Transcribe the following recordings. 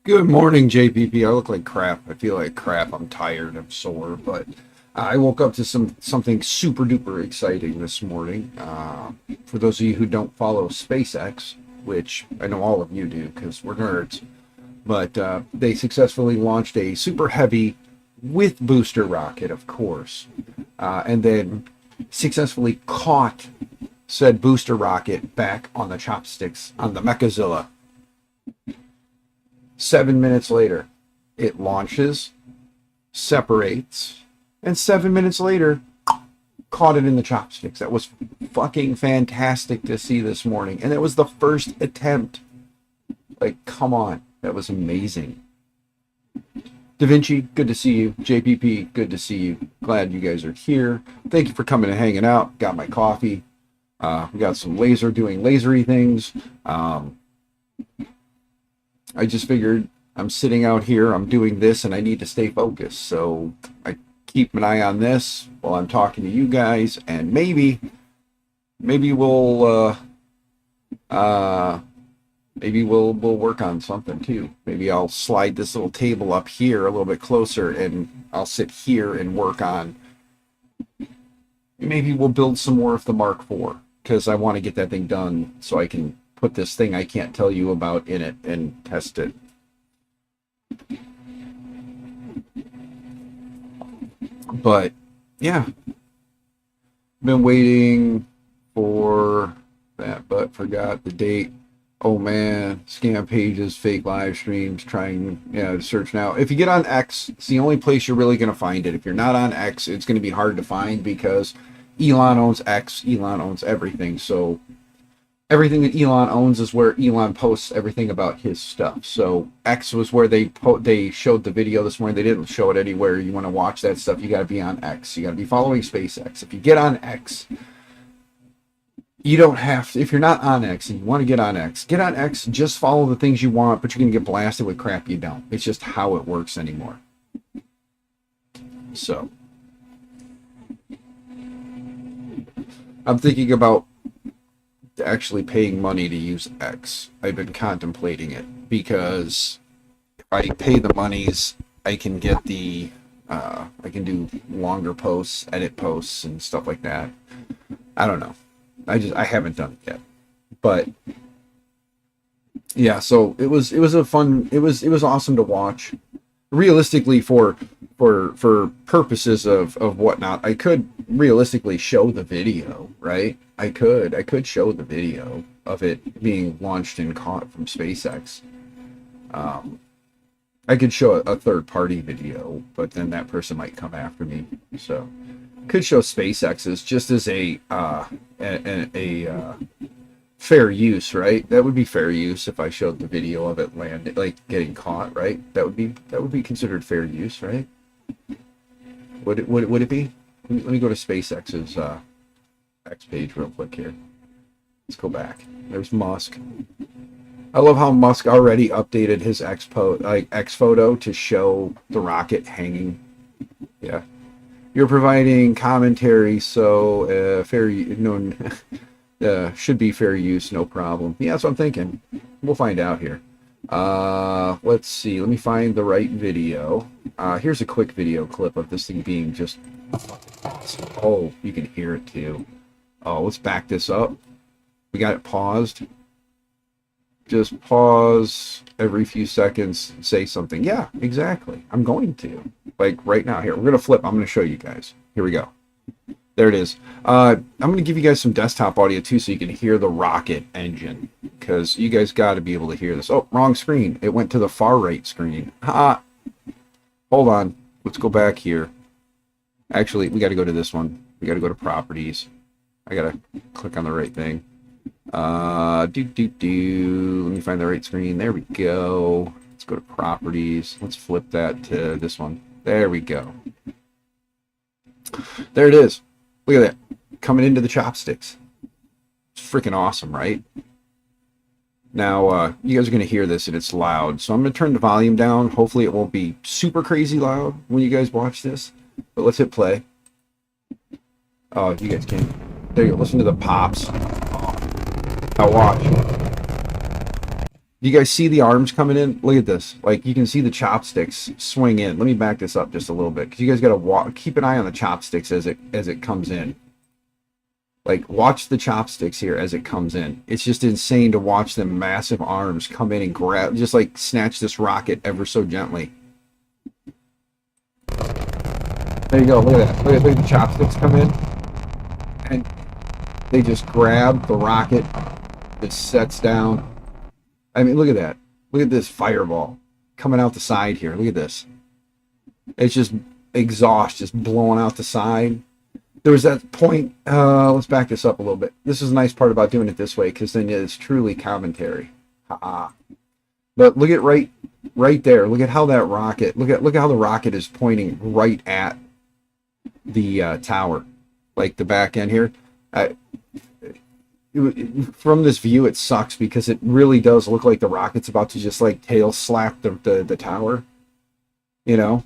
Good morning, JPP. I look like crap. I feel like crap. I'm tired. I'm sore, but I woke up to something super duper exciting this morning. For those of you who don't follow SpaceX, which I know all of you do because we're nerds, but they successfully launched a super heavy with booster rocket, of course, and then successfully caught said booster rocket back on the chopsticks on the Mechazilla. 7 minutes later, it launches, separates, and 7 minutes later, caught it in the chopsticks. That was fucking fantastic to see this morning. And it was the first attempt. Like, come on. That was amazing. Da Vinci, good to see you. JPP, good to see you. Glad you guys are here. Thank you for coming and hanging out. Got my coffee. We got some doing lasery things. I just figured I'm sitting out here, I'm doing this, and I need to stay focused. So I keep an eye on this while I'm talking to you guys, and maybe we'll work on something too. Maybe I'll slide this little table up here a little bit closer, and I'll sit here and work on. Maybe we'll build some more of the Mark IV because I want to get that thing done so I can put this thing I can't tell you about in it and test it. But yeah, been waiting for that, but forgot the date. Oh man, scam pages, fake live streams, trying to search now. If you get on X, it's the only place you're really going to find it. If you're not on X, it's going to be hard to find because Elon owns X, Elon owns everything. So everything that Elon owns is where Elon posts everything about his stuff. So X was where they showed the video this morning. They didn't show it anywhere. You want to watch that stuff, you got to be on X. You got to be following SpaceX. If you get on X, you don't have to. If you're not on X and you want to get on X, just follow the things you want, but you're going to get blasted with crap you don't. It's just how it works anymore. So I'm thinking about actually paying money to use X. I've been contemplating it because if I pay the monies, I can get I can do longer posts, edit posts, and stuff like that. I don't know. I haven't done it yet, but yeah. So it was awesome to watch. Realistically, for purposes of whatnot, I could realistically show the video, right? I could show the video of it being launched and caught from SpaceX. I could show a third party video, but then that person might come after me. So could show SpaceX's just as a fair use, right? That would be fair use if I showed the video of it landing, like getting caught, right? That would be considered fair use, right? Would it be? Let me go to SpaceX's X page real quick here. Let's go back. There's Musk. I love how Musk already updated his X photo to show the rocket hanging. Yeah, you're providing commentary, so fair no. Should be fair use, no problem. Yeah, that's what I'm thinking. We'll find out here. Let's see. Let me find the right video. Here's a quick video clip of this thing being just awesome. Oh, you can hear it too. Oh, let's back this up. We got it paused. Just pause every few seconds, say something. Yeah, exactly. I'm going to. Like right now here. We're going to flip. I'm going to show you guys. Here we go. There it is. I'm going to give you guys some desktop audio too so you can hear the rocket engine because you guys got to be able to hear this. Oh, wrong screen. It went to the far right screen. Ha! Hold on. Let's go back here. Actually, we got to go to this one. We got to go to properties. I got to click on the right thing. Let me find the right screen. There we go. Let's go to properties. Let's flip that to this one. There we go. There it is. Look at that. Coming into the chopsticks. It's freaking awesome, right? Now, you guys are going to hear this and it's loud. So I'm going to turn the volume down. Hopefully it won't be super crazy loud when you guys watch this. But let's hit play. Oh, you guys can. There you go. Listen to the pops. Now watch. Do you guys see the arms coming in? Look at this. Like, you can see the chopsticks swing in. Let me back this up just a little bit, because you guys got to keep an eye on the chopsticks as it comes in. Like, watch the chopsticks here as it comes in. It's just insane to watch them massive arms come in and grab, just like snatch this rocket ever so gently. There you go. Look at that. Look at the chopsticks come in, and they just grab the rocket. It sets down. I mean, look at that. Look at this fireball coming out the side here. Look at this. It's just exhaust just blowing out the side. There was that point. Let's back this up a little bit. This is a nice part about doing it this way, because then it's truly commentary. Ha-ha. But look at right there. Look at how that rocket. Look at how the rocket is pointing right at the tower, like the back end here. From this view, it sucks because it really does look like the rocket's about to just like tail slap the tower, you know.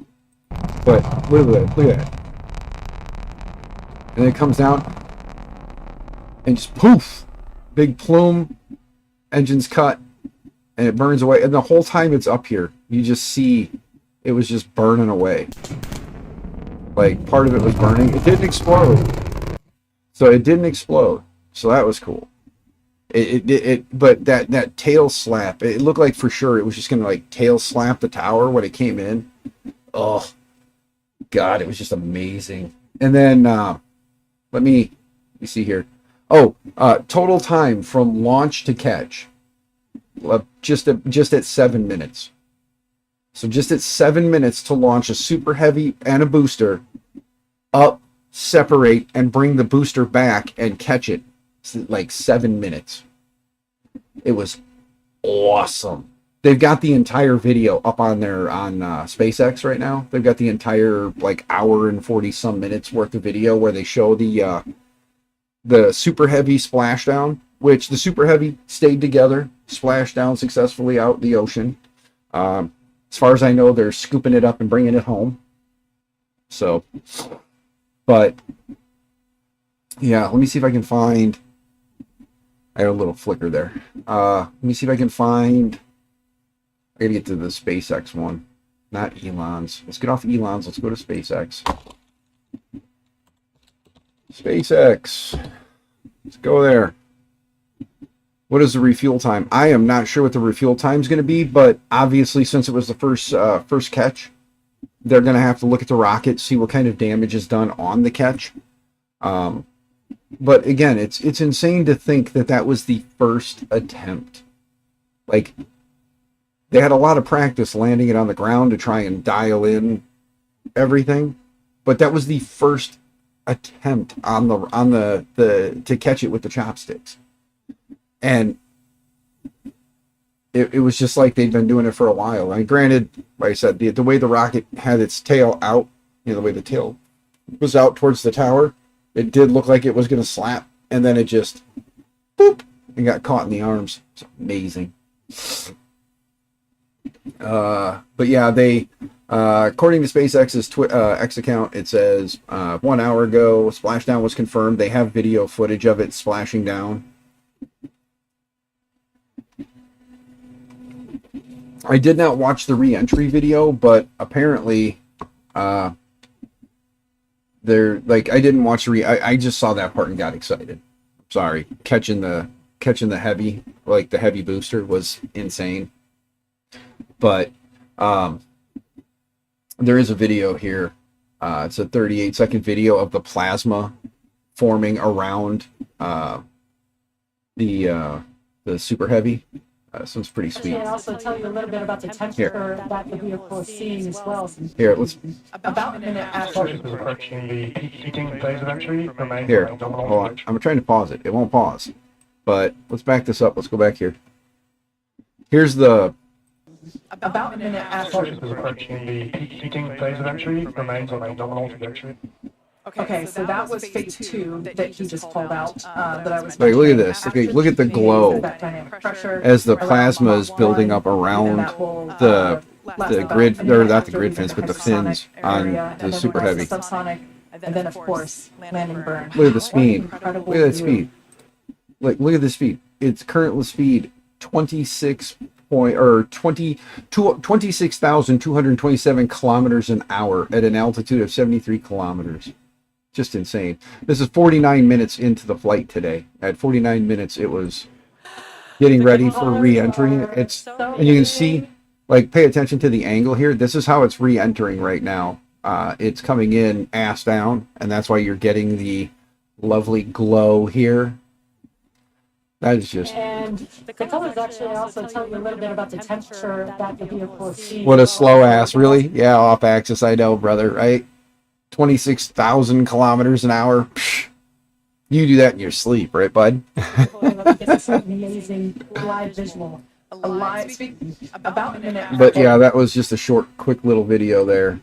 But look at that. And then it comes down and just poof, big plume, engine's cut, and it burns away. And the whole time it's up here, you just see it was just burning away. Like, part of it was burning. It didn't explode. So it didn't explode. So that was cool. But that tail slap, it looked like for sure it was just gonna like tail slap the tower when it came in. Oh God, it was just amazing. And then let me see here. Oh, total time from launch to catch, just at 7 minutes. So just at 7 minutes to launch a super heavy and a booster, up, separate, and bring the booster back and catch it. Like 7 minutes. It was awesome. They've got the entire video up on SpaceX right now. They've got the entire like hour and 40 some minutes worth of video where they show the Super Heavy splashdown, which the Super Heavy stayed together, splashed down successfully out the ocean. As far as I know, they're scooping it up and bringing it home. So, but yeah, let me see if I can find. I had a little flicker there. Let me see if I can find. I gotta get to the SpaceX one, not Elon's. Let's get off Elon's. Let's go to SpaceX. SpaceX. Let's go there. What is the refuel time? I am not sure what the refuel time is going to be, but obviously, since it was the first catch, they're going to have to look at the rocket, see what kind of damage is done on the catch. But again, it's insane to think that was the first attempt. Like, they had a lot of practice landing it on the ground to try and dial in everything, but that was the first attempt on the to catch it with the chopsticks. And it was just like they'd been doing it for a while. I mean, granted, like I said, the way the rocket had its tail out, the way the tail was out towards the tower, it did look like it was going to slap, and then it just boop and got caught in the arms. It's amazing. But yeah, they according to SpaceX's X account, it says 1 hour ago, splashdown was confirmed. They have video footage of it splashing down. I did not watch the re-entry video, but apparently they're like, I didn't watch I just saw that part and got excited. Sorry, catching the heavy, like the heavy booster was insane. But there is a video here. It's a 38-second video of the plasma forming around the Super Heavy. So it's pretty sweet. And also tell you a little bit about the temperature that the vehicle is seeing as well. Here, let's. About a minute after. Approaching the heating phase of entry. Here, hold on. I'm trying to pause it. It won't pause. But let's back this up. Let's go back here. Here's the. About a minute after. Approaching the heating phase of entry. Remains on a nominal trajectory. Okay, so that was phase 2 that he just pulled out. That I was. Like, look at this. Okay, look at the glow as the plasma is building up around the grid, or not the grid fins, but the fins on the Super Heavy. And then, of course, landing burn. Look at the speed. Look at that speed. Like, look at the speed. Its current speed 26 26,227 kilometers an hour at an altitude of 73 kilometers. Just insane. This is 49 minutes into the flight today. At 49 minutes, it was getting ready for re-entry. And you can see, like, pay attention to the angle here. This is how it's re-entering right now. It's coming in ass down, and that's why you're getting the lovely glow here. That is just... And the colors actually also tell you a little bit about the temperature that the vehicle is seeing. What a slow ass, really? Yeah, off axis, I know, brother, right? 26,000 kilometers an hour. Psh, you do that in your sleep, right, bud? It's an amazing live visual. About a minute. But yeah, that was just a short, quick little video there.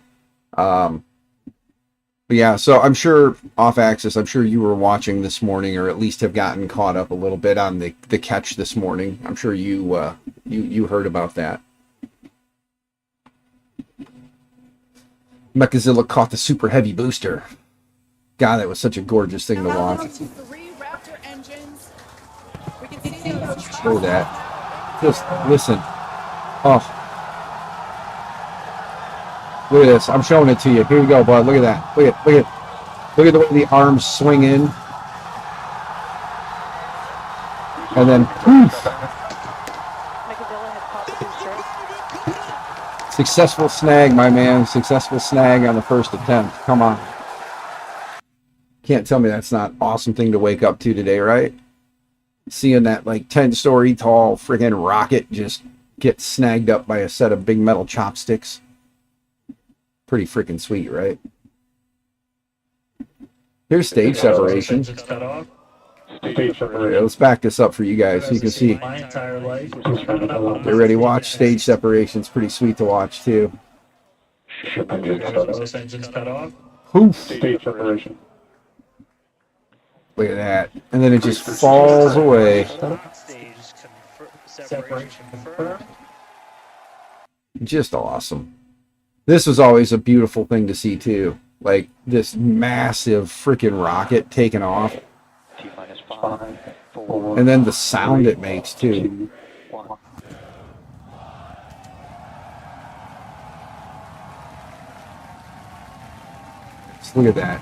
But yeah, so I'm sure off axis, I'm sure you were watching this morning, or at least have gotten caught up a little bit on the catch this morning. I'm sure you you heard about that. Mechazilla caught the super heavy booster. God, that was such a gorgeous thing to watch. Show that. Just listen. Oh. Look at this. I'm showing it to you. Here you go, bud. Look at that. Look at the way the arms swing in. And then poof. Successful snag, my man. Successful snag on the first attempt. Come on. Can't tell me that's not an awesome thing to wake up to today, right? Seeing that like 10-story tall freaking rocket just get snagged up by a set of big metal chopsticks. Pretty freaking sweet, right? Here's stage separation. Yeah, let's back this up for you guys so you can see. Get ready, watch stage separation. It's pretty sweet to watch too. Poof. Stage separation. Look at that. And then it just falls away. Just awesome. This was always a beautiful thing to see too. Like this massive freaking rocket taking off. And then the sound it makes too. Just look at that.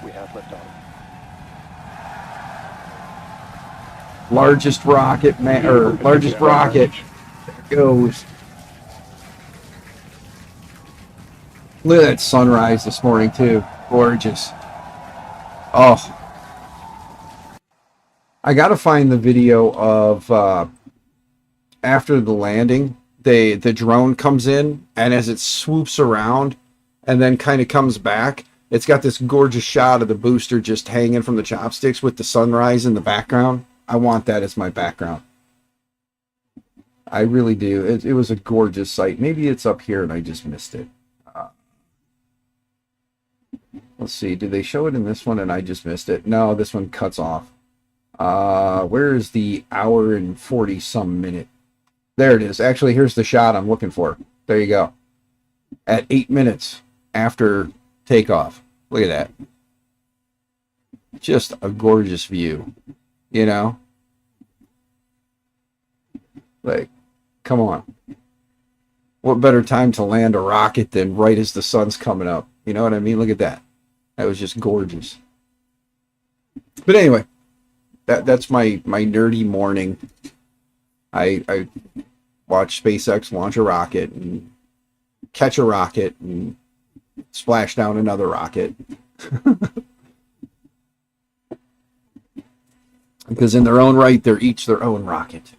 We have liftoff. Largest rocket, largest rocket. There it goes. Look at that sunrise this morning too. Gorgeous. Oh. I gotta find the video of after the landing. The drone comes in, and as it swoops around and then kind of comes back, it's got this gorgeous shot of the booster just hanging from the chopsticks with the sunrise in the background. I want that as my background. I really do. It was a gorgeous sight. Maybe it's up here and I just missed it. Let's see. Did they show it in this one and I just missed it? No, this one cuts off. Where is the hour and 40 some minute? There it is. Actually, here's the shot I'm looking for. There you go. At 8 minutes after takeoff. Look at that. Just a gorgeous view. You know? Like, come on. What better time to land a rocket than right as the sun's coming up? You know what I mean? Look at that. That was just gorgeous. But anyway, that's my nerdy morning. I watch SpaceX launch a rocket and catch a rocket and splash down another rocket. Because in their own right, they're each their own rocket.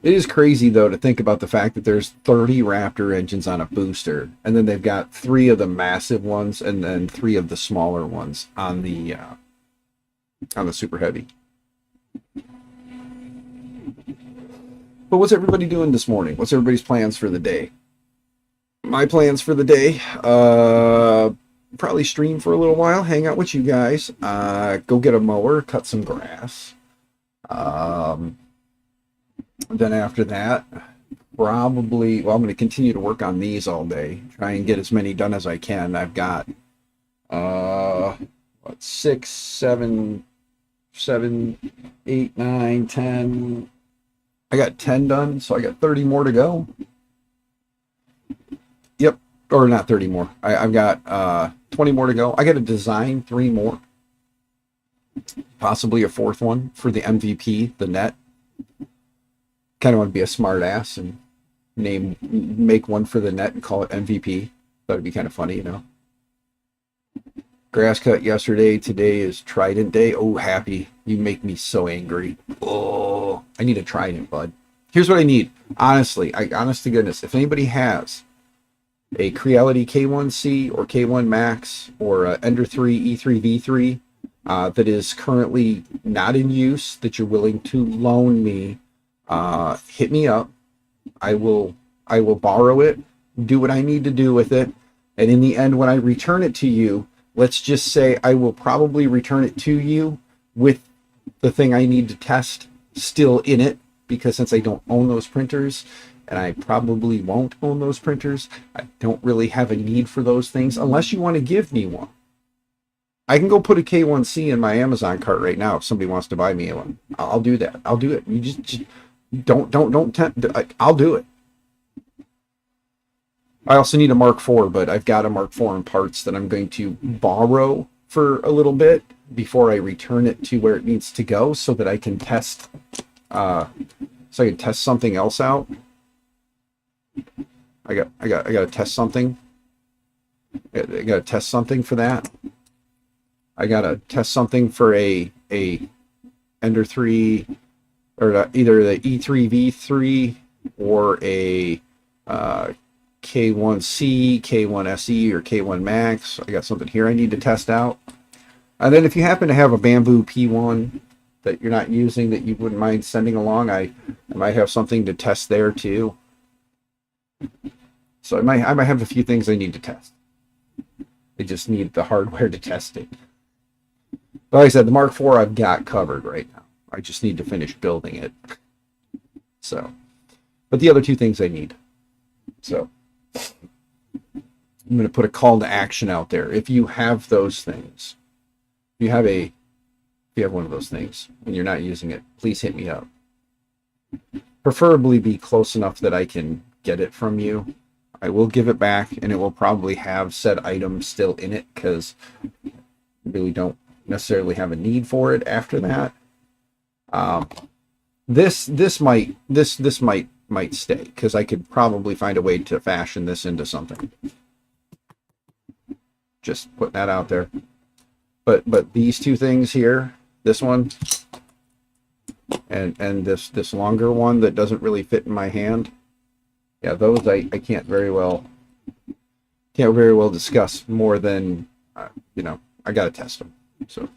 It is crazy, though, to think about the fact that there's 30 Raptor engines on a booster, and then they've got 3 of the massive ones and then 3 of the smaller ones on the Super Heavy. But what's everybody doing this morning? What's everybody's plans for the day? My plans for the day, probably stream for a little while, hang out with you guys, go get a mower, cut some grass. Then after that, probably, well, I'm going to continue to work on these all day, try and get as many done as I can. I've got 6, 7, 8, 9, 10, I got 10 done, so I got 30 more to go. Yep, or not 30 more. I've got 20 more to go. I got to design 3 more, possibly a 4th one for the MVP, the net. Kind of want to be a smart ass and make one for the net and call it MVP. That would be kind of funny, you know. Grass cut yesterday. Today is Trident Day. Oh, happy. You make me so angry. Oh, I need a Trident, bud. Here's what I need. Honestly, honest to goodness, if anybody has a Creality K1C or K1 Max or a Ender 3 E3 V3 that is currently not in use that you're willing to loan me, hit me up. I will borrow it, do what I need to do with it, and in the end, when I return it to you, let's just say I will probably return it to you with the thing I need to test still in it, because since I don't own those printers, and I probably won't own those printers, I don't really have a need for those things unless you want to give me one. I can go put a K1C in my Amazon cart right now if somebody wants to buy me one. I'll do that. I'll do it. You just don't tempt. I'll do it. I also need a Mark IV, but I've got a Mark IV in parts that I'm going to borrow for a little bit before I return it to where it needs to go, so that I can test. So I can test something else out. I got to test something. I got to test something for that. I got to test something for a Ender 3, or either the E3 V3 or a K1C, K1 SE, or K1 Max. I got something here I need to test out. And then if you happen to have a Bamboo P1 that you're not using that you wouldn't mind sending along, I might have something to test there too. So I might have a few things I need to test. I just need the hardware to test it. But like I said, the Mark IV I've got covered right now. I just need to finish building it. So, but the other 2 things I need. So I'm going to put a call to action out there. If you have those things, if you have one of those things and you're not using it, please hit me up. Preferably be close enough that I can get it from you. I will give it back, and it will probably have said item still in it, because I really don't necessarily have a need for it after that. This might stay, because I could probably find a way to fashion this into something. Just putting that out there. But these 2 things here, this one and this longer one that doesn't really fit in my hand, yeah, those I can't very well discuss more than I gotta test them. So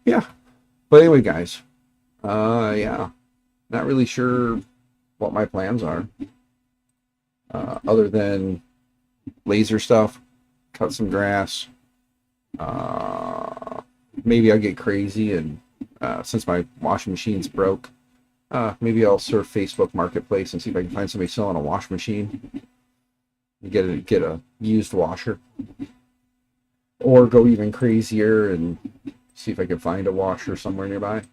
yeah, but anyway, guys, yeah, not really sure what my plans are, other than laser stuff, cut some grass. Maybe I'll get crazy and since my washing machine's broke, maybe I'll surf Facebook Marketplace and see if I can find somebody selling a wash machine. Get a used washer, or go even crazier and see if I can find a washer somewhere nearby.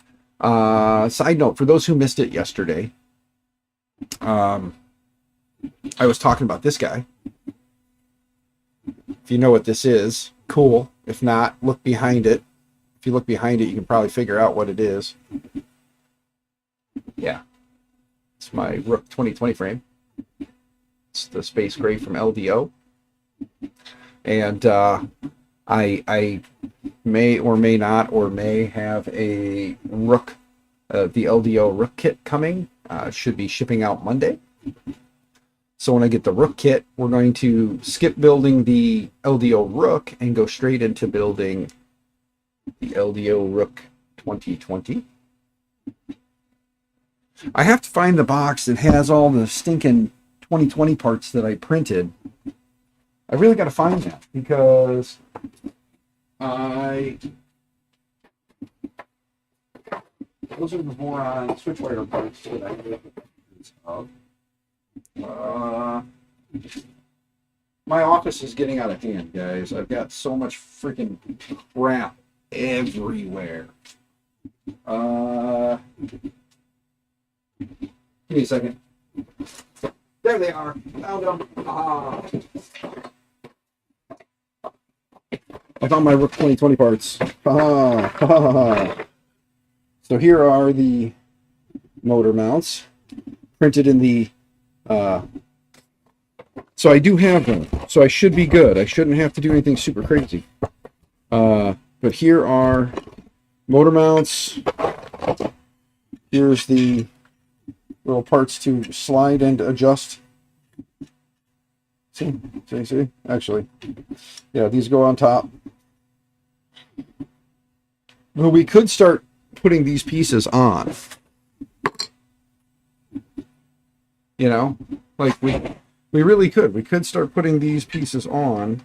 Side note, for those who missed it yesterday, I was talking about this guy. If you know what this is, cool. If not, look behind it. If you look behind it, you can probably figure out what it is. Yeah, it's my Rook 2020 frame. It's the Space Gray from LDO. And I may or may not, or may have a Rook, the LDO Rook kit coming. Should be shipping out Monday. So when I get the Rook kit, we're going to skip building the LDO Rook and go straight into building the LDO Rook 2020. I have to find the box that has all the stinking 2020 parts that I printed. I really got to find that, because those are the boron switchwire parts that I have. My office is getting out of hand, guys. I've got so much freaking crap everywhere. Give me a second. There they are. Found them. Ah. I found my Rook 2020 parts. So here are the motor mounts printed in the. So I do have them. So I should be good. I shouldn't have to do anything super crazy. But here are motor mounts. Here's the little parts to slide and adjust. See? Actually, yeah, these go on top. Well, we could start putting these pieces on. You know, like we really could. We could start putting these pieces on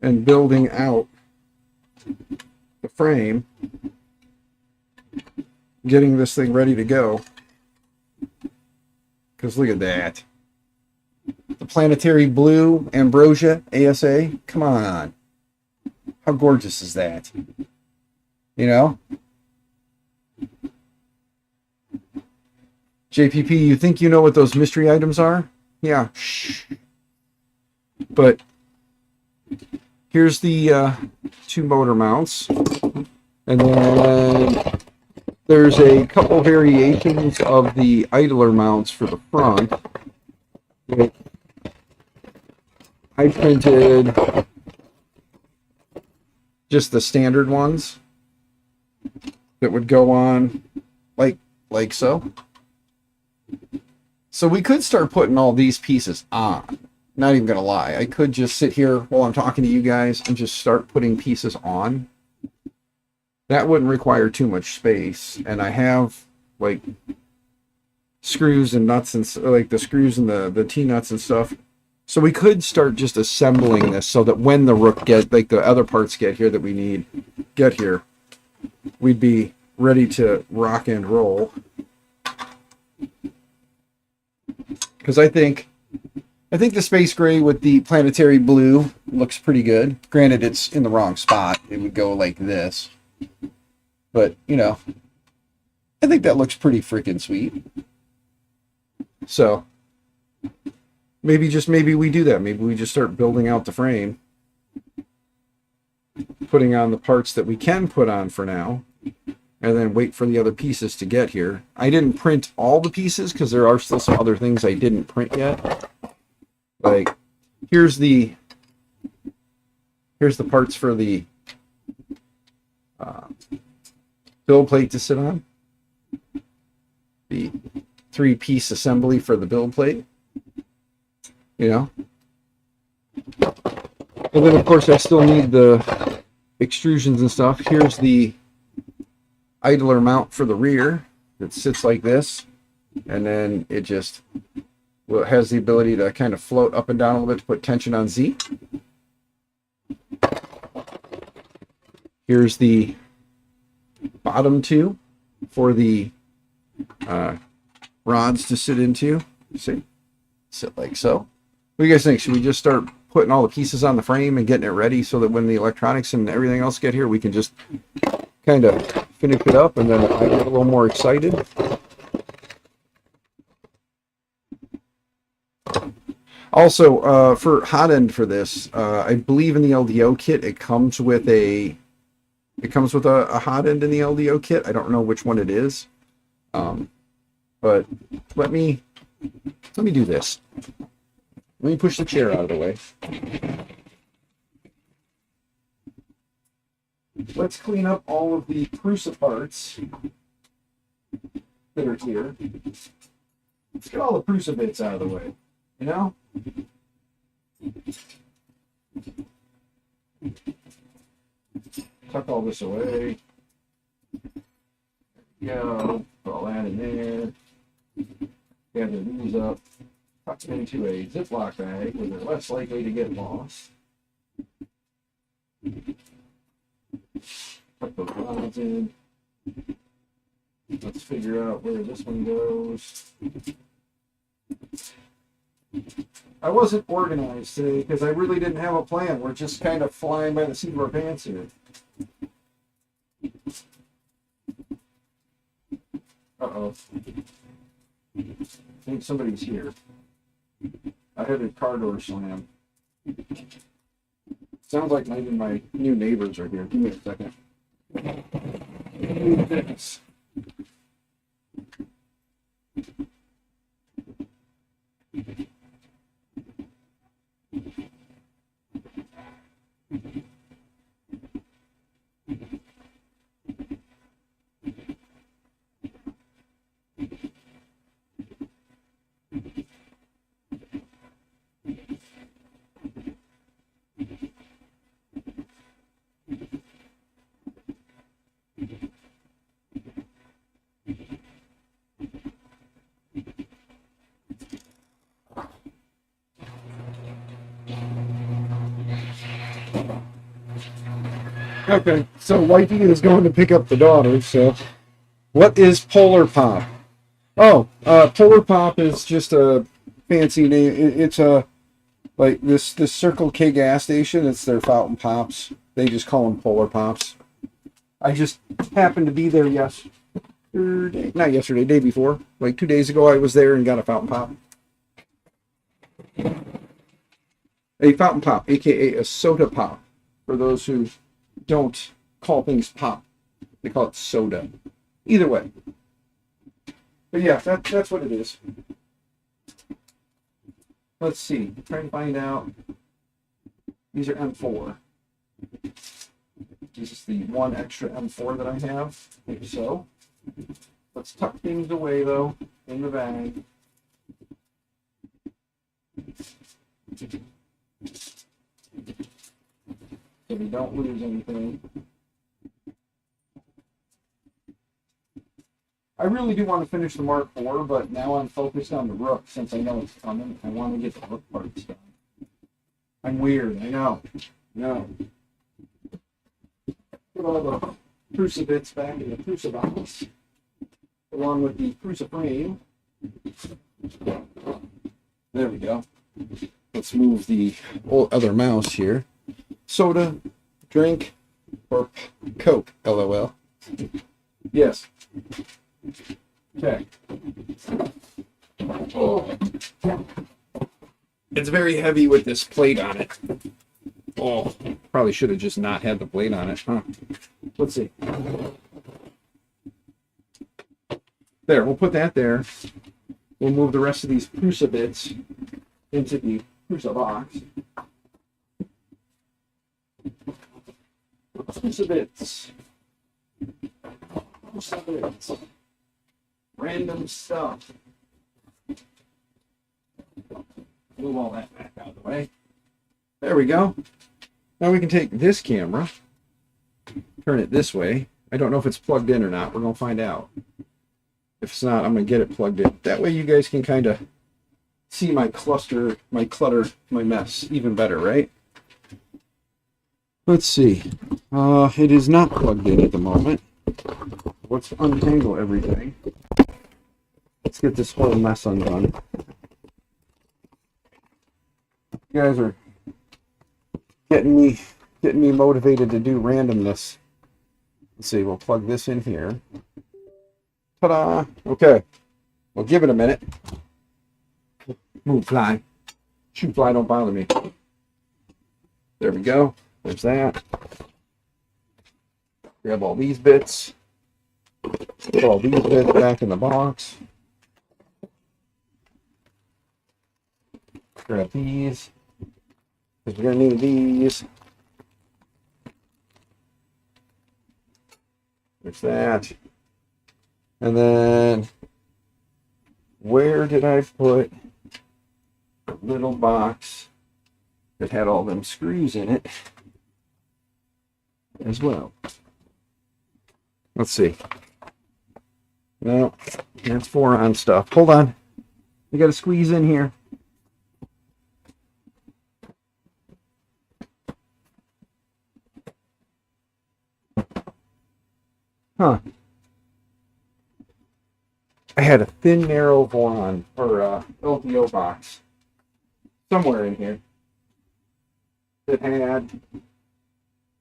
and building out the frame, getting this thing ready to go. Because look at that. The planetary blue ambrosia ASA. Come on. How gorgeous is that? You know? JPP, you think you know what those mystery items are? Yeah. Shh. But here's the two motor mounts. And then there's a couple variations of the idler mounts for the front. I printed just the standard ones that would go on like so. So we could start putting all these pieces on. Not even gonna lie. I could just sit here while I'm talking to you guys and just start putting pieces on. That wouldn't require too much space. And I have like screws and nuts and like the screws and the T-nuts and stuff. So we could start just assembling this so that when the Rook like the other parts get here that we need get here, we'd be ready to rock and roll. Because I think the space gray with the planetary blue looks pretty good. Granted, it's in the wrong spot. It would go like this. But, you know, I think that looks pretty freaking sweet. So, maybe we do that. Maybe we just start building out the frame. Putting on the parts that we can put on for now. And then wait for the other pieces to get here. I didn't print all the pieces because there are still some other things I didn't print yet. Like, here's the parts for the build plate to sit on. The 3-piece assembly for the build plate. You know? And then, of course, I still need the extrusions and stuff. Here's the idler mount for the rear that sits like this. And then it just has the ability to kind of float up and down a little bit to put tension on Z. Here's the bottom two for the rods to sit into. See? Sit like so. What do you guys think? Should we just start putting all the pieces on the frame and getting it ready so that when the electronics and everything else get here, we can just kind of finish it up and then I get a little more excited? Also, for hot end for this, I believe in the LDO kit it comes with a hot end in the LDO kit. I don't know which one it is, but let me do this. Let me push the chair out of the way. Let's clean up all of the Prusa parts that are here. Let's get all the Prusa bits out of the way. You know? Tuck all this away. There we go. Put all that in there. Gather these up. Tuck them into a Ziploc bag where they're less likely to get lost. Tuck those rods in. Let's figure out where this one goes. I wasn't organized today because I really didn't have a plan. We're just kind of flying by the seat of our pants here. Uh-oh. I think somebody's here. I heard a car door slam. Sounds like maybe my new neighbors are here. Give me a second. Thanks. Okay, so Wifey is going to pick up the daughter, so what is Polar Pop? Oh, Polar Pop is just a fancy name. It's a like this Circle K gas station. It's their fountain pops. They just call them Polar Pops. I just happened to be there not yesterday, day before, like 2 days ago. I was there and got a fountain pop. A fountain pop, aka a soda pop, for those who don't call things pop. They call it soda. Either way. But yeah, that's what it is. Let's see. I'm trying to find out. These are M4. This is the one extra M4 that I have. Maybe so. Let's tuck things away though in the bag. So we don't lose anything. I really do want to finish the Mark IV, but now I'm focused on the Rook since I know it's coming. I want to get the Rook parts done. I'm weird, I know. No. Put all the Prusa bits back in the Prusa box, along with the Prusa frame. There we go. Let's move the other mouse here. Soda, drink, or Coke, LOL. Yes. Okay. Oh. It's very heavy with this plate on it. Oh, probably should have just not had the plate on it, huh? Let's see. There, we'll put that there. We'll move the rest of these Prusa bits into the Prusa box. Prusa bits. Prusa bits. Random stuff. Move all that back out of the way. There we go. Now we can take this camera, turn it this way. I don't know if it's plugged in or not. We're going to find out. If it's not, I'm going to get it plugged in. That way you guys can kind of see my clutter, my mess even better, right? Let's see. It is not plugged in at the moment. Let's untangle everything. Let's get this whole mess undone. You guys are getting me motivated to do randomness. Let's see, we'll plug this in here. Ta-da! Okay. We'll give it a minute. Move, fly. Shoot, fly, don't bother me. There we go. There's that. Grab all these bits. Put all these bits back in the box. Grab these. Because we're going to need these. There's that. And then, where did I put the little box that had all them screws in it as well? Let's see. No, that's Foron stuff. Hold on. We got to squeeze in here. Huh. I had a thin, narrow Voron or LDO box somewhere in here that had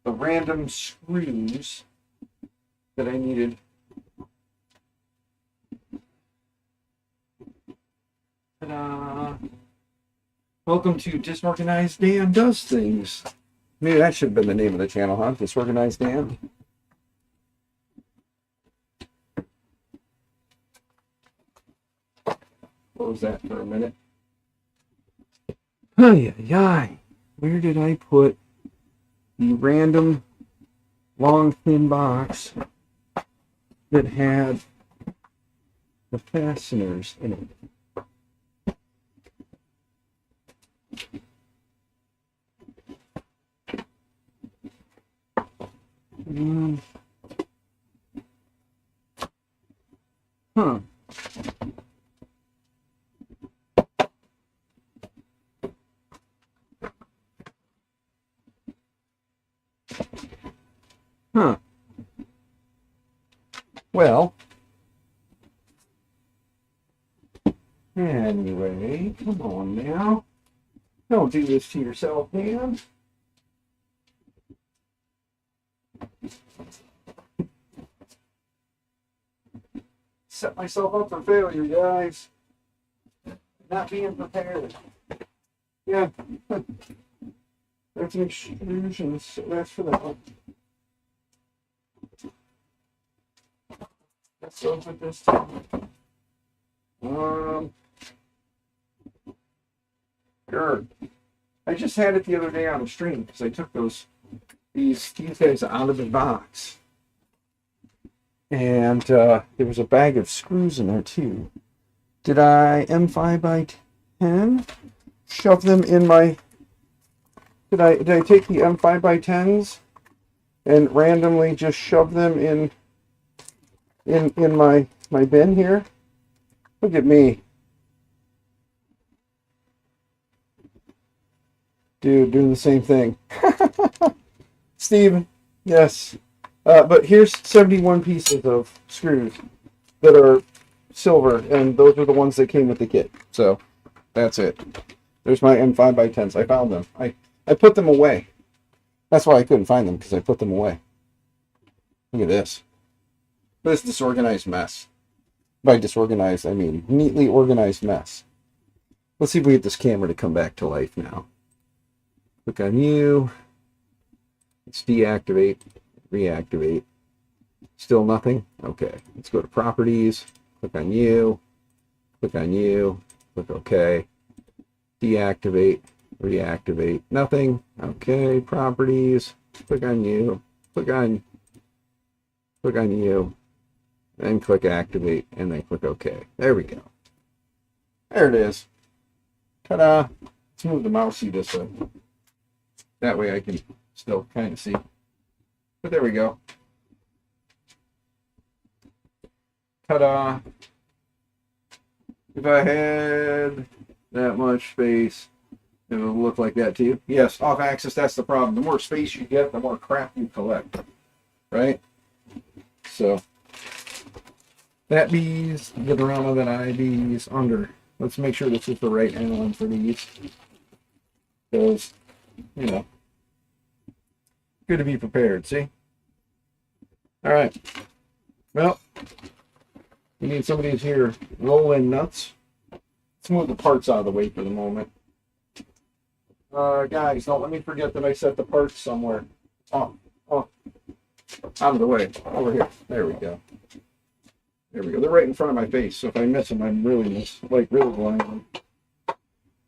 the random screws that I needed Ta-da. Welcome to Disorganized Dan Does Things. Maybe that should have been the name of the channel, huh? Disorganized Dan. Close that for a minute. Ay, ay, ay. Where did I put the random long thin box that had the fasteners in it? Huh. Huh. Well, anyway, come on now. Don't do this to yourself, man. Set myself up for failure, guys. Not being prepared. Yeah. That's an extrusion, so that's for that one. Let's open this time. Sure. I just had it the other day on the stream because I took these guys out of the box. And there was a bag of screws in there too. Did I M5 by 10 shove them in my? Did I take the M5 by 10s and randomly just shove them in my bin here? Look at me, dude, doing the same thing. Steve, yes. But here's 71 pieces of screws that are silver, and those are the ones that came with the kit. So that's it. There's my M5 by 10s. I found them. I put them away. That's why I couldn't find them, because I put them away. Look at this. This disorganized mess. By disorganized, I mean neatly organized mess. Let's see if we get this camera to come back to life now. Click on you. Let's deactivate. Reactivate. Still nothing? Okay. Let's go to properties. Click on you. Click on you. Click OK. Deactivate. Reactivate. Nothing. Okay. Properties. Click on you. Click on you. Then click activate. And then click OK. There we go. There it is. Ta-da. Let's move the mousey this way. That way I can still kind of see. But there we go. Ta-da. If I had that much space, it would look like that to you. Yes, off axis, that's the problem. The more space you get, the more crap you collect. Right? So, that bees get around than I bees under. Let's make sure this is the right Allen for these. Because, you know, good to be prepared, see? All right. Well, we need somebody who's here rolling nuts. Let's move the parts out of the way for the moment. Guys, don't let me forget that I set the parts somewhere. Oh, out of the way. Over here. There we go. There we go. They're right in front of my face, so if I miss them, I'm really blind.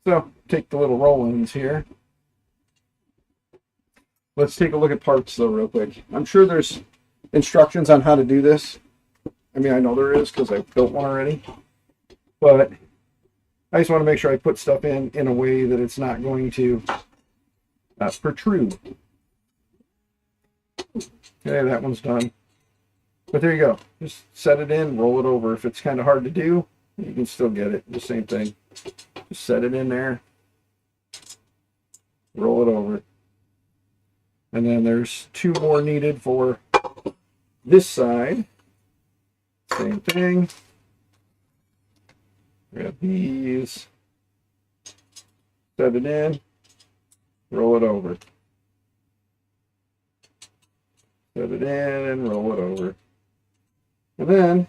So, take the little roll-ins here. Let's take a look at parts, though, real quick. I'm sure there's instructions on how to do this. I mean, I know there is because I built one already. But I just want to make sure I put stuff in a way that it's not going to protrude. Okay, that one's done. But there you go. Just set it in, roll it over. If it's kind of hard to do, you can still get it. The same thing. Just set it in there. Roll it over. And then there's two more needed for this side. Same thing. Grab these. Set it in. Roll it over. Set it in and roll it over. And then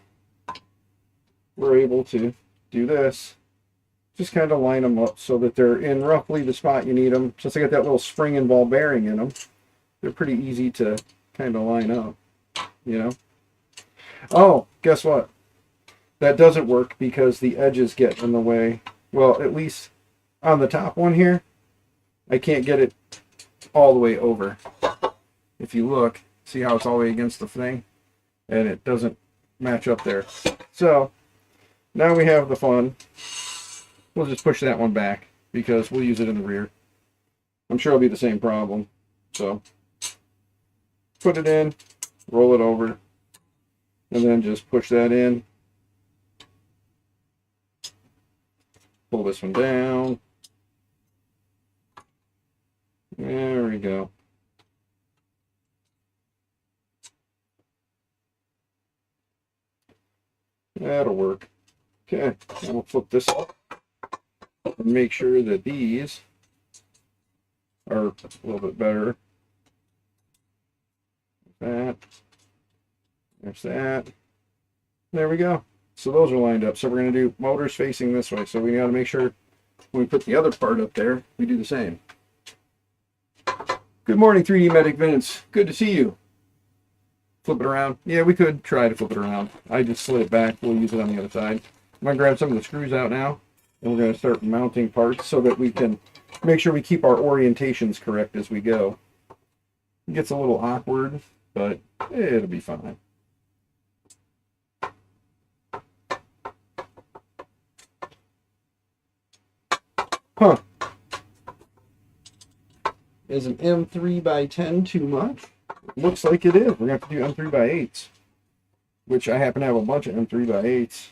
we're able to do this just kind of line them up so that they're in roughly the spot you need them. Since they got that little spring and ball bearing in them, they're pretty easy to kind of line up, you know. Oh, guess what? That doesn't work because the edges get in the way. Well, at least on the top one here, I can't get it all the way over. If you look, see how it's all the way against the thing? And it doesn't match up there. So, now we have the fun. We'll just push that one back because we'll use it in the rear. I'm sure it'll be the same problem. So, put it in, roll it over, and then just push that in. Pull this one down. There we go. That'll work. Okay, now we'll flip this up and make sure that these are a little bit better. That. There's that. There we go. So those are lined up. So we're going to do motors facing this way. So we got to make sure when we put the other part up there, we do the same. Good morning, 3D Medic Vince. Good to see you. Flip it around. Yeah, we could try to flip it around. I just slid it back. We'll use it on the other side. I'm going to grab some of the screws out now, and we're going to start mounting parts so that we can make sure we keep our orientations correct as we go. It gets a little awkward, but it'll be fine. Huh. Is an M3x10 too much? Looks like it is. We're going to have to do M3x8s, which I happen to have a bunch of M3x8s.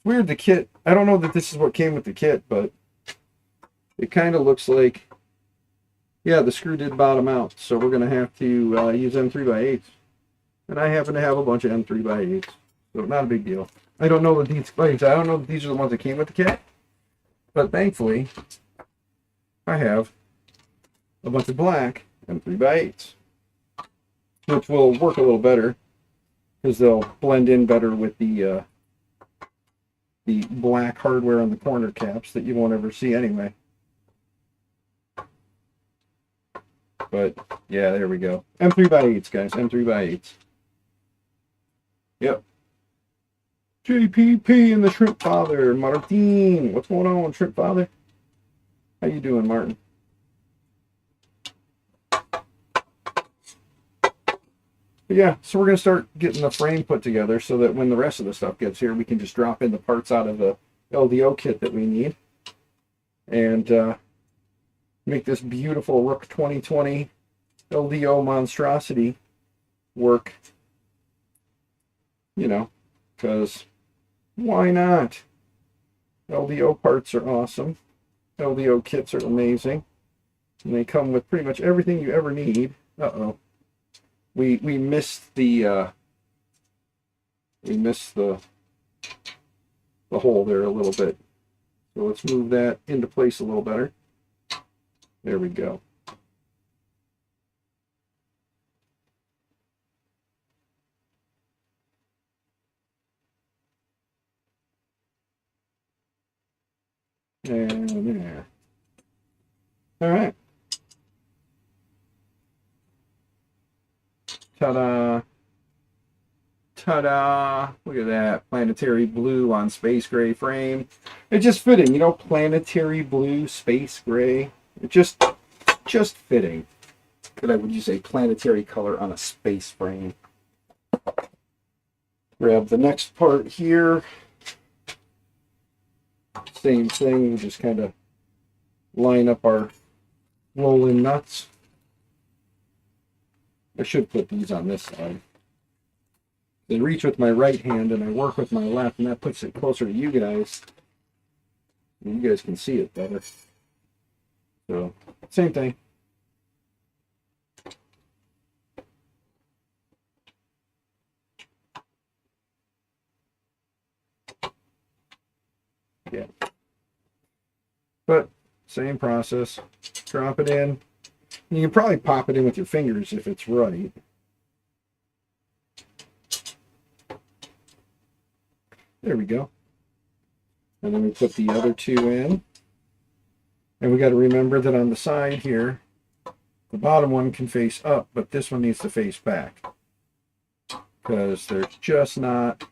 Weird, the kit, I don't know that this is what came with the kit, but it kind of looks like, yeah, the screw did bottom out, so we're going to have to use M3x8s. And I happen to have a bunch of M3x8s, so not a big deal. I don't know that these, like I don't know that these are the ones that came with the kit, but thankfully, I have a bunch of black M3x8s, which will work a little better because they'll blend in better with the black hardware on the corner caps that you won't ever see anyway. But yeah, there we go. M3x8s, guys. M3x8s. Yep. JPP and the Shrimp Father, Martin. What's going on, Shrimp Father? How you doing, Martin? But yeah, so we're going to start getting the frame put together so that when the rest of the stuff gets here, we can just drop in the parts out of the LDO kit that we need. And make this beautiful Rook 2020 LDO monstrosity work. You know, because why not? LDO parts are awesome. LDO kits are amazing. And they come with pretty much everything you ever need. Uh-oh. We missed the hole there a little bit. So let's move that into place a little better. There we go. And there. All right. Ta-da. Ta-da. Look at that. Planetary blue on space gray frame. It's just fitting, you know, planetary blue, space gray. It just fitting. Would you say planetary color on a space frame? Grab the next part here. Same thing, we just kind of line up our roll-in nuts. I should put these on this side. I reach with my right hand and I work with my left, and that puts it closer to you guys. And you guys can see it better. So, same thing. Yeah. But, same process. Drop it in. You can probably pop it in with your fingers if it's right. There we go. And then we put the other two in. And we got to remember that on the side here, the bottom one can face up, but this one needs to face back. Because there's just not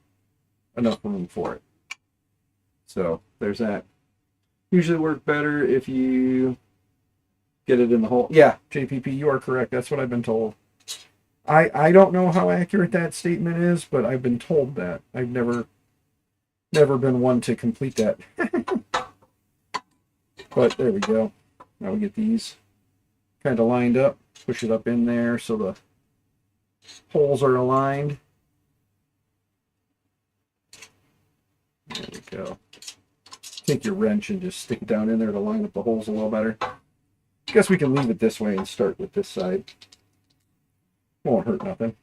enough room for it. So there's that. Usually work better if you get it in the hole. Yeah, JPP, you are correct. That's what I've been told. I don't know how accurate that statement is, but I've been told that. I've never been one to complete that. But there we go. Now we get these kind of lined up. Push it up in there so the holes are aligned. There we go. Take your wrench and just stick it down in there to line up the holes a little better. Guess we can leave it this way and start with this side. Won't hurt nothing.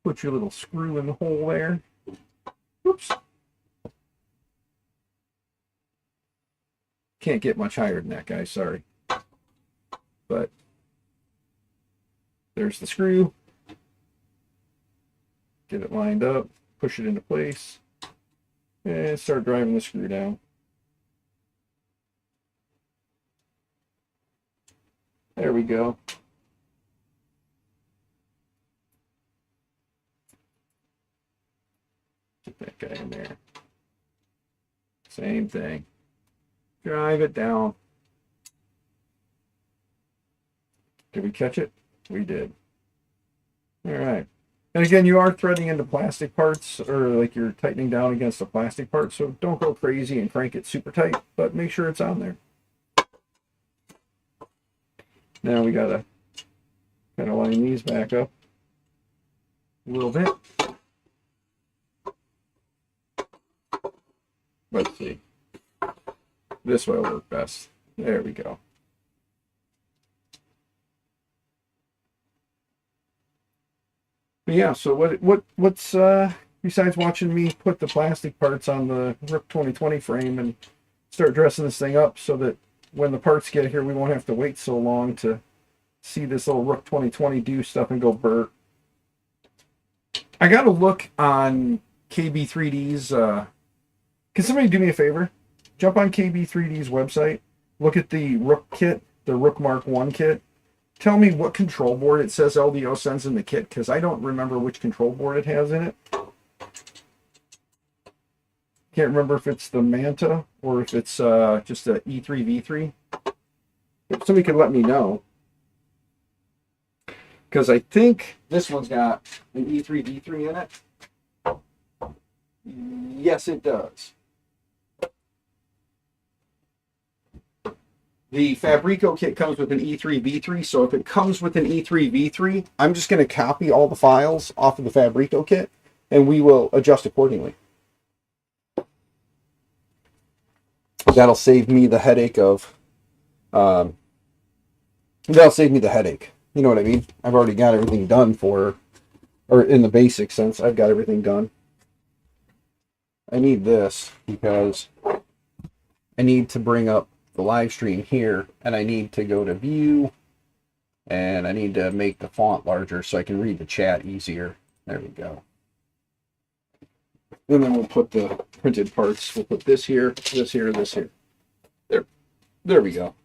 Put your little screw in the hole there. Oops. Can't get much higher than that, guys. Sorry. But there's the screw. Get it lined up. Push it into place. And start driving the screw down. There we go. Get that guy in there. Same thing. Drive it down. Did we catch it? We did. All right. And again, you are threading into plastic parts, or like you're tightening down against a plastic part, so don't go crazy and crank it super tight, but make sure it's on there. Now we gotta kind of line these back up a little bit. Let's see. This way will work best. There we go. But yeah, so what's besides watching me put the plastic parts on the Rook 2020 frame and start dressing this thing up so that when the parts get here we won't have to wait so long to see this little Rook 2020 do stuff and go burr. I gotta look on KB3D's can somebody do me a favor? Jump on KB3D's website, look at the Rook kit, the Rook Mark 1 kit. Tell me what control board it says LDO sends in the kit, because I don't remember which control board it has in it. Can't remember if it's the Manta or if it's just a E3V3. If somebody could let me know. Because I think this one's got an E3V3 in it. Yes, it does. The Fabrico kit comes with an E3V3, so if it comes with an E3V3, I'm just going to copy all the files off of the Fabrico kit, and we will adjust accordingly. That'll save me the headache of... that'll save me the headache. You know what I mean? I've already got everything done for... Or in the basic sense, I've got everything done. I need this because I need to bring up the live stream here, and I need to go to view, and I need to make the font larger so I can read the chat easier. There we go. And then we'll put the printed parts. We'll put this here, this here, this here. There we go.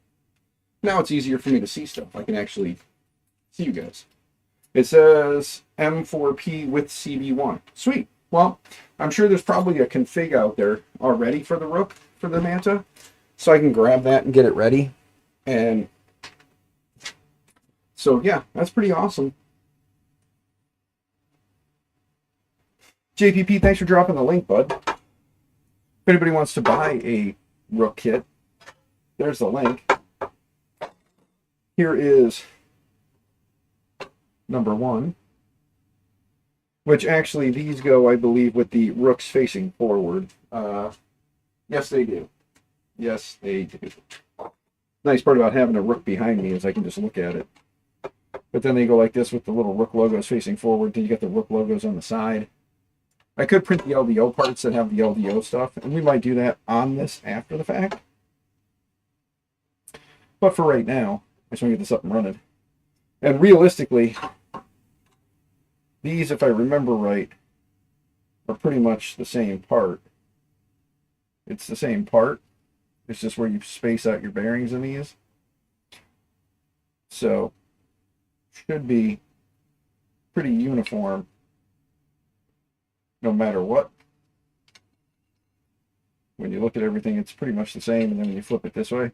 Now it's easier for me to see stuff. I can actually see you guys. It says M4P with CB1. Sweet. Well, I'm sure there's probably a config out there already for the Rook, for the Manta. So I can grab that and get it ready. And so, yeah, that's pretty awesome. JPP, thanks for dropping the link, bud. If anybody wants to buy a Rook kit, there's the link. Here is number 1. Which actually, these go, I believe, with the Rooks facing forward. Yes, they do. Yes, they do. Nice part about having a Rook behind me is I can just look at it. But then they go like this with the little Rook logos facing forward. Then you get the Rook logos on the side. I could print the LDO parts that have the LDO stuff, and we might do that on this after the fact. But for right now, I just want to get this up and running. And realistically, these, if I remember right, are pretty much the same part. It's the same part. It's just where you space out your bearings in these. So, should be pretty uniform no matter what. When you look at everything, it's pretty much the same, and then when you flip it this way.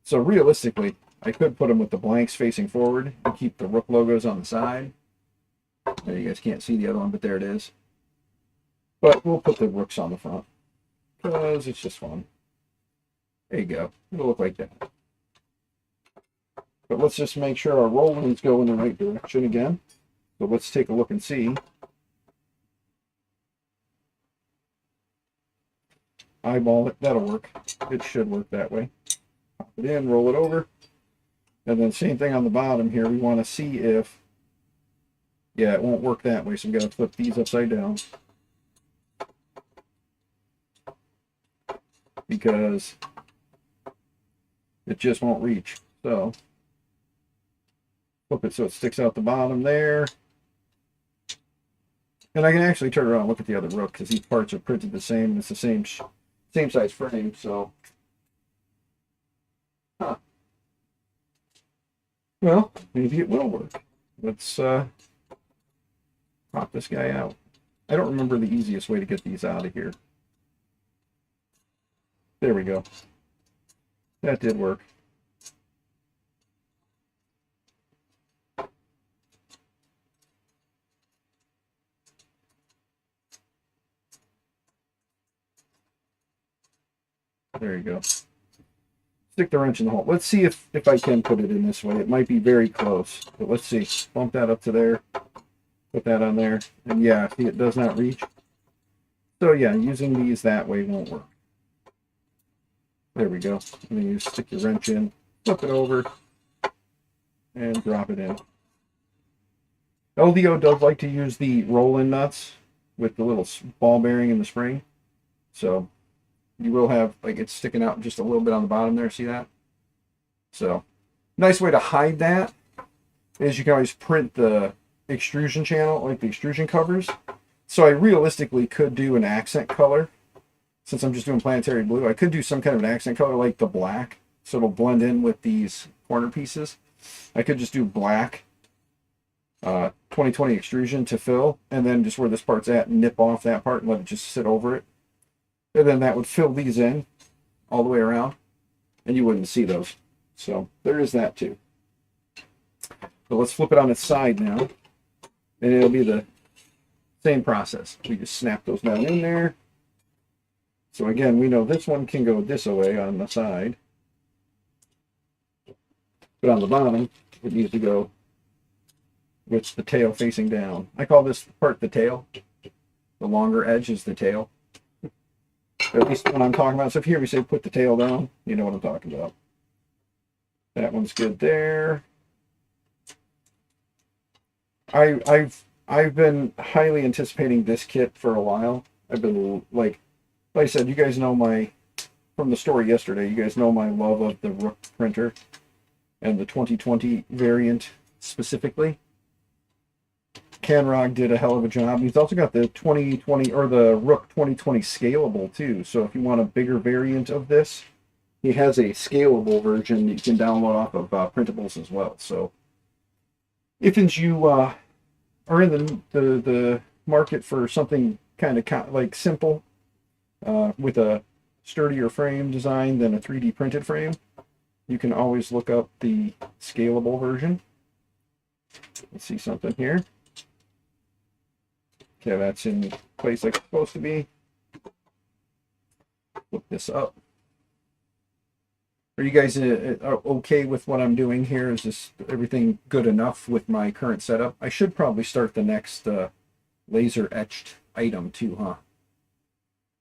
So realistically, I could put them with the blanks facing forward and keep the Rook logos on the side. There, you guys can't see the other one, but there it is. But we'll put the Rooks on the front because it's just fun. There you go. It'll look like that. But let's just make sure our roll-ins go in the right direction again. So let's take a look and see. Eyeball it. That'll work. It should work that way. Pop it in, roll it over. And then same thing on the bottom here. We want to see if... Yeah, it won't work that way, so we've got to flip these upside down. Because it just won't reach. So flip it so it sticks out the bottom there. And I can actually turn around and look at the other Rook because these parts are printed the same. And it's the same size frame. So, well, maybe it will work. Let's pop this guy out. I don't remember the easiest way to get these out of here. There we go. That did work. There you go. Stick the wrench in the hole. Let's see if I can put it in this way. It might be very close, but let's see. Bump that up to there. Put that on there. And yeah, see, it does not reach. So yeah, using these that way won't work. There we go. And then you stick your wrench in, flip it over, and drop it in. LDO does like to use the roll-in nuts with the little ball bearing in the spring. So you will have, like, it's sticking out just a little bit on the bottom there. See that? So nice way to hide that is you can always print the extrusion channel, like the extrusion covers. So I realistically could do an accent color. Since I'm just doing planetary blue, I could do some kind of an accent color like the black, so it'll blend in with these corner pieces. I could just do black 2020 extrusion to fill, and then just where this part's at, nip off that part and let it just sit over it. And then that would fill these in all the way around, and you wouldn't see those. So there is that too. So let's flip it on its side now, and it'll be the same process. We just snap those down in there. So again, we know this one can go this way on the side, but on the bottom, it needs to go with the tail facing down. I call this part the tail. The longer edge is the tail. At least when I'm talking about, so if you hear me say put the tail down, you know what I'm talking about. That one's good there. I've been highly anticipating this kit for a while. I've been like I said, you guys know from the story yesterday, you guys know my love of the Rook printer and the 2020 variant specifically. Canrog did a hell of a job. He's also got the 2020 or the Rook 2020 scalable too. So if you want a bigger variant of this, he has a scalable version that you can download off of printables as well. So if you are in the market for something kind of like simple, with a sturdier frame design than a 3D printed frame, you can always look up the scalable version. Let's see something here. Okay, that's in place like it's supposed to be. Flip this up. Are you guys okay with what I'm doing here? Is this everything good enough with my current setup? I should probably start the next laser etched item too, huh?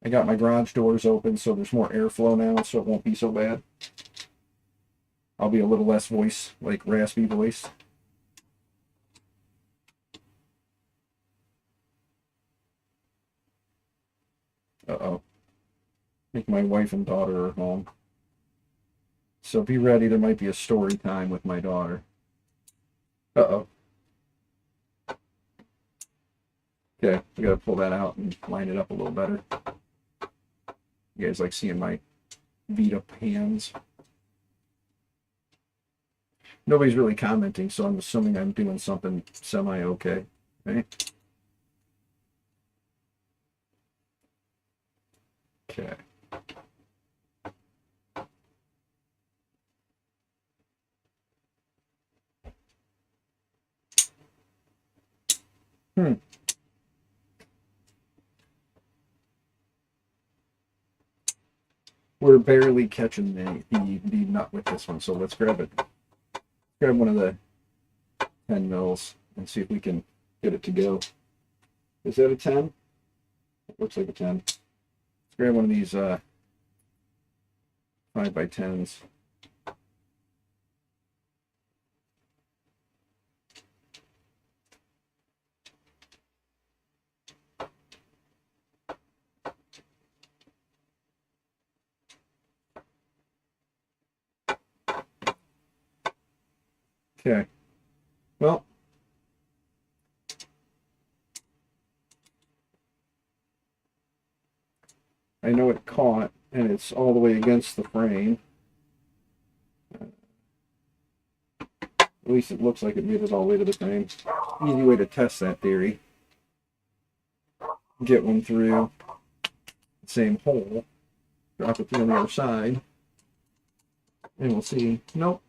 I got my garage doors open, so there's more airflow now, so it won't be so bad. I'll be a little less raspy voice. Uh-oh. I think my wife and daughter are home. So be ready, there might be a story time with my daughter. Uh-oh. Okay, we gotta pull that out and line it up a little better. You guys like seeing my beat up hands? Nobody's really commenting, so I'm assuming I'm doing something semi-okay, right? Okay. We're barely catching the nut with this one, so let's grab it. Grab one of the 10 mils and see if we can get it to go. Is that a 10? It looks like a 10. Let's grab one of these 5x10s. Okay. Well, I know it caught, and it's all the way against the frame. At least it looks like it made it all the way to the frame. Easy way to test that theory. Get one through the same hole, drop it through on the other side, and we'll see. Nope.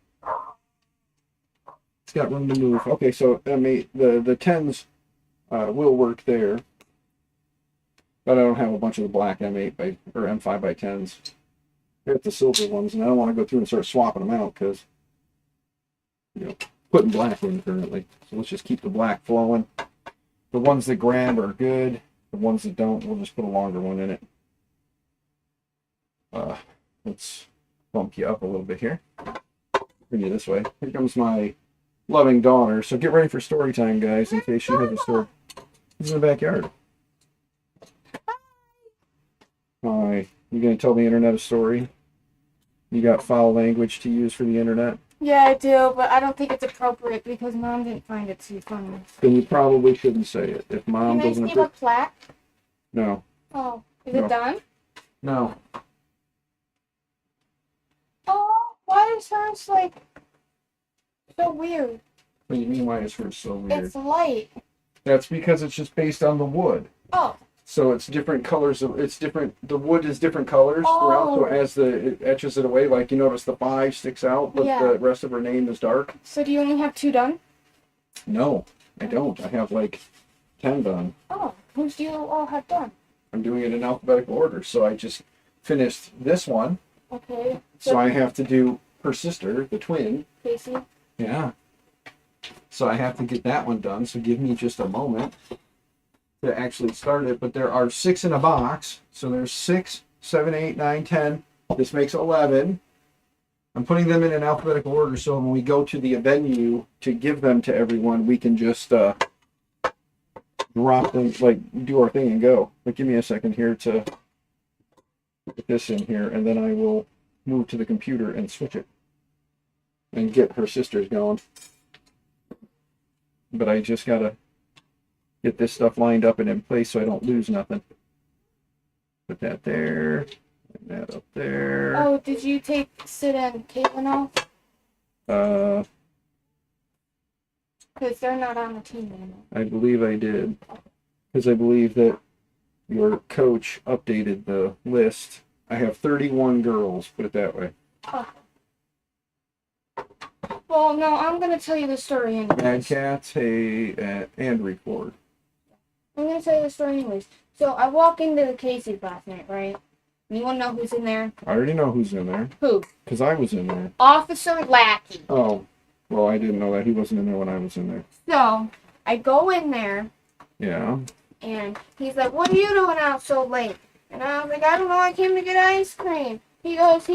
It's got room to move. Okay, so I mean, the 10s will work there. But I don't have a bunch of the black M8 or M5x10s. I got the silver ones, and I don't want to go through and start swapping them out because, you know, putting black in currently. So let's just keep the black flowing. The ones that grab are good. The ones that don't, we'll just put a longer one in it. Let's bump you up a little bit here. Bring you this way. Here comes my loving daughter. So get ready for story time, guys, in case she has a story. He's in the backyard. Hi. You gonna tell the internet a story? You got foul language to use for the internet? Yeah, I do, but I don't think it's appropriate because Mom didn't find it too funny. Then you probably shouldn't say it. If Mom Can I doesn't see a plaque? No. Oh, is No. it done? No. Oh, why is hers like so weird? What do you mean why is hers so weird? It's light. That's because it's just based on the wood. Oh. So it's different colors. It's different. The wood is different colors throughout. So as it etches it away, like you notice the 5 sticks out, but Yeah. the rest of her name is dark. So do you only have 2 done? No, I don't. I have like 10 done. Oh, whose do you all have done? I'm doing it in alphabetical order. So I just finished this one. Okay. So I have to do her sister, the twin. Casey. Yeah. So I have to get that one done. So give me just a moment to actually start it. But there are 6 in a box. So there's 6, 7, 8, 9, 10. This makes 11. I'm putting them in an alphabetical order. So when we go to the venue to give them to everyone, we can just drop them, like do our thing and go. But give me a second here to put this in here. And then I will move to the computer and switch it and get her sisters going. But I just gotta get this stuff lined up and in place so I don't lose nothing. Put that there, and that up there. Oh, did you take Sid and Caitlin off? Because they're not on the team anymore. I believe I did. Because I believe that your coach updated the list. I have 31 girls, put it that way. Oh. Well, no, I'm going to tell you the story anyways. Mad Cats, hey, and record. I'm going to tell you the story anyways. So, I walk into the Casey's last night, right? You want to know who's in there? I already know who's in there. Who? Because I was in there. Officer Lackey. Oh, well, I didn't know that. He wasn't in there when I was in there. So, I go in there, Yeah. and he's like, what are you doing out so late? And I was like, I don't know, I came to get ice cream. He goes,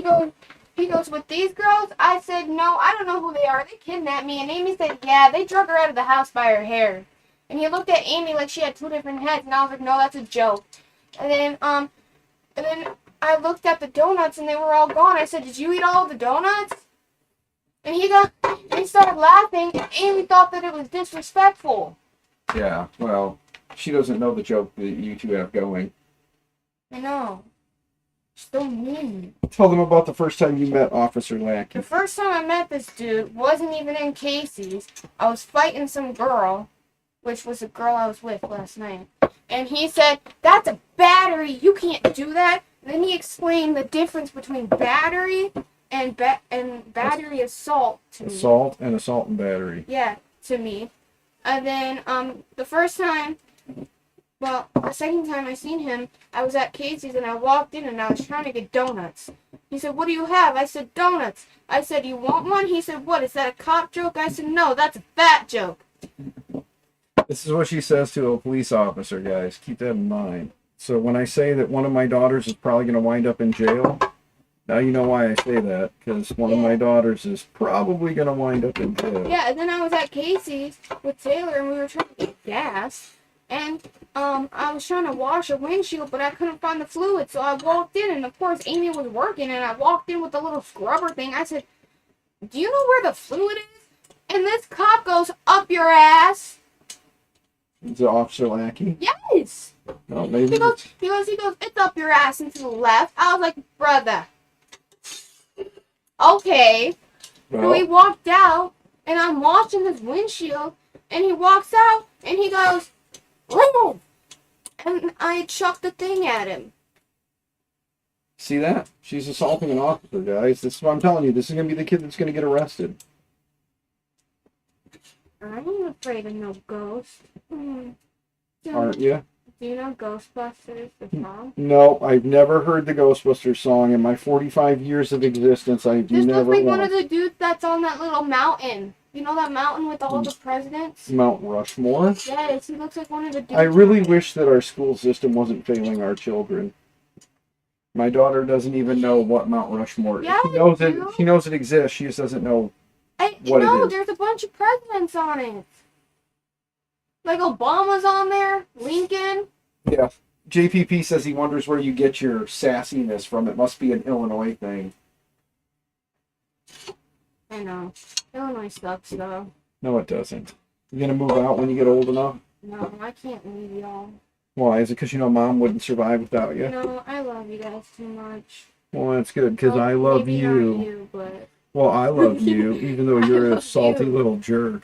with these girls? I said, no, I don't know who they are. They kidnapped me. And Amy said, yeah, they drug her out of the house by her hair. And he looked at Amy like she had 2 different heads, and I was like, no, that's a joke. And then I looked at the donuts, and they were all gone. I said, did you eat all the donuts? And he started laughing, and Amy thought that it was disrespectful. Yeah, well, she doesn't know the joke that you two have going. I know. So mean. Tell them about the first time you met Officer Lackey. The first time I met this dude wasn't even in Casey's. I was fighting some girl, which was a girl I was with last night. And he said, "That's a battery. You can't do that." And then he explained the difference between battery and battery assault to me. Assault and battery. Yeah, to me. And then the second time I seen him, I was at Casey's and I walked in and I was trying to get donuts. He said, "What do you have?" I said, "Donuts." I said, "You want one?" He said, "What, is that a cop joke?" I said, "No, that's a fat joke." This is what she says to a police officer, guys. Keep that in mind. So when I say that one of my daughters is probably going to wind up in jail, now you know why I say that, because one of my daughters is probably going to wind up in jail. Yeah, and then I was at Casey's with Taylor and we were trying to get gas. And I was trying to wash a windshield, but I couldn't find the fluid. So I walked in, and of course Amy was working, and I walked in with the little scrubber thing. I said, "Do you know where the fluid is?" And this cop goes, "Up your ass." Is it Officer Lackey? Yes. No, maybe. He goes, "It's up your ass and to the left." I was like, "Brother." Okay. So he walked out, and I'm washing his windshield, and he walks out, and he goes, "Move!" And I chucked the thing at him. See that? She's assaulting an officer, guys. This is what I'm telling you. This is going to be the kid that's going to get arrested. I ain't afraid of no ghosts. Aren't you? Do you know Ghostbusters, the song? No, I've never heard the Ghostbusters song. In my 45 years of existence, I've This never looks like one once. of the dudes that's on that little mountain. You know that mountain with all the presidents? Mount Rushmore? Yes, he looks like one of the dudes. I really on it. wish that our school system wasn't failing our children. My daughter doesn't even know what Mount Rushmore is. Yeah, She knows I it. do. She knows it exists. She just doesn't know. No, it is. there's a bunch of presidents on it. Like Obama's on there, Lincoln. Yeah. JPP says he wonders where you get your sassiness from. It must be an Illinois thing. I know. Illinois sucks though. No, it doesn't. You gonna move out when you get old enough? No, I can't leave y'all. Why? Is it because you know Mom wouldn't survive without you? No, I love you guys too much. Well, that's good because Well, I love maybe you. Not you, but Well, I love you, even though you're a love salty you. little jerk.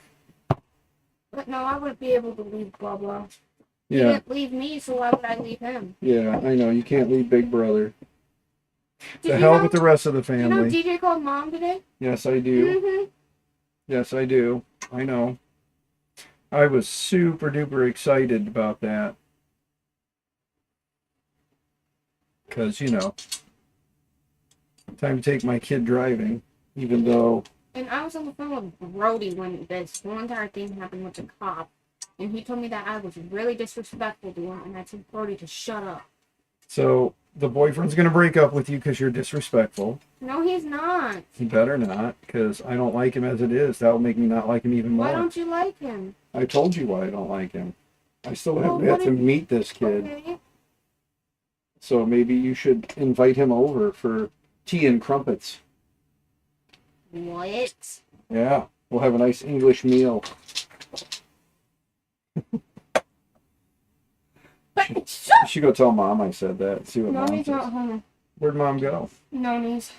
But no, I wouldn't be able to leave Bubba. He Yeah, didn't leave me, so why would I leave him? yeah, I know. You can't leave Big Brother. Did The you hell know, with the rest of the you know family. DJ called Mom today? Yes, I do. Mm-hmm. Yes, I do. I know. I was super duper excited about that. Because, you know, time to take my kid driving, even though, And I was on the phone with Brody when this whole entire thing happened with the cop. And he told me that I was really disrespectful to him, and I told Brody to shut up. so the boyfriend's going to break up with you because you're disrespectful. No, he's not. He better not, because I don't like him as it is. That will make me not like him even more. Why don't you like him? I told you why I don't like him. I still Well, haven't had what to if- meet this kid. Okay. So maybe you should invite him over for tea and crumpets. What? Yeah, we'll have a nice English meal. You should go tell Mom I said that. See what Mom Noni's says. not home. Where'd Mom go? Noni's.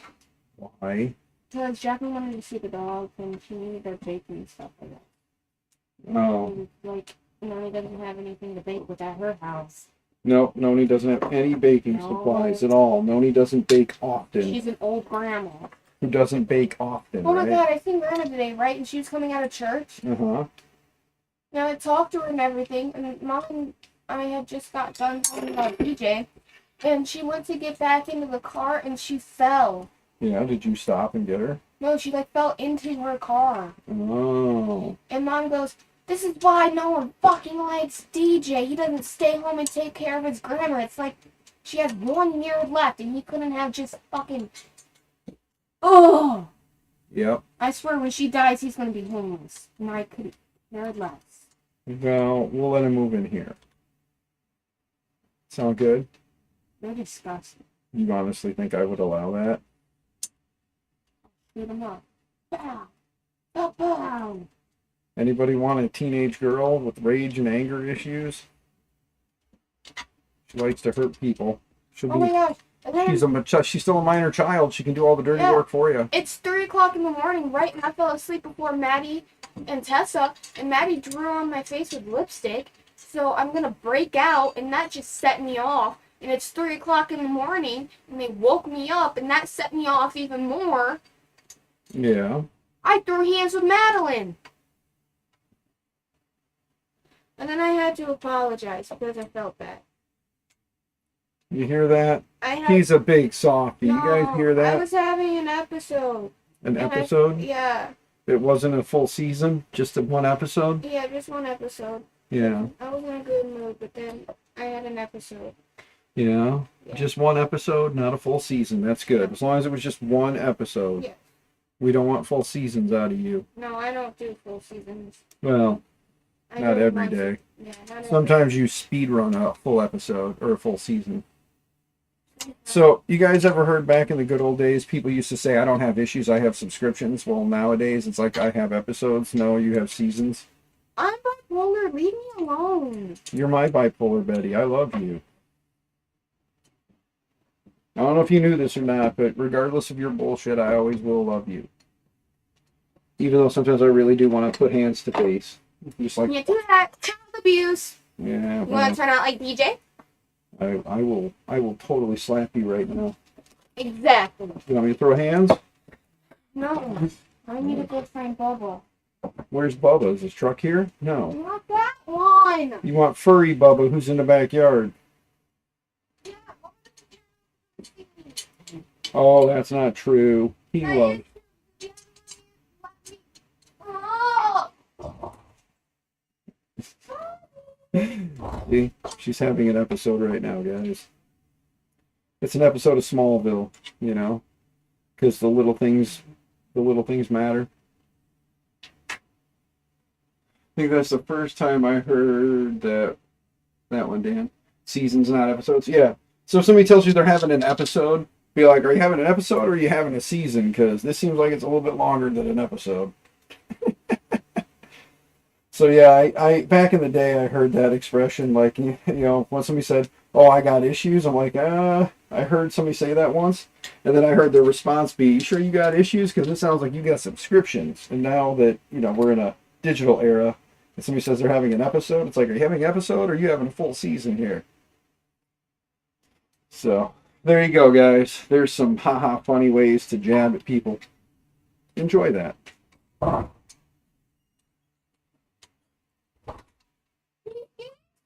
Why? Because Jackie wanted to see the dogs, and she needed their bacon and stuff like that. Oh. And, like, Noni doesn't have anything to bake with at her house. Nope, Noni doesn't have any baking No. supplies at all. Noni doesn't bake often. She's an old grandma. Who doesn't bake often, Oh my right? god, I seen Grandma today, right? And she was coming out of church. Uh-huh. Now I talked to her and everything, and Mom and I had just got done talking about DJ, and she went to get back into the car and she fell. Yeah, did you stop and get her? No, she like fell into her car. Oh. And Mom goes, "This is why no one fucking likes DJ. He doesn't stay home and take care of his grandma. It's like she has 1 year left and he couldn't have just fucking. Oh! Yep. I swear when she dies, he's gonna be homeless. And I could care less. Well, we'll let him move in here. Sound good? They're disgusting. You honestly think I would allow that? Shoot him up. Bow! Bow! Bow! Anybody want a teenage girl with rage and anger issues? She likes to hurt people. She'll Oh my be gosh! And then She's still a minor child. She can do all the dirty Yeah. work for you. it's 3 o'clock in the morning, right? And I fell asleep before Maddie and Tessa, and Maddie drew on my face with lipstick. So I'm gonna break out, and that just set me off. And it's 3 o'clock in the morning, and they woke me up, and that set me off even more. Yeah. I threw hands with Madeline. And then I had to apologize because I felt bad. You hear that? I had He's a big softy. You guys hear I that? was having an episode. An and episode? Yeah. It wasn't a full season, just a one episode? Yeah, just one episode. Yeah. I was in a good mood, but then I had an episode. Yeah. Yeah. Just one episode, not a full season. That's good. As long as it was just one episode. Yeah. We don't want full seasons out of you. No, I don't do full seasons. Well, I not do every once- day. Yeah, not every Sometimes you speed run a full episode or a full season. So, you guys ever heard back in the good old days, people used to say, I don't have issues, I have subscriptions. Well, nowadays, it's like, I have episodes. No, you have seasons. I'm bipolar. Leave me alone. You're my bipolar Betty. I love you. I don't know if you knew this or not, but regardless of your bullshit, I always will love you. Even though sometimes I really do want to put hands to face. Just like, You do that. Child abuse. yeah, You want well, to turn out like DJ? I will totally slap you right now. Exactly. You want me to throw hands? No. I need to go find Bubba. Where's Bubba? Is his truck here? No. Not that one. You want furry Bubba who's in the backyard. Yeah. Oh, that's not true. He loves. Oh. See, she's having an episode right now, guys. It's an episode of Smallville, you know, because the little things matter. I think that's the first time I heard that one, Dan. Seasons, not episodes. Yeah. So if somebody tells you they're having an episode, be like, are you having an episode or are you having a season? Because this seems like it's a little bit longer than an episode. So yeah, I back in the day I heard that expression, like, you know, when somebody said, oh, I got issues, I'm like, I heard somebody say that once, and then I heard their response be, you sure you got issues? Because it sounds like you got subscriptions. And now that, you know, we're in a digital era, and somebody says they're having an episode, it's like, are you having an episode or are you having a full season here? So, there you go, guys. There's some haha funny ways to jab at people. Enjoy that.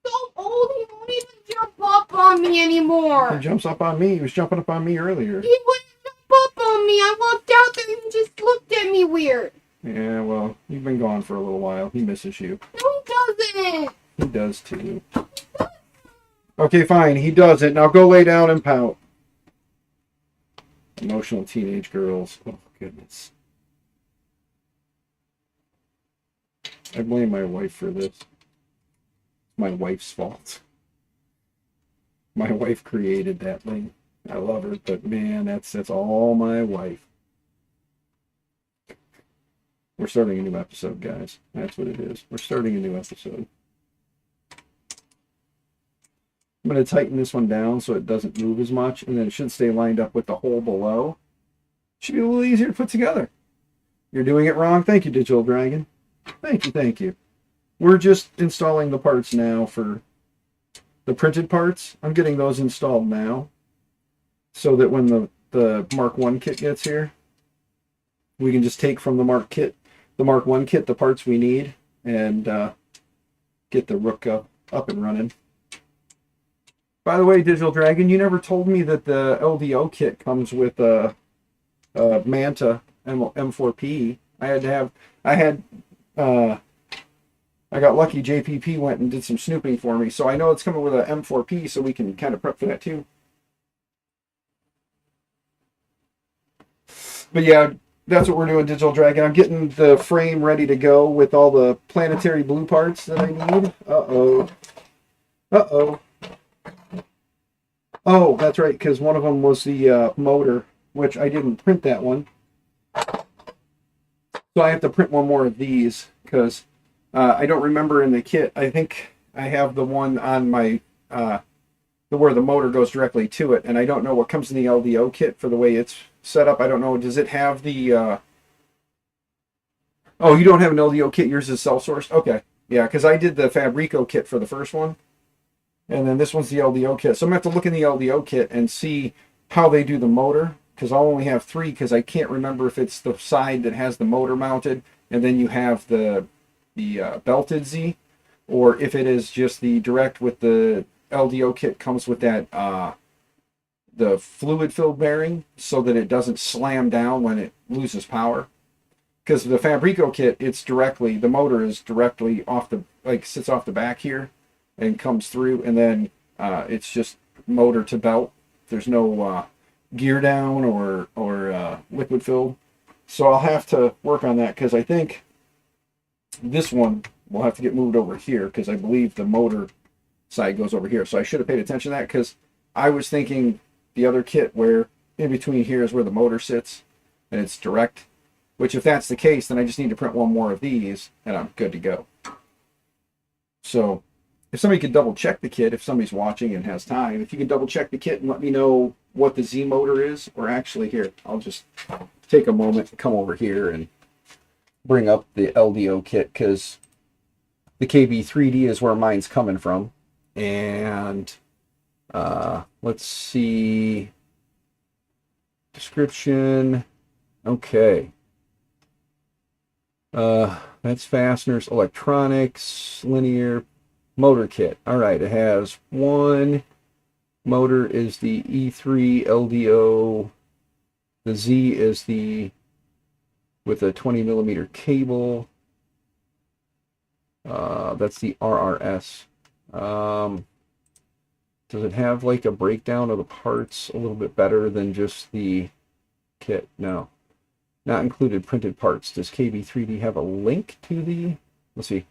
So old, he won't even jump up on me He anymore. jumps up on me. He was jumping up on me earlier. He wouldn't jump up on me. I walked out there and he just looked at me weird. Yeah, well, you've been gone for a little while. He misses you. No, he doesn't. He does too. Okay, fine. He doesn't. Now go lay down and pout. Emotional teenage girls. Oh, goodness. I blame my wife for this. My wife's fault. My wife created that thing. I love her, but man, that's all my wife. We're starting a new episode, guys. That's what it is. We're starting a new episode. I'm going to tighten this one down so it doesn't move as much, and then it should stay lined up with the hole below. Should be a little easier to put together. You're doing it wrong. Thank you, Digital Dragon. Thank you, thank you. We're just installing the parts now for the printed parts. I'm getting those installed now so that when the Mark 1 kit gets here, we can just take from the Mark 1 kit, the parts we need, and get the Rook up and running. By the way, Digital Dragon, you never told me that the LDO kit comes with a Manta M4P. I got lucky. JPP went and did some snooping for me, so I know it's coming with a M4P, so we can kind of prep for that too. But yeah, that's what we're doing, Digital Dragon. I'm getting the frame ready to go with all the planetary blue parts that I need. Uh-oh. Uh-oh. Oh, that's right, because one of them was the motor, which I didn't print that one. So I have to print one more of these, because I don't remember in the kit. I think I have the one on my the where the motor goes directly to it. And I don't know what comes in the LDO kit for the way it's set up. I don't know. Does it have the... Oh, you don't have an LDO kit? Yours is self-sourced? Okay. Yeah, because I did the Fabrico kit for the first one. And then this one's the LDO kit. So I'm going to have to look in the LDO kit and see how they do the motor. Because I'll only have 3 because I can't remember if it's the side that has the motor mounted and then you have the belted Z, or if it is just the direct with the LDO kit comes with that the fluid filled bearing so that it doesn't slam down when it loses power. Because the Fabrico kit, it's directly, the motor is directly off the, like sits off the back here and comes through, and then it's just motor to belt. There's no gear down or liquid filled. So I'll have to work on that because I think this one will have to get moved over here because I believe the motor side goes over here. So I should have paid attention to that because I was thinking the other kit where in between here is where the motor sits and it's direct. Which, if that's the case, then I just need to print one more of these, and I'm good to go. So, if somebody could double-check the kit, if somebody's watching and has time, if you could double-check the kit and let me know what the Z motor is, or actually, here, I'll just take a moment and come over here and bring up the LDO kit, because the KB3D is where mine's coming from. And, let's see, description, okay. That's fasteners, electronics, linear, motor kit. All right, it has one motor is the E3 LDO. The Z is the with a 20 millimeter cable. That's the RRS. Does it have like a breakdown of the parts a little bit better than just the kit? No. Not included printed parts. Does KB3D have a link to the... Let's see.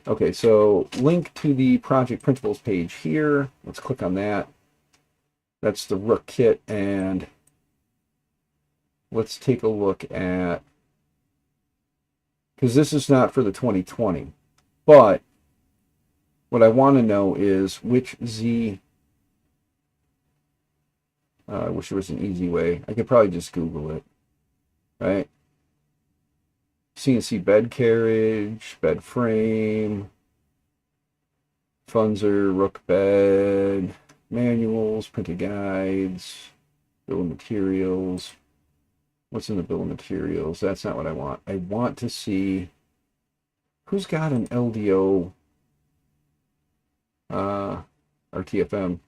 Okay, so link to the project printables page here. Let's click on that. That's the Rook kit, and let's take a look at... Because this is not for the 2020, but what I want to know is which Z... I wish there was an easy way. I could probably just Google it. Right? CNC bed carriage, bed frame, Funzer, Rook bed, manuals, printed guides, bill of materials. What's in the bill of materials? That's not what I want. I want to see who's got an LDO RTFM.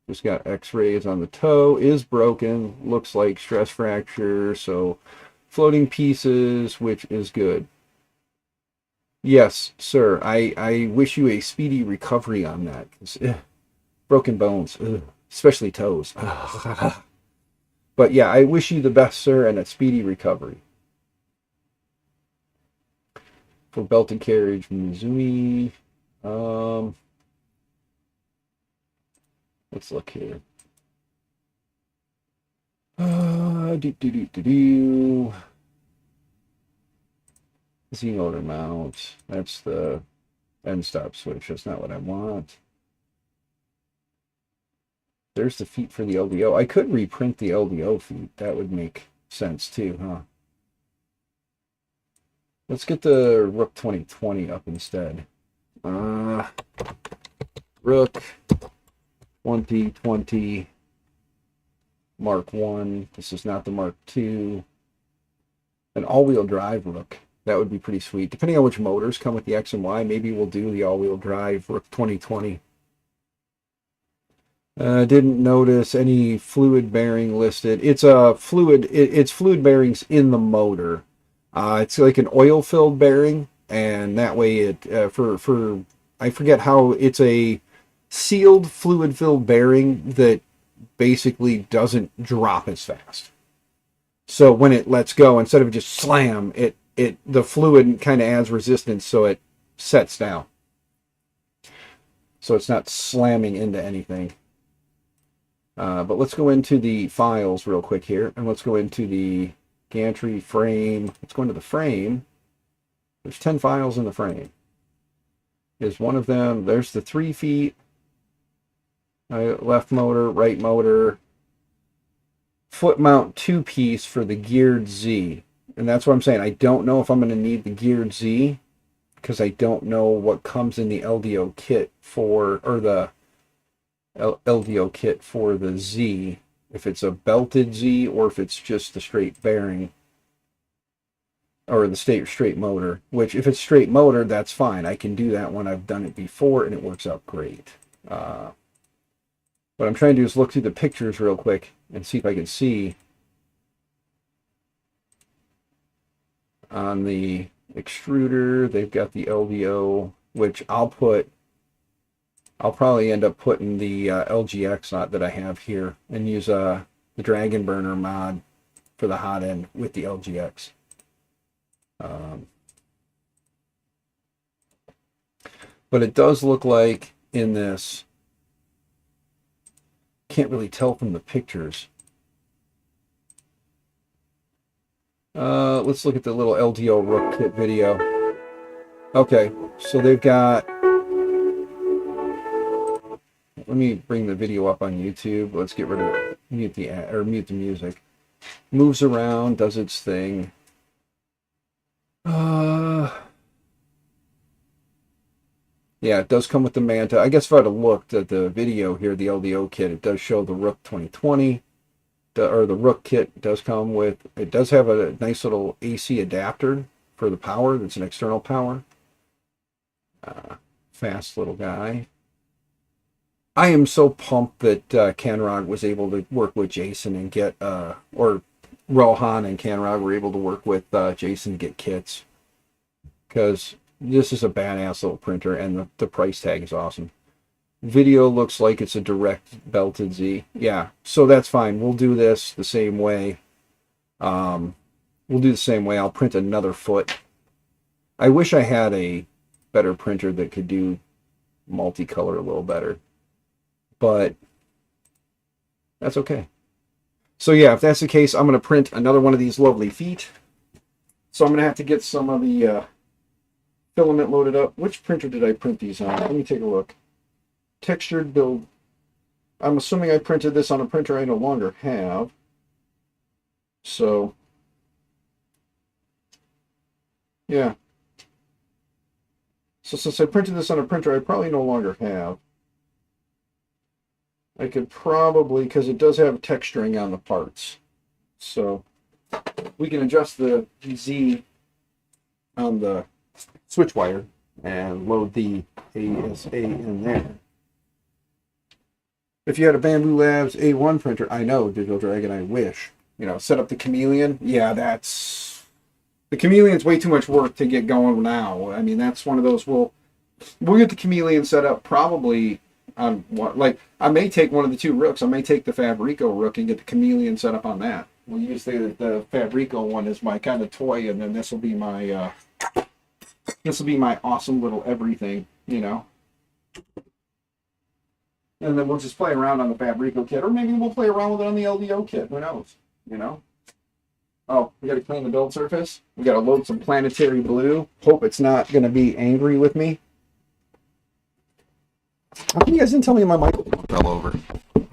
Just got x-rays on the toe, is broken, looks like stress fracture, so floating pieces, which is good. Yes, sir. I wish you a speedy recovery on that. Broken bones, especially toes. But yeah, I wish you the best, sir, and a speedy recovery. For belted carriage, Mizumi. Let's look here. Z motor mount. That's the end stop switch. That's not what I want. There's the feet for the LDO. I could reprint the LDO feet. That would make sense too, huh? Let's get the Rook 2020 up instead. Rook 2020 Mark 1. This is not the Mark 2. An all-wheel drive Rook. That would be pretty sweet. Depending on which motors come with the X and Y, maybe we'll do the all-wheel drive Rook 2020. Didn't notice any fluid bearing listed. It's a fluid. It's fluid bearings in the motor. It's like an oil-filled bearing, and that way it for I forget how it's a sealed fluid-filled bearing that basically doesn't drop as fast. So when it lets go, instead of just slam, the fluid kind of adds resistance, so it sets down. So it's not slamming into anything. But let's go into the files real quick here, and let's go into the gantry frame. Let's go into the frame. There's 10 files in the frame. Is one of them. There's the 3 feet. Left motor, right motor, foot mount 2-piece for the geared Z. And that's what I'm saying. I don't know if I'm going to need the geared Z because I don't know what comes in the LDO kit for, or the LDO kit for the Z. If it's a belted Z or if it's just the straight bearing or the straight motor, which if it's straight motor, that's fine. I can do that when I've done it before and it works out great. What I'm trying to do is look through the pictures real quick and see if I can see on the extruder, they've got the LDO, which I'll probably end up putting the LGX knot that I have here and use the Dragon Burner mod for the hot end with the LGX. But it does look like in this, can't really tell from the pictures. Let's look at the little LDO Rook kit video. Okay, so they've got, let me bring the video up on YouTube. Let's get rid of mute the music. Moves around, does its thing. Yeah, it does come with the Manta. I guess if I'd have looked at the video here, the LDO kit, it does show the Rook 2020. Or the Rook kit does come with, it does have a nice little AC adapter for the power. That's an external power. Fast little guy. I am so pumped that Canrog was able to work with Jason and get, or Rohan and Canrog were able to work with Jason to get kits. Because this is a badass little printer and the price tag is awesome. Video looks like it's a direct belted Z. Yeah, so that's fine. We'll do this the same way. We'll do the same way. I'll print another foot. I wish I had a better printer that could do multicolor a little better. But that's okay. So yeah, if that's the case, I'm going to print another one of these lovely feet. So I'm going to have to get some of the filament loaded up. Which printer did I print these on? Let me take a look. Textured build. I'm assuming I printed this on a printer I no longer have. So, yeah. So since I printed this on a printer I probably no longer have, I could probably, because it does have texturing on the parts. So, we can adjust the Z on the switch wire and load the ASA in there. If you had a Bamboo Labs A1 printer, I know, Digital Dragon, I wish. You know, set up the Chameleon. Yeah, the Chameleon's way too much work to get going now. I mean, that's one of those, we'll get the Chameleon set up probably on what, like, I may take one of the two Rooks. I may take the Fabrico Rook and get the Chameleon set up on that. We'll use the Fabrico one as my kind of toy, and then this will be my awesome little everything, you know. And then we'll just play around on the Fabrico kit, or maybe we'll play around with it on the LDO kit. Who knows? You know. Oh, we got to clean the build surface. We got to load some planetary blue. Hope it's not going to be angry with me. How come you guys didn't tell me my microphone fell over? You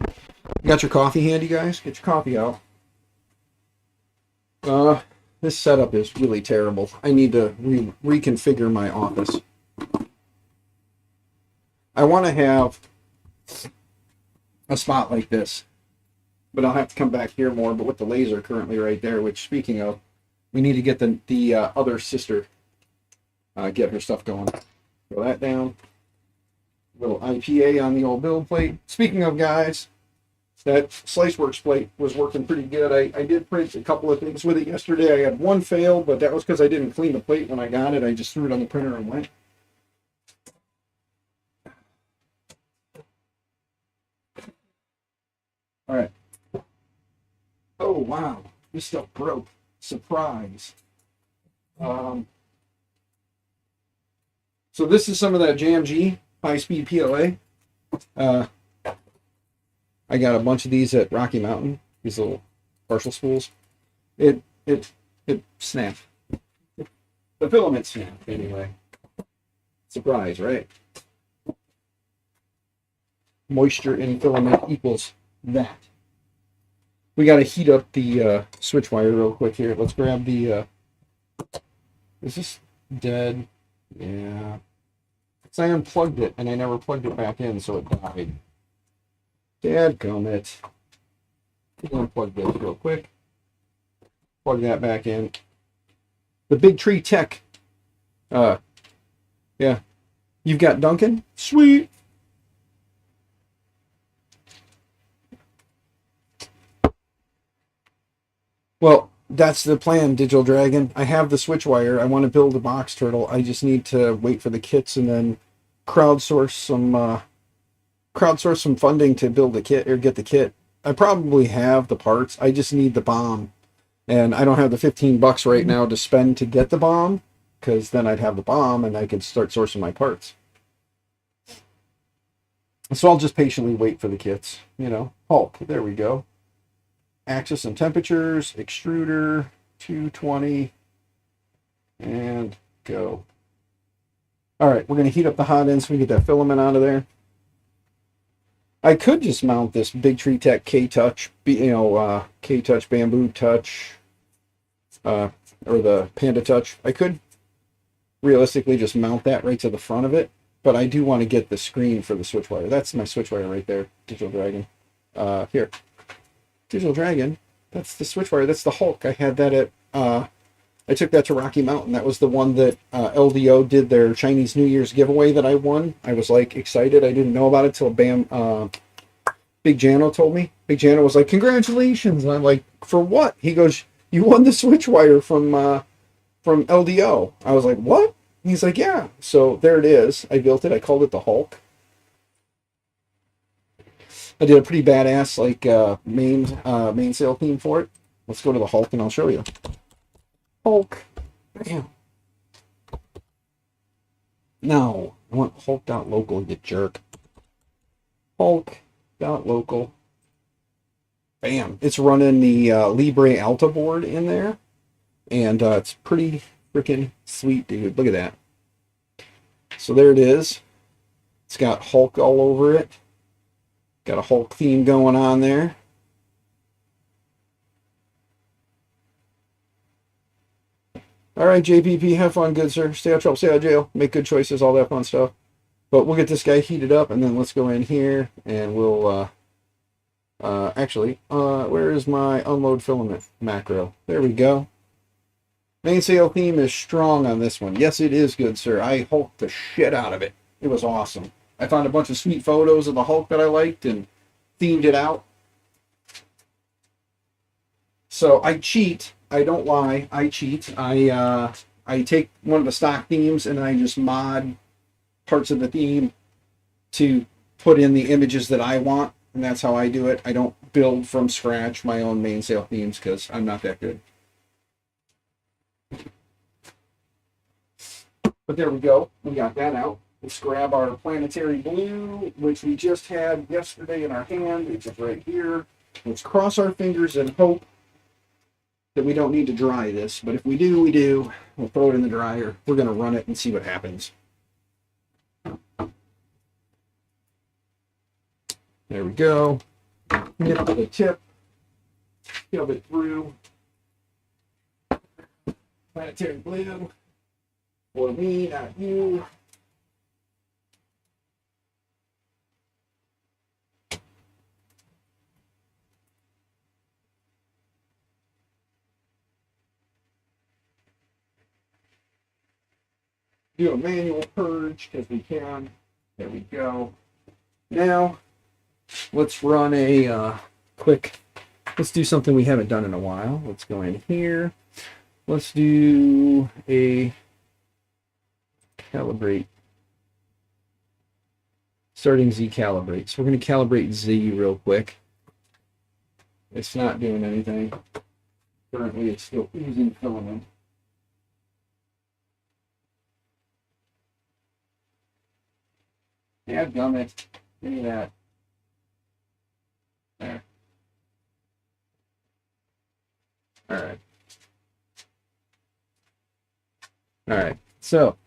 got your coffee handy, guys? Get your coffee out. This setup is really terrible. I need to reconfigure my office. I want to have a spot like this, but I'll have to come back here more. But with the laser currently right there, which, speaking of, we need to get the other sister, get her stuff going. Throw that down. Little IPA on the old build plate. Speaking of, guys, that SliceWorks plate was working pretty good. I did print a couple of things with it yesterday. I had one fail, but that was because I didn't clean the plate when I got it. I just threw it on the printer and went. All right. Oh, wow. This stuff broke. Surprise. So this is some of that JMG high-speed PLA. I got a bunch of these at Rocky Mountain. These little partial spools. It snapped. The filament snapped, anyway. Surprise, right? moisture in filament equals that. We got to heat up the switch wire real quick here. Let's grab the, is this dead? Yeah. So I unplugged it and I never plugged it back in, so it died. Dadgummit. Unplug this real quick. Plug that back in. The Big Tree Tech. Yeah. You've got Duncan? Sweet. Well, that's the plan, Digital Dragon. I have the switch wire. I want to build a box turtle. I just need to wait for the kits and then crowdsource some funding to build the kit or get the kit. I probably have the parts. I just need the bomb. And I don't have the $15 right now to spend to get the bomb, because then I'd have the bomb and I could start sourcing my parts. So I'll just patiently wait for the kits, you know. Hulk, there we go. Axis and temperatures, extruder, 220, and go. All right, we're going to heat up the hot end so we get that filament out of there. I could just mount this Big Tree Tech K-Touch, K-Touch Bamboo Touch, or the Panda Touch. I could realistically just mount that right to the front of it, but I do want to get the screen for the switch wire. That's my switch wire right there, Digital Dragon. Here. Digital Dragon, that's the switch wire. That's the Hulk. I had that at, I took that to Rocky Mountain. That was the one that LDO did their Chinese New Year's giveaway that I won. I was like excited. I didn't know about it till Big Jano told me. Big Jano was like, congratulations. And I'm like, for what? He goes, you won the switch wire from LDO. I was like, what? He's like, yeah. So there it is. I built it. I called it the Hulk. I did a pretty badass mainsail theme for it. Let's go to the Hulk and I'll show you. Hulk. Bam. No, I want Hulk.local, you jerk. Hulk.local. Bam. It's running the Libre Alta board in there. And it's pretty freaking sweet, dude. Look at that. So there it is. It's got Hulk all over it. Got a Hulk theme going on there. All right, JPP, have fun, good sir. Stay out of trouble, stay out of jail, make good choices, all that fun stuff. But we'll get this guy heated up, and then let's go in here, and we'll, where is my unload filament macro? There we go. Mainsail theme is strong on this one. Yes, it is, good sir. I hulked the shit out of it. It was awesome. I found a bunch of sweet photos of the Hulk that I liked and themed it out. So I cheat. I don't lie. I cheat. I take one of the stock themes and I just mod parts of the theme to put in the images that I want, and that's how I do it. I don't build from scratch my own mainsail themes because I'm not that good. But there we go. We got that out. Let's grab our planetary blue, which we just had yesterday in our hand. It's just right here. Let's cross our fingers and hope that we don't need to dry this. But if we do, we do. We'll throw it in the dryer. We're going to run it and see what happens. There we go. Nip to the tip. Shove it through. Planetary blue. For me, not you. Do a manual purge because we can. There we go. Now, let's run a quick, let's do something we haven't done in a while. Let's go in here. Let's do a calibrate. Starting Z calibrate. So we're going to calibrate Z real quick. It's not doing anything. Currently, it's still oozing filament. Yeah, gummit. Give me that. There. Alright. Alright, so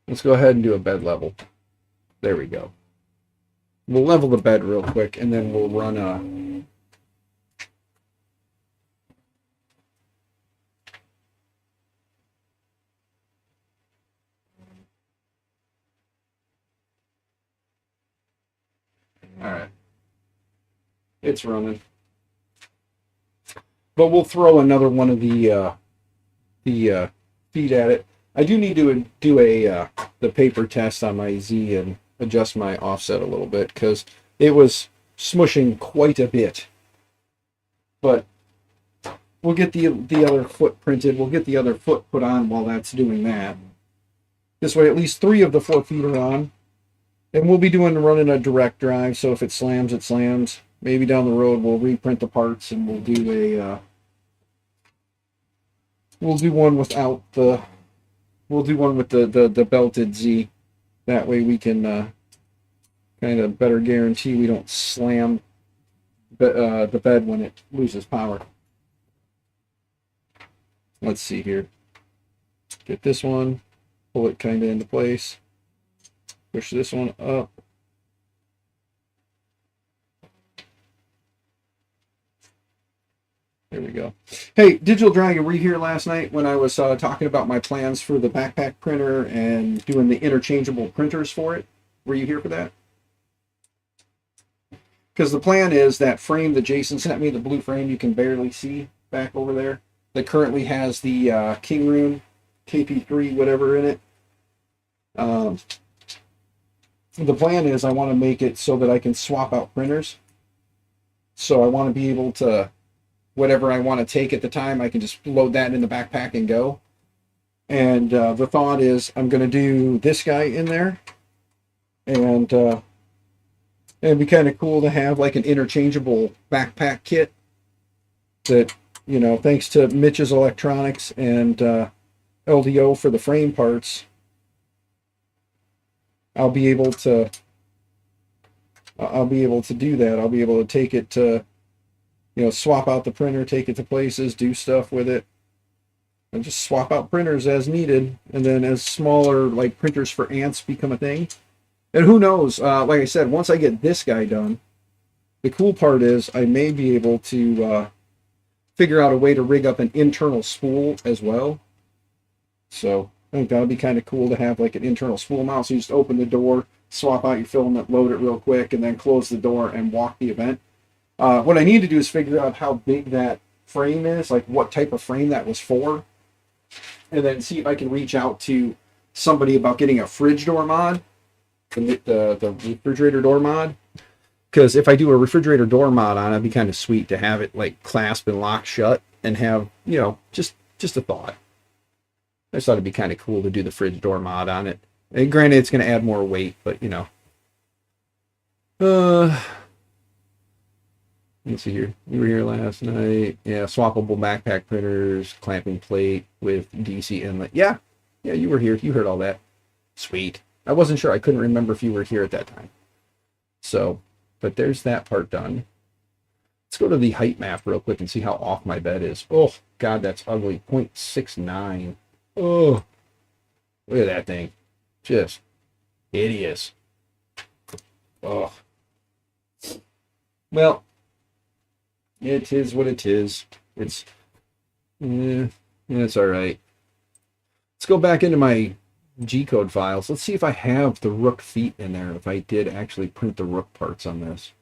let's go ahead and do a bed level. There we go. We'll level the bed real quick, and then we'll run a... Alright. It's running. But we'll throw another one of the feet at it. I do need to do the paper test on my Z and adjust my offset a little bit, because it was smushing quite a bit. But we'll get the other foot printed. We'll get the other foot put on while that's doing that. This way, at least 3 of the 4 feet are on. And we'll be running a direct drive, so if it slams, it slams. Maybe down the road we'll reprint the parts and we'll do one without the... We'll do one with the belted Z. That way we can kind of better guarantee we don't slam the bed when it loses power. Let's see here. Get this one. Pull it kind of into place. Push this one up. There we go. Hey, Digital Dragon, were you here last night when I was talking about my plans for the backpack printer and doing the interchangeable printers for it? Were you here for that? Because the plan is that frame that Jason sent me, the blue frame you can barely see back over there, that currently has the King Rune KP3 whatever in it. The plan is I want to make it so that I can swap out printers. So I want to be able to, whatever I want to take at the time, I can just load that in the backpack and go. And the thought is I'm going to do this guy in there. And it'd be kind of cool to have like an interchangeable backpack kit that, you know, thanks to Mitch's Electronics and LDO for the frame parts, I'll be able to do that. I'll be able to take it to, you know, swap out the printer, take it to places, do stuff with it, and just swap out printers as needed. And then as smaller like printers for ants become a thing, and who knows, like I said, once I get this guy done, the cool part is I may be able to figure out a way to rig up an internal spool as well. So I think that would be kind of cool to have like an internal spool mount. So you just open the door, swap out your filament, load it real quick, and then close the door and walk the event. What I need to do is figure out how big that frame is, like what type of frame that was for, and then see if I can reach out to somebody about getting a fridge door mod, the refrigerator door mod. Because if I do a refrigerator door mod on it, it'd be kind of sweet to have it like clasp and lock shut and have, you know, just a thought. I just thought it'd be kind of cool to do the fridge door mod on it. And granted, it's going to add more weight, but you know. Let's see here. You were here last night. Yeah, swappable backpack printers, clamping plate with DC inlet. Yeah, you were here. You heard all that. Sweet. I wasn't sure. I couldn't remember if you were here at that time. So, but there's that part done. Let's go to the height map real quick and see how off my bed is. Oh, God, that's ugly. 0.69. Oh, look at that thing. Just hideous. Oh. Well, it is what it is. It's all right. Let's go back into my G-code files. Let's see if I have the Rook feet in there, if I did actually print the Rook parts on this.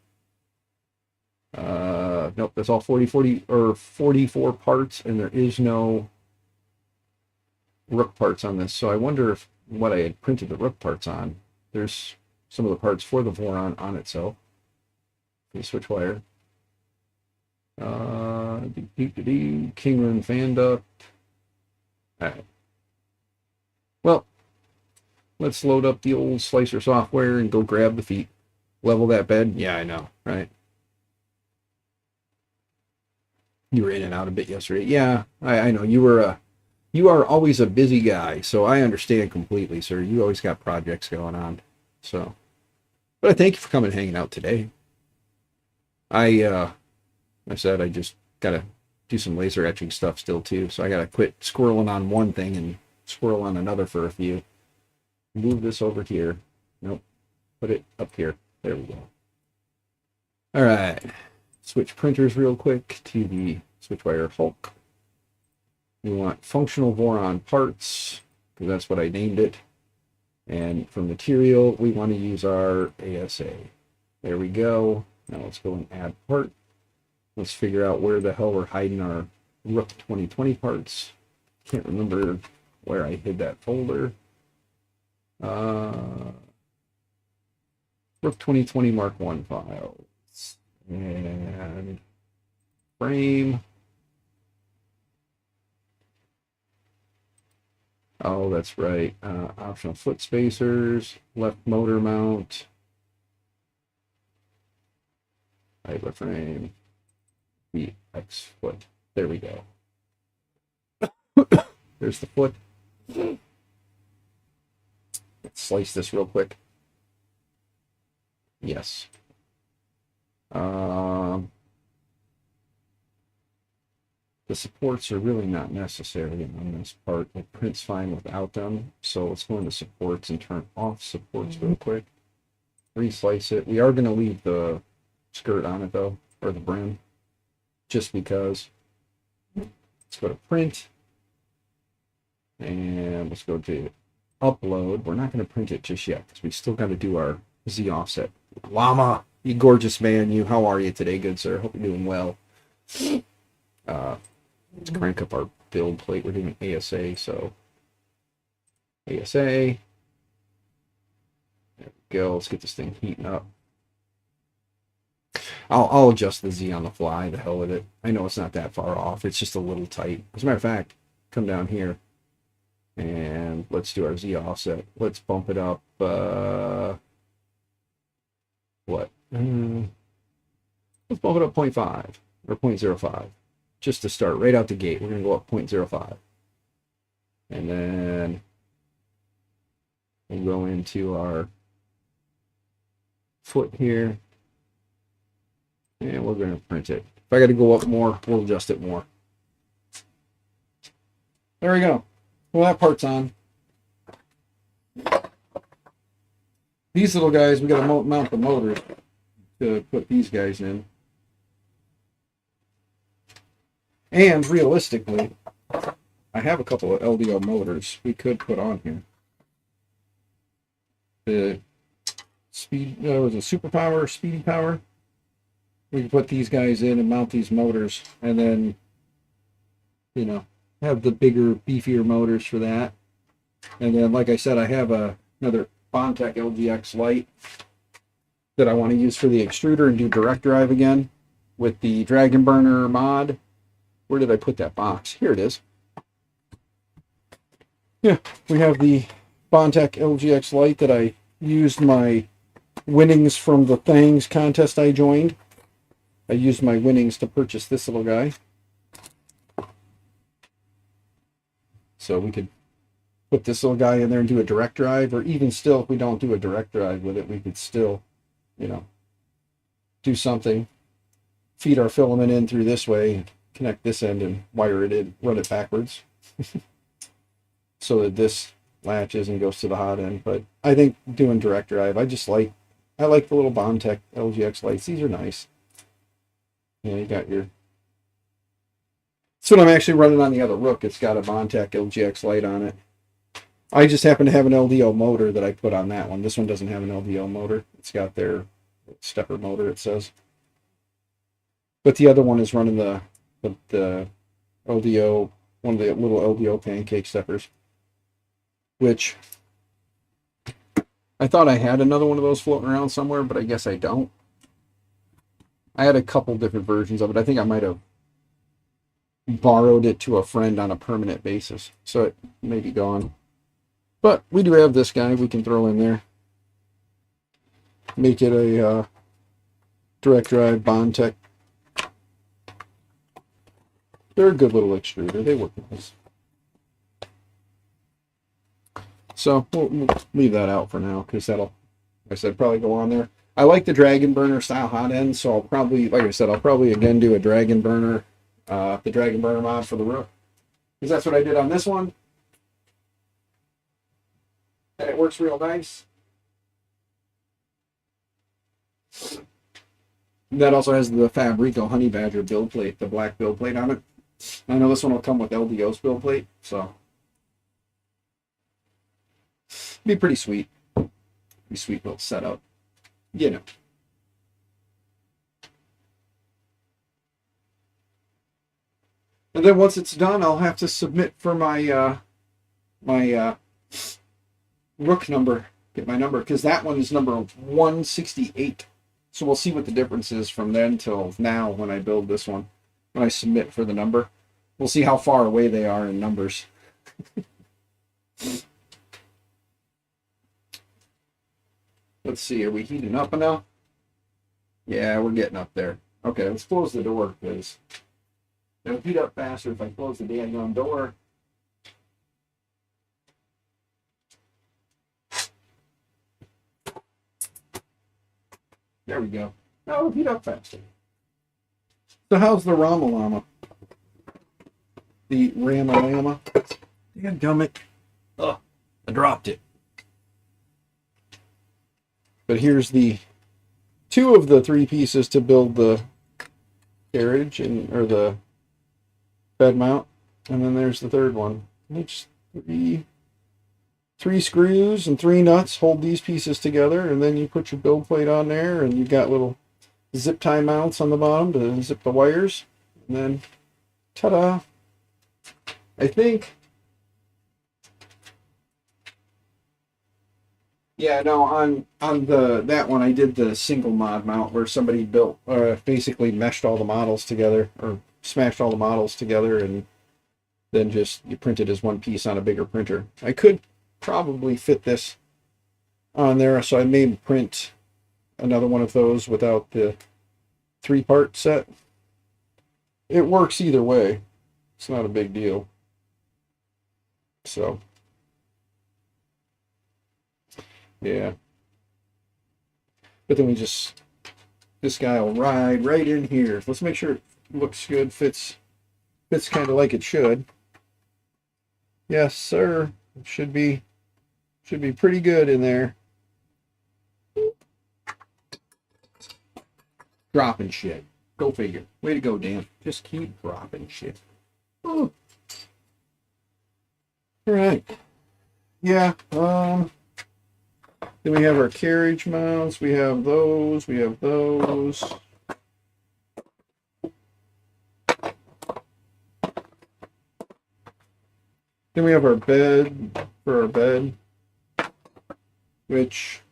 Nope, that's all 44 parts, and there is no Rook parts on this. So I wonder if what I had printed the Rook parts on, there's some of the parts for the Voron on itself. The switch wire. King Rune fan duct. Alright. Well, let's load up the old slicer software and go grab the feet. Level that bed? Yeah, I know, right? You were in and out a bit yesterday. Yeah, I know. You are always a busy guy, so I understand completely, sir. You always got projects going on. So, but I thank you for coming and hanging out today. I said I just gotta do some laser etching stuff still too, so I gotta quit squirreling on one thing and swirl on another for a few. Move this over here. Nope. Put it up here. There we go. All right, switch printers real quick to the Switchwire Hulk. We want functional boron parts, because that's what I named it. And for material, we want to use our ASA. There we go. Now let's go and add part. Let's figure out where the hell we're hiding our Rook 2020 parts. Can't remember where I hid that folder. Rook 2020 Mark 1 files. And frame. Oh, that's right. Optional foot spacers, left motor mount, idler frame, the X foot. There we go. There's the foot. Let's slice this real quick. Yes. The supports are really not necessary on this part. It prints fine without them. So let's go into supports and turn off supports real quick. Reslice it. We are going to leave the skirt on it though, or the brim, just because. Let's go to print. And let's go to upload. We're not going to print it just yet because we still got to do our Z offset. Llama, you gorgeous man, you. How are you today, good sir? Hope you're doing well. Let's crank up our build plate. We're doing ASA, so ASA. There we go. Let's get this thing heating up. I'll adjust the Z on the fly. The hell with it. I know it's not that far off. It's just a little tight. As a matter of fact, come down here and let's do our Z offset. Let's bump it up. What? Let's bump it up 0.5 or 0.05. Just to start right out the gate. We're going to go up 0.05. And then we'll go into our foot here. And we're going to print it. If I got to go up more, we'll adjust it more. There we go. Well, that part's on. These little guys, we got to mount the motors to put these guys in. And realistically, I have a couple of LDO motors we could put on here. The speed, was a superpower, speedy power. We can put these guys in and mount these motors, and then, you know, have the bigger, beefier motors for that. And then, like I said, I have another Bondtech LGX light that I want to use for the extruder and do direct drive again with the Dragon Burner mod. Where did I put that box? Here it is. Yeah, we have the Bondtech LGX light that I used my winnings from the Thangs contest I joined. I used my winnings to purchase this little guy. So we could put this little guy in there and do a direct drive, or even still, if we don't do a direct drive with it, we could still, you know, do something, feed our filament in through this way, connect this end and wire it in, run it backwards so that this latches and goes to the hot end. But I think doing direct drive, I like the little Bondtech LGX lights. These are nice. Yeah, you got your, so I'm actually running on the other Rook. It's got a Bondtech LGX light on it. I just happen to have an LDO motor that I put on that one. This one doesn't have an LDO motor. It's got their stepper motor, it says. But the other one is running the LDO, one of the little LDO pancake steppers, which I thought I had another one of those floating around somewhere, but I guess I don't. I had a couple different versions of it. I think I might have borrowed it to a friend on a permanent basis, so it may be gone. But we do have this guy we can throw in there. Make it a direct drive Bondtech. They're a good little extruder. They work nice. So we'll leave that out for now because that'll, like I said, probably go on there. I like the Dragon Burner style hot end, so I'll probably, like I said, I'll probably again do a Dragon Burner, the Dragon Burner mod for the Rook, because that's what I did on this one, and it works real nice. That also has the Fabrico Honey Badger build plate, the black build plate on it. I know this one will come with LDO's build plate, so be pretty sweet. Be sweet little setup, you know. And then once it's done, I'll have to submit for my Rook number. Get my number, because that one is number 168. So we'll see what the difference is from then till now when I build this one. When I submit for the number, we'll see how far away they are in numbers. Let's see, are we heating up enough? Yeah, we're getting up there. Okay, let's close the door, because it'll heat up faster if I close the daggone door. There we go. Now it'll heat up faster. So how's the Ramalama? The Ramalama? Dadgummit. Oh, I dropped it. But here's the two of the three pieces to build the carriage or the bed mount, and then there's the third one. Each three screws and 3 nuts hold these pieces together, and then you put your build plate on there, and you've got little zip tie mounts on the bottom to zip the wires, and then ta-da! I think. Yeah, no, on that one I did the single mod mount where somebody built basically meshed all the models together, or smashed all the models together, and then just you print it as one piece on a bigger printer. I could probably fit this on there, so I may print another one of those without the 3-part set. It works either way. It's not a big deal. So yeah. But then this guy will ride right in here. Let's make sure it looks good, fits kind of like it should. Yes, sir. It should be pretty good in there. Dropping shit. Go figure. Way to go, Dan. Just keep dropping shit. Ooh. All right. Yeah. Then we have our carriage mounts. We have those. We have those. Then we have our bed for our bed, which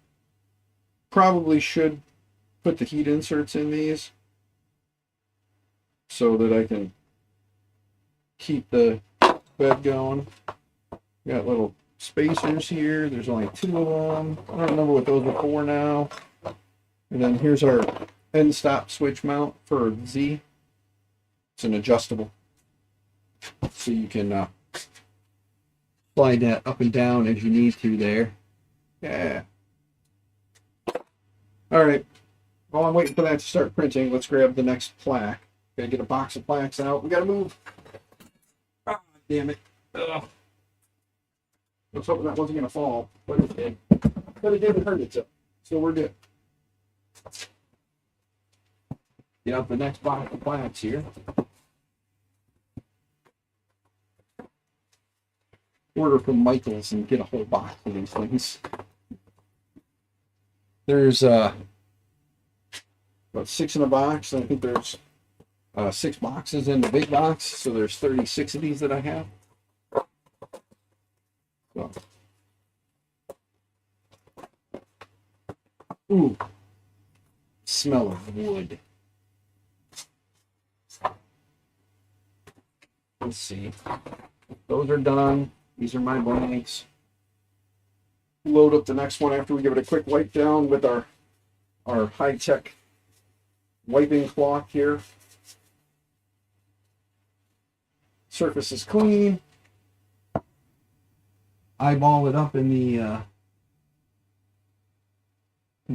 probably should put the heat inserts in these so that I can keep the bed going. Got little spacers here. There's only 2 of them. I don't remember what those are for now. And then here's our end stop switch mount for Z. It's an adjustable, so you can slide that up and down as you need to there. Yeah. All right. While I'm waiting for that to start printing, let's grab the next plaque. Gotta get a box of plaques out. We gotta move. Ah, damn it. Ugh. I was hoping that wasn't gonna fall, but it did. But it didn't hurt itself, so we're good. Get out the next box of plaques here. Order from Michael's and get a whole box of these things. There's about 6 in a box, and I think there's 6 boxes in the big box, so there's 36 of these that I have. So. Ooh, smell of wood. Let's see. Those are done. These are my blanks. Load up the next one after we give it a quick wipe down with our high-tech wiping cloth here. Surface is clean. Eyeball it up in the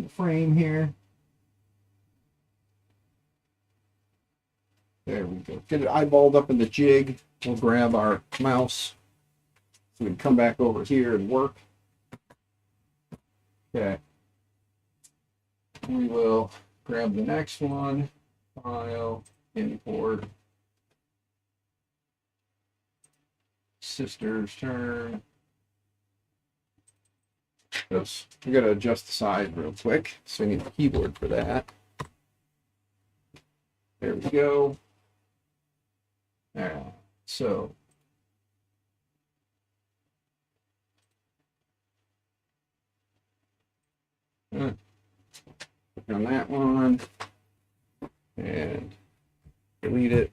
frame here. There we go. Get it eyeballed up in the jig. We'll grab our mouse so we can come back over here and work. Okay. We will grab the next one, file, import, sister's turn. Oops, we gotta adjust the size real quick, so we need the keyboard for that. There we go. All right, so click on that one and delete it.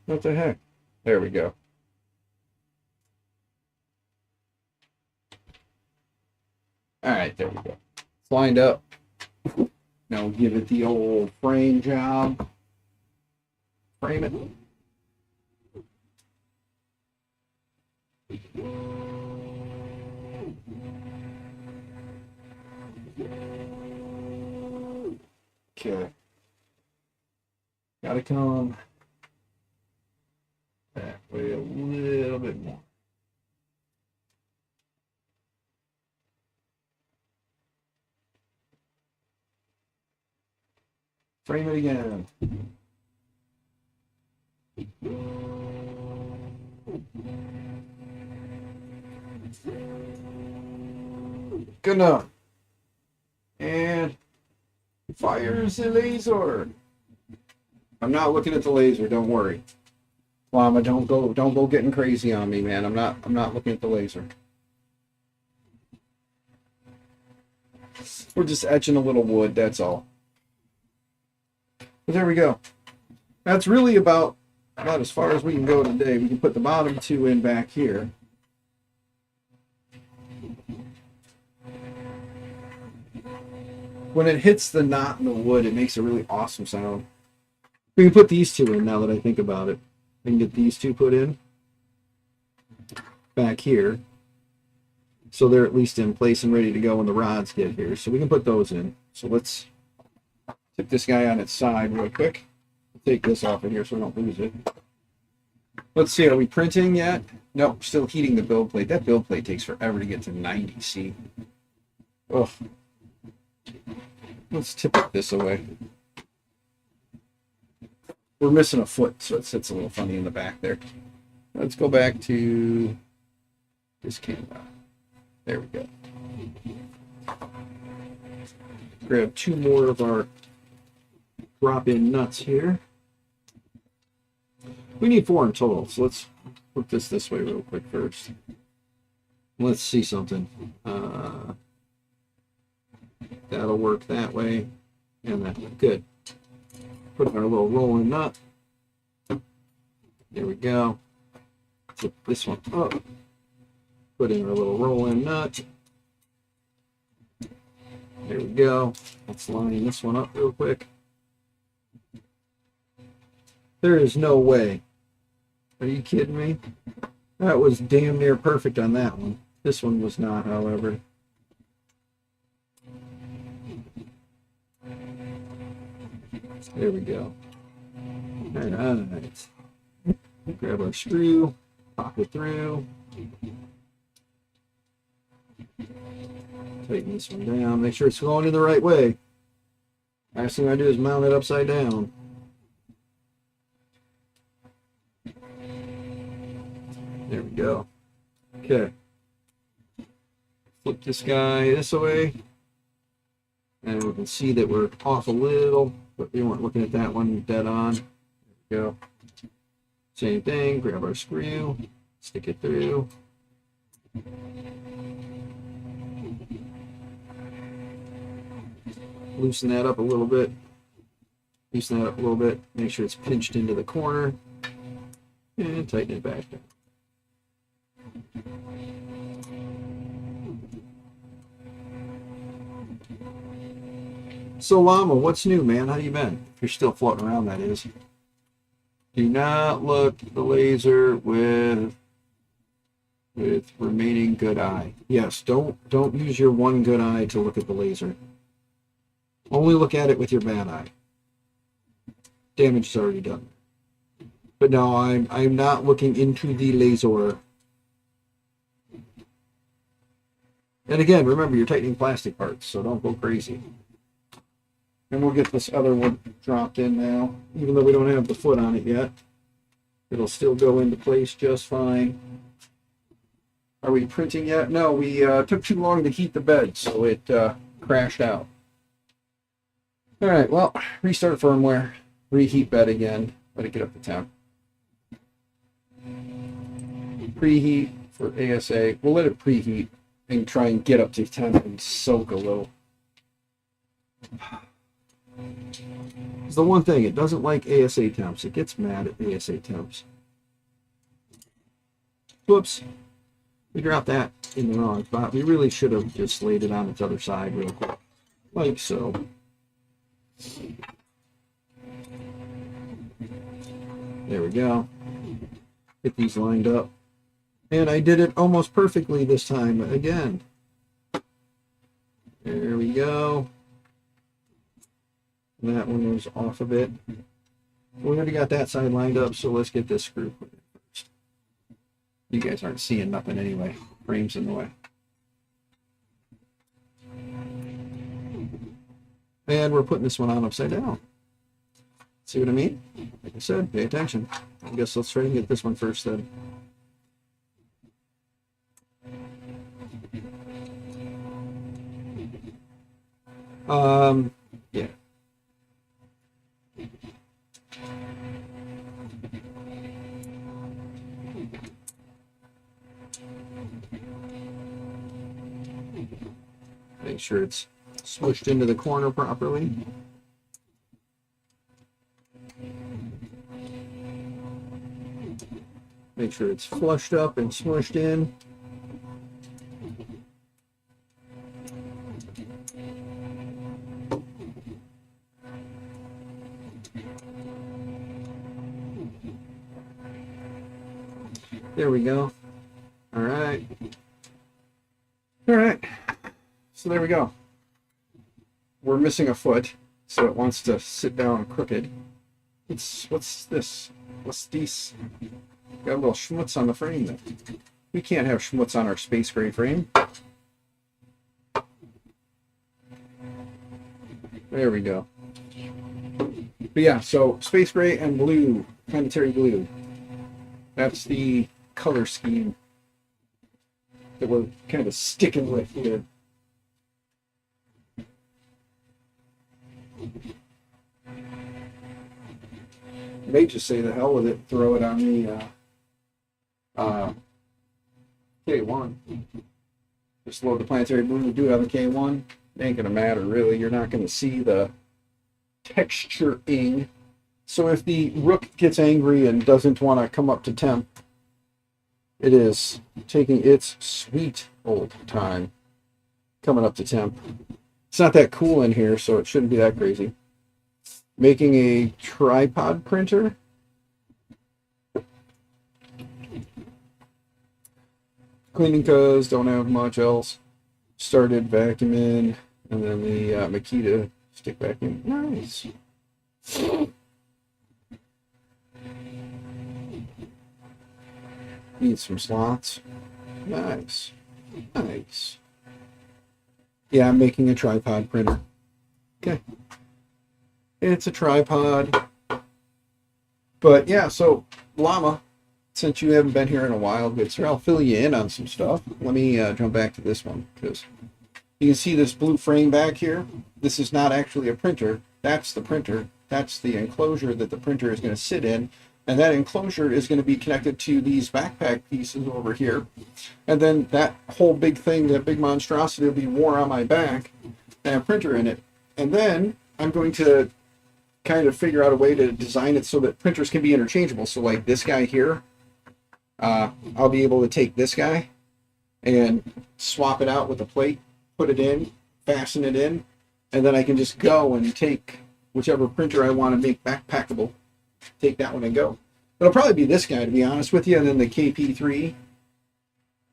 What the heck? There we go. All right, there we go. It's lined up. Now we'll give it the old frame job. Frame it. Okay. Gotta come that way a little bit more. Frame it again. Good enough. And fires the laser. I'm not looking at the laser, don't worry. Llama, don't go getting crazy on me, man. I'm not looking at the laser. We're just etching a little wood, that's all. But there we go. That's really about as far as we can go today. We can put the bottom two in back here. When it hits the knot in the wood, it makes a really awesome sound. We can put these two in now that I think about it. We can get these two put in back here. So they're at least in place and ready to go when the rods get here. So we can put those in. So let's take this guy on its side real quick. Take this off of here so we don't lose it. Let's see, are we printing yet? No, still heating the build plate. That build plate takes forever to get to 90, see? Ugh. Let's tip it this away. We're missing a foot, so it sits a little funny in the back there. Let's go back to this camera. There we go. Grab two more of our drop-in nuts here. We need 4 in total, so let's put this way real quick first. Let's see something. That'll work that way, and that way. Good. Put our little rolling nut. There we go. Flip this one up. Put in our little rolling nut. There we go. Let's line this one up real quick. There is no way. Are you kidding me? That was damn near perfect on that one. This one was not, however. There we go. All right. Grab our screw, pop it through. Tighten this one down. Make sure it's going in the right way. Last thing I do is mount it upside down. There we go. Okay. Flip this guy this way. And we can see that we're off a little, but we weren't looking at that one dead on. There we go. Same thing, grab our screw, stick it through. Loosen that up a little bit. Loosen that up a little bit. Make sure it's pinched into the corner. And tighten it back down. So Llama, what's new, man? How you been? If you're still floating around, that is. Do not look at the laser with remaining good eye. Yes, don't use your one good eye to look at the laser. Only look at it with your bad eye. damage is already done. But no, I'm not looking into the laser. And again, remember, you're tightening plastic parts, so don't go crazy. And we'll get this other one dropped in now, even though we don't have the foot on it yet. It'll still go into place just fine. Are we printing yet? No, we took too long to heat the bed, so it crashed out. All right, well, restart firmware, reheat bed again, let it get up to temp. Preheat for ASA. We'll let it preheat and try and get up to temp and soak a little. It's the one thing, it doesn't like ASA temps. It gets mad at ASA temps. Whoops. We dropped that in the wrong spot. We really should have just laid it on its other side real quick. Like so. There we go. Get these lined up. And I did it almost perfectly this time again. There we go. That one was off a bit. We already got that side lined up, so let's get this screw put in first. You guys aren't seeing nothing anyway. Frame's in the way. And we're putting this one on upside down. See what I mean? Like I said, pay attention. I guess let's try and get this one first then. Yeah. Make sure it's smushed into the corner properly. Make sure it's flushed up and smushed in. There we go. All right. All right. So there we go. We're missing a foot, so it wants to sit down crooked. What's this? What's this? Got a little schmutz on the frame then. We can't have schmutz on our space gray frame. There we go. But yeah, so space gray and blue, planetary blue. That's the color scheme that we're kind of sticking with here. I may just say the hell with it, throw it on the K1. Just load the planetary blue and do it on the K1. It ain't gonna matter really. You're not gonna see the texturing. So if the rook gets angry and doesn't want to come up to temp, it is taking its sweet old time coming up to temp. It's not that cool in here, so it shouldn't be that crazy. Making a tripod printer. Cleaning because don't have much else. Started vacuuming, and then the Makita stick vacuum. Nice. Need some slots. Nice. Nice. Yeah, I'm making a tripod printer. Okay. It's a tripod. But yeah, so Llama, since you haven't been here in a while, good sir, I'll fill you in on some stuff. Let me jump back to this one, because you can see this blue frame back here. This is not actually a printer. That's the printer. That's the enclosure that the printer is going to sit in. And that enclosure is going to be connected to these backpack pieces over here. And then that whole big thing, that big monstrosity will be worn on my back and a printer in it. And then I'm going to kind of figure out a way to design it so that printers can be interchangeable. So like this guy here, I'll be able to take this guy and swap it out with a plate, put it in, fasten it in, and then I can just go and take whichever printer I want to make backpackable. Take that one and go. It'll probably be this guy, to be honest with you, and then the KP3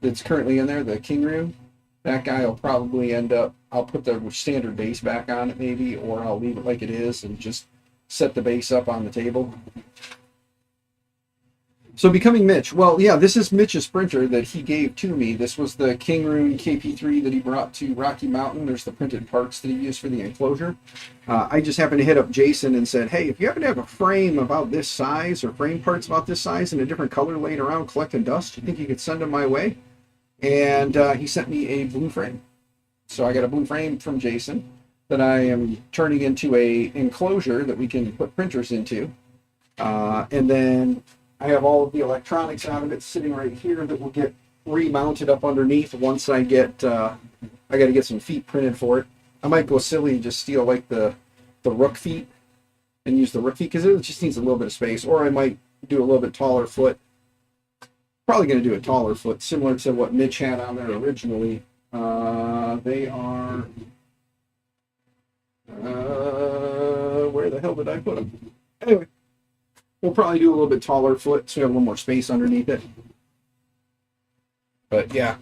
that's currently in there, the King Room. That guy will probably end up, I'll put the standard base back on it maybe, or I'll leave it like it is and just set the base up on the table. So becoming Mitch. Well, yeah, this is Mitch's printer that he gave to me. This was the King Rune KP3 that he brought to Rocky Mountain. There's the printed parts that he used for the enclosure. I just happened to hit up Jason and said, hey, if you happen to have a frame about this size or frame parts about this size in a different color laying around collecting dust, you think you could send them my way? And he sent me a blue frame. So I got a blue frame from Jason that I am turning into a enclosure that we can put printers into. And then I have all of the electronics out of it sitting right here that will get remounted up underneath once I get, I got to get some feet printed for it. I might go silly and just steal like the rook feet and use the rook feet because it just needs a little bit of space. Or I might do a little bit taller foot. Probably going to do a taller foot, similar to what Mitch had on there originally. They are, where the hell did I put them? Anyway. We'll probably do a little bit taller foot so we have a little more space underneath it. But yeah,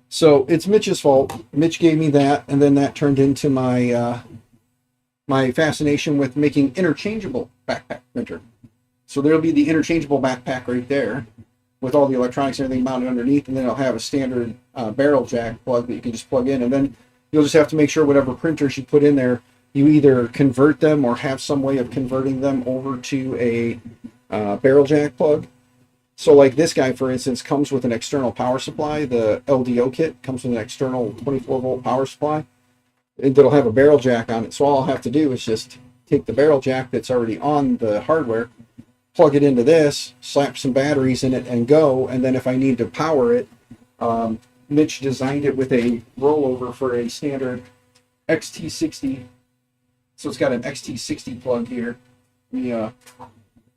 so it's Mitch's fault. Mitch gave me that, and then that turned into my my fascination with making interchangeable backpack printer. So there'll be the interchangeable backpack right there with all the electronics and everything mounted underneath, and then it'll have a standard barrel jack plug that you can just plug in, and then you'll just have to make sure whatever printers you put in there, you either convert them or have some way of converting them over to a barrel jack plug. So like this guy, for instance, comes with an external power supply. The LDO kit comes with an external 24 volt power supply. That'll have a barrel jack on it. So all I'll have to do is just take the barrel jack that's already on the hardware, plug it into this, slap some batteries in it, and go. And then if I need to power it, Mitch designed it with a rollover for a standard XT60. So it's got an XT60 plug here. Let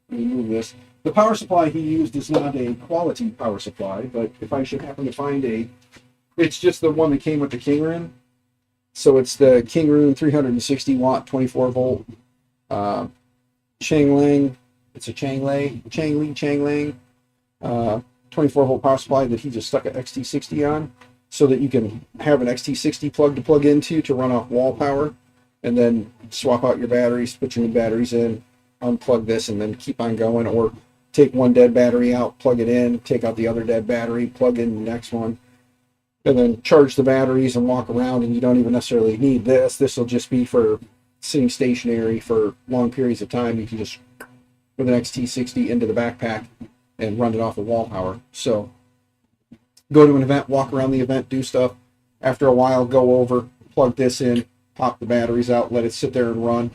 me move this. The power supply he used is not a quality power supply, but if I should happen to find it's just the one that came with the King Rune. So it's the King Rune 360 watt, 24 volt Changlang. It's a Changlang 24 volt power supply that he just stuck an XT60 on, so that you can have an XT60 plug to plug into to run off wall power, and then swap out your batteries, put your new batteries in, unplug this, and then keep on going. Or take one dead battery out, plug it in, take out the other dead battery, plug in the next one, and then charge the batteries and walk around. And you don't even necessarily need this. This will just be for sitting stationary for long periods of time. You can just with an XT60 into the backpack and run it off of wall power. So go to an event, walk around the event, do stuff. After a while, go over, plug this in, pop the batteries out, let it sit there and run.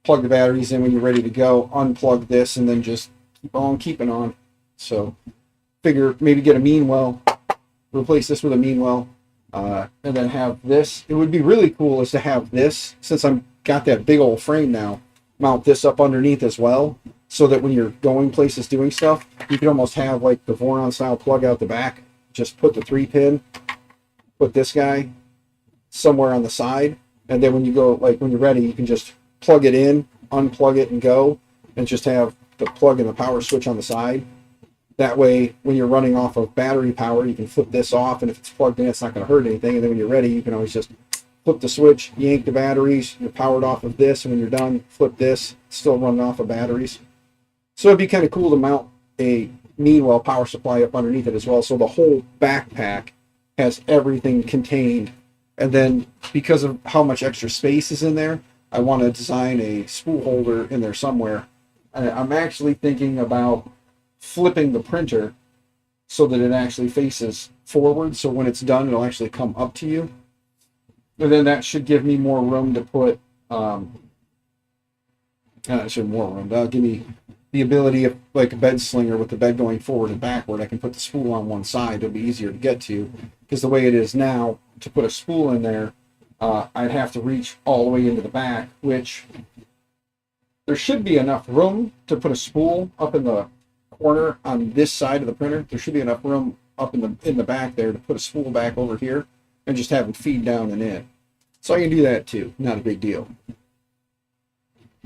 Plug the batteries in when you're ready to go, unplug this, and then just keep on keeping on. So figure maybe get a mean well, replace this with a mean well, and then have this. It would be really cool is to have this, since I'm got that big old frame now, mount this up underneath as well, so that when you're going places doing stuff, you can almost have like the Voron style plug out the back. Just put the 3-pin, put this guy somewhere on the side, and then when you go, like when you're ready, you can just plug it in, unplug it, and go, and just have the plug and the power switch on the side. That way, when you're running off of battery power, you can flip this off, and if it's plugged in, it's not going to hurt anything. And then when you're ready, you can always just flip the switch, yank the batteries, you're powered off of this, and when you're done, flip this, still running off of batteries. So it'd be kind of cool to mount a Meanwell power supply up underneath it as well, so the whole backpack has everything contained. And then because of how much extra space is in there, I want to design a spool holder in there somewhere. And I'm actually thinking about flipping the printer so that it actually faces forward, so when it's done, it'll actually come up to you. And then that should give me more room to put that'll give me the ability of like a bed slinger with the bed going forward and backward. I can put the spool on one side. It'll be easier to get to, because the way it is now, to put a spool in there, I'd have to reach all the way into the back, which there should be enough room to put a spool up in the corner on this side of the printer. There should be enough room up in the back there to put a spool back over here and just have it feed down and in. So I can do that too. Not a big deal.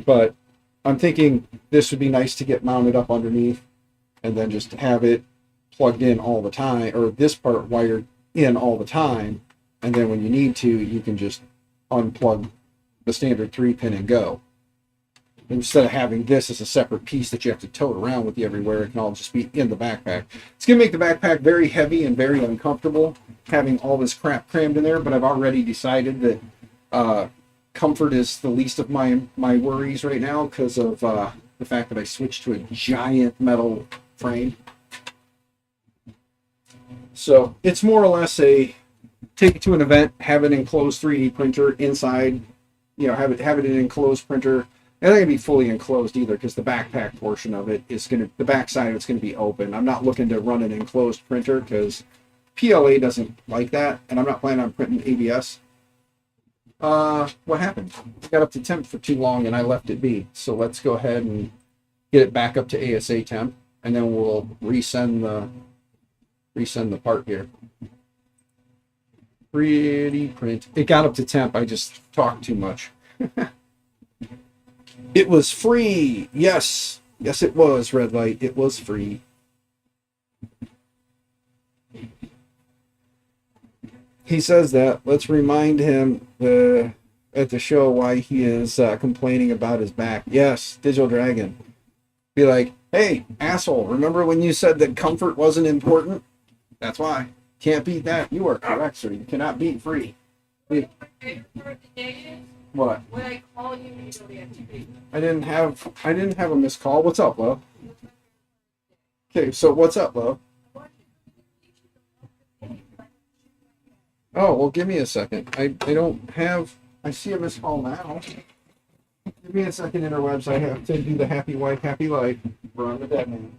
But I'm thinking this would be nice to get mounted up underneath and then just have it plugged in all the time, or this part wired in all the time. And then when you need to, you can just unplug the standard 3-pin and go. Instead of having this as a separate piece that you have to tote around with you everywhere, it can all just be in the backpack. It's going to make the backpack very heavy and very uncomfortable having all this crap crammed in there, but I've already decided that comfort is the least of my worries right now because of the fact that I switched to a giant metal frame. So it's more or less a take it to an event, have an enclosed 3D printer inside, have it in an enclosed printer. It's not going to be fully enclosed either because the backpack portion of it is the backside of it's going to be open. I'm not looking to run an enclosed printer because PLA doesn't like that, and I'm not planning on printing ABS. What happened? I got up to temp for too long and I left it be. So let's go ahead and get it back up to ASA temp, and then we'll resend the part here. Pretty print. It got up to temp. I just talked too much. It was free. Yes. Yes, it was, red light. It was free. He says that. Let's remind him at the show why he is complaining about his back. Yes, Digital Dragon. Be like, hey, asshole, remember when you said that comfort wasn't important? That's why. Can't beat that. You are correct, sir. You cannot beat free. What? When I call you, you don't answer. I didn't have a missed call. What's up, love? Okay, so what's up, love? Oh, well, give me a second. I don't have... I see a missed call now. Give me a second, interwebs. I have to do the happy wife, happy life. We're on the dead man.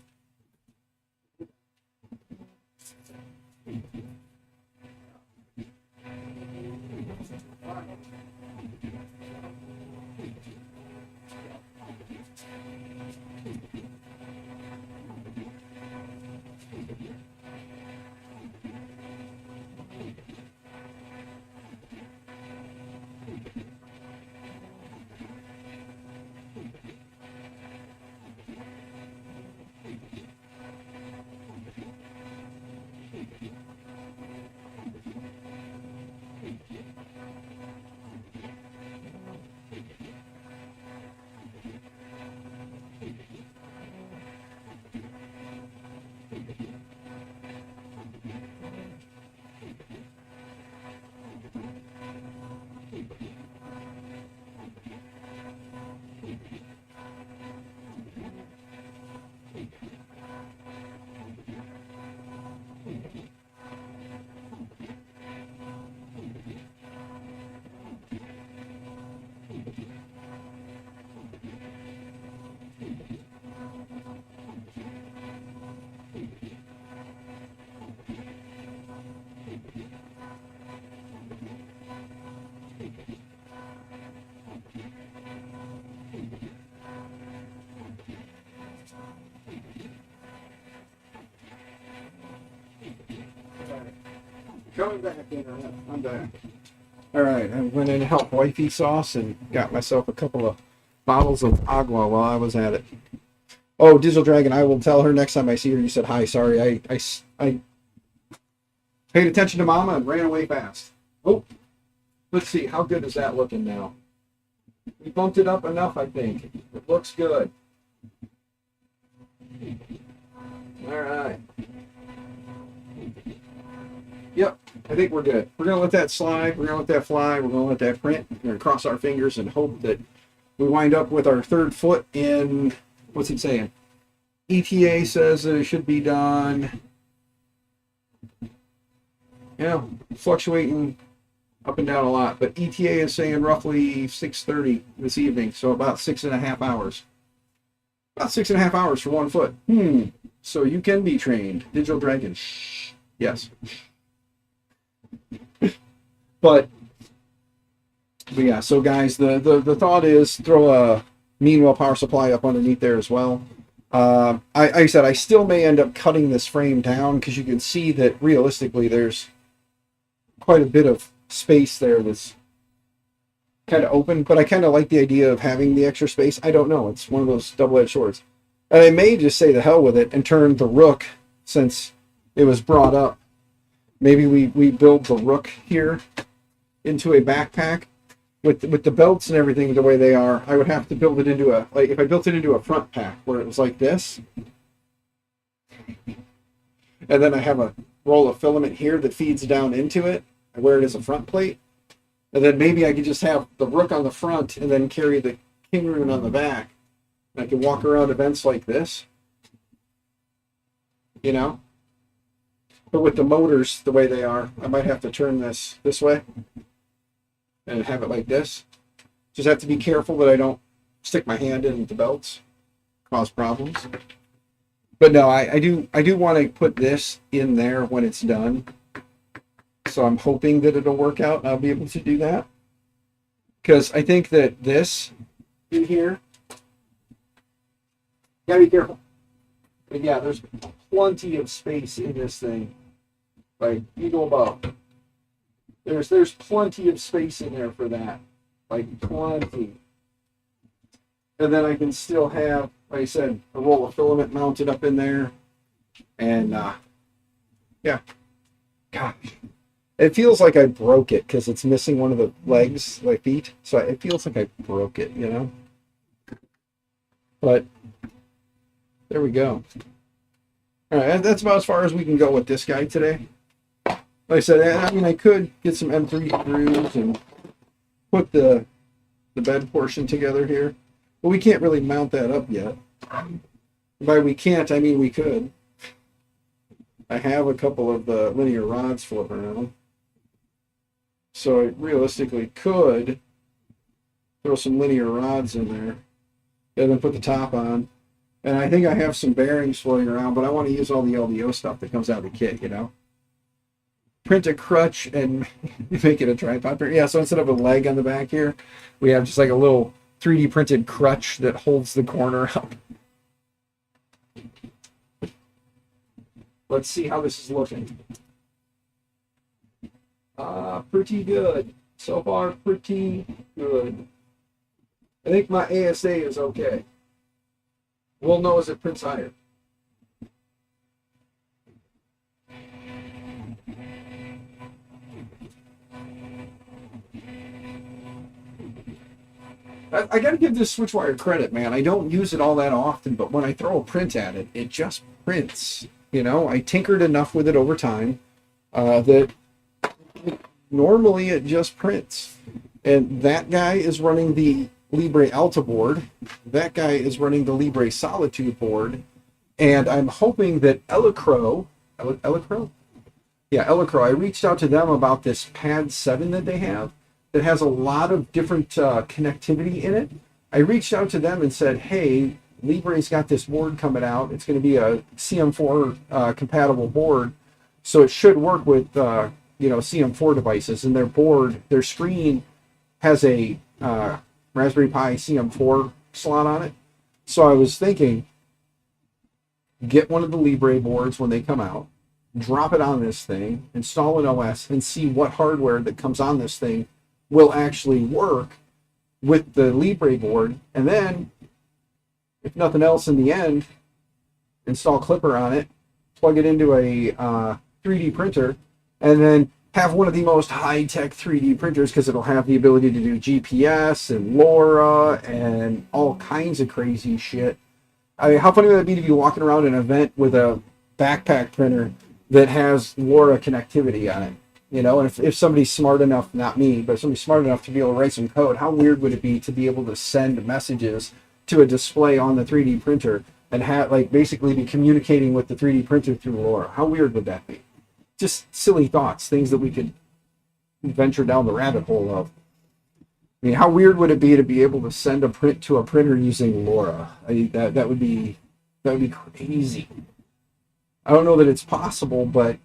Coming back, internet. I'm back. All right, I went in to help wifey sauce and got myself a couple of bottles of agua while I was at it. Oh, Digital Dragon, I will tell her next time I see her you said hi. Sorry, I paid attention to Mama and ran away fast. Oh, let's see. How good is that looking now? We bumped it up enough, I think. It looks good. All right. Yep, I think we're good. We're going to let that slide. We're going to let that fly. We're going to let that print. We're going to cross our fingers and hope that we wind up with our third foot in, what's he saying? ETA says that it should be done, fluctuating up and down a lot. But ETA is saying roughly 6:30 this evening, so about 6.5 hours. About 6.5 hours for 1 foot. So you can be trained. Digital Dragon. Yes. But yeah, so guys, the thought is throw a Meanwhile power supply up underneath there as well. I said I still may end up cutting this frame down because you can see that realistically there's quite a bit of space there that's kind of open, but I kind of like the idea of having the extra space. I don't know. It's one of those double-edged swords. And I may just say the hell with it and turn the Rook, since it was brought up. Maybe we build the Rook here into a backpack with the belts and everything the way they are, I would have to build it into a, like if I built it into a front pack where it was like this, and then I have a roll of filament here that feeds down into it, where it is a front plate, and then maybe I could just have the rook on the front and then carry the king rune on the back. And I can walk around events like this, you know. But with the motors the way they are, I might have to turn this way and have it like this. Just have to be careful that I don't stick my hand in the belts, cause problems. But no, I do want to put this in there when it's done. So I'm hoping that it'll work out and I'll be able to do that. Because I think that this in here, gotta be careful. But yeah, there's plenty of space in this thing. Like, you go about, there's plenty of space in there for that. Like, plenty. And then I can still have, like I said, a roll of filament mounted up in there. And, yeah. Gosh. It feels like I broke it because it's missing one of the legs, like feet. So it feels like I broke it, you know? But, there we go. All right, that's about as far as we can go with this guy today. Like I said, I mean, I could get some M3 screws and put the bed portion together here. But we can't really mount that up yet. By we can't, I mean we could. I have a couple of the linear rods floating around. So I realistically could throw some linear rods in there and then put the top on. And I think I have some bearings floating around, but I want to use all the LDO stuff that comes out of the kit, you know? Print a crutch and make it a tripod. Yeah, so instead of a leg on the back here, we have just like a little 3D printed crutch that holds the corner up. Let's see how this is looking. Pretty good. So far, pretty good. I think my ASA is okay. We'll know as it prints higher. I gotta give this switchwire credit, man. I don't use it all that often, but when I throw a print at it, it just prints. You know, I tinkered enough with it over time that normally it just prints. And that guy is running the Libre Alta board. That guy is running the Libre Solitude board. And I'm hoping that Elecro, Yeah, Elecro, I reached out to them about this Pad 7 that they have that has a lot of different connectivity in it. I reached out to them and said, hey, Libre's got this board coming out. It's going to be a CM4 compatible board. So it should work with, CM4 devices. And their board, their screen has a Raspberry Pi CM4 slot on it. So I was thinking, get one of the Libre boards when they come out, drop it on this thing, install an OS, and see what hardware that comes on this thing will actually work with the Libre board. And then, if nothing else in the end, install Clipper on it, plug it into a 3D printer, and then have one of the most high-tech 3D printers because it'll have the ability to do GPS and LoRa and all kinds of crazy shit. I mean, how funny would it be to be walking around an event with a backpack printer that has LoRa connectivity on it? You know, and if somebody's smart enough, not me, but if somebody's smart enough to be able to write some code, how weird would it be to be able to send messages to a display on the 3D printer and have, like, basically be communicating with the 3D printer through LoRa? How weird would that be? Just silly thoughts, things that we could venture down the rabbit hole of. I mean, how weird would it be to be able to send a print to a printer using LoRa? I mean, that would be crazy. I don't know that it's possible, but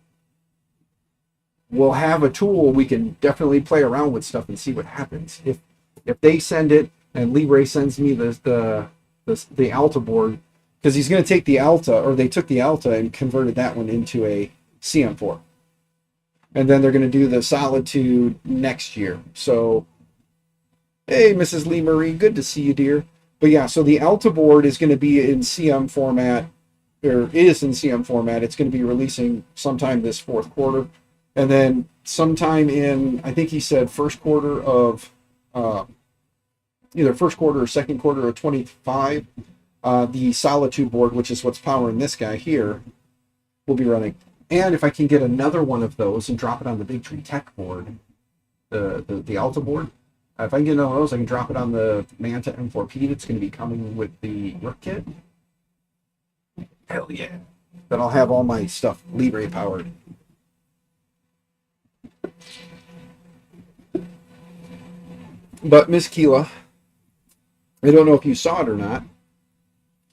we'll have a tool we can definitely play around with stuff and see what happens. If they send it and Libre sends me the Alta board, because he's going to take the Alta, or they took the Alta and converted that one into a CM4. And then they're going to do the Solitude next year. So, hey, Mrs. Lee Marie, good to see you, dear. But yeah, so the Alta board is going to be in CM format, or is in CM format. It's going to be releasing sometime this fourth quarter. And then sometime in, I think he said first quarter of either first quarter or second quarter of 25, the Solitude board, which is what's powering this guy here, will be running. And if I can get another one of those and drop it on the Linktree Tech board, the Alta board, if I can get one of those, I can drop it on the Manta M4P that's going to be coming with the Rook kit. Hell yeah. Then I'll have all my stuff Libre powered. But Miss Keela, I don't know if you saw it or not.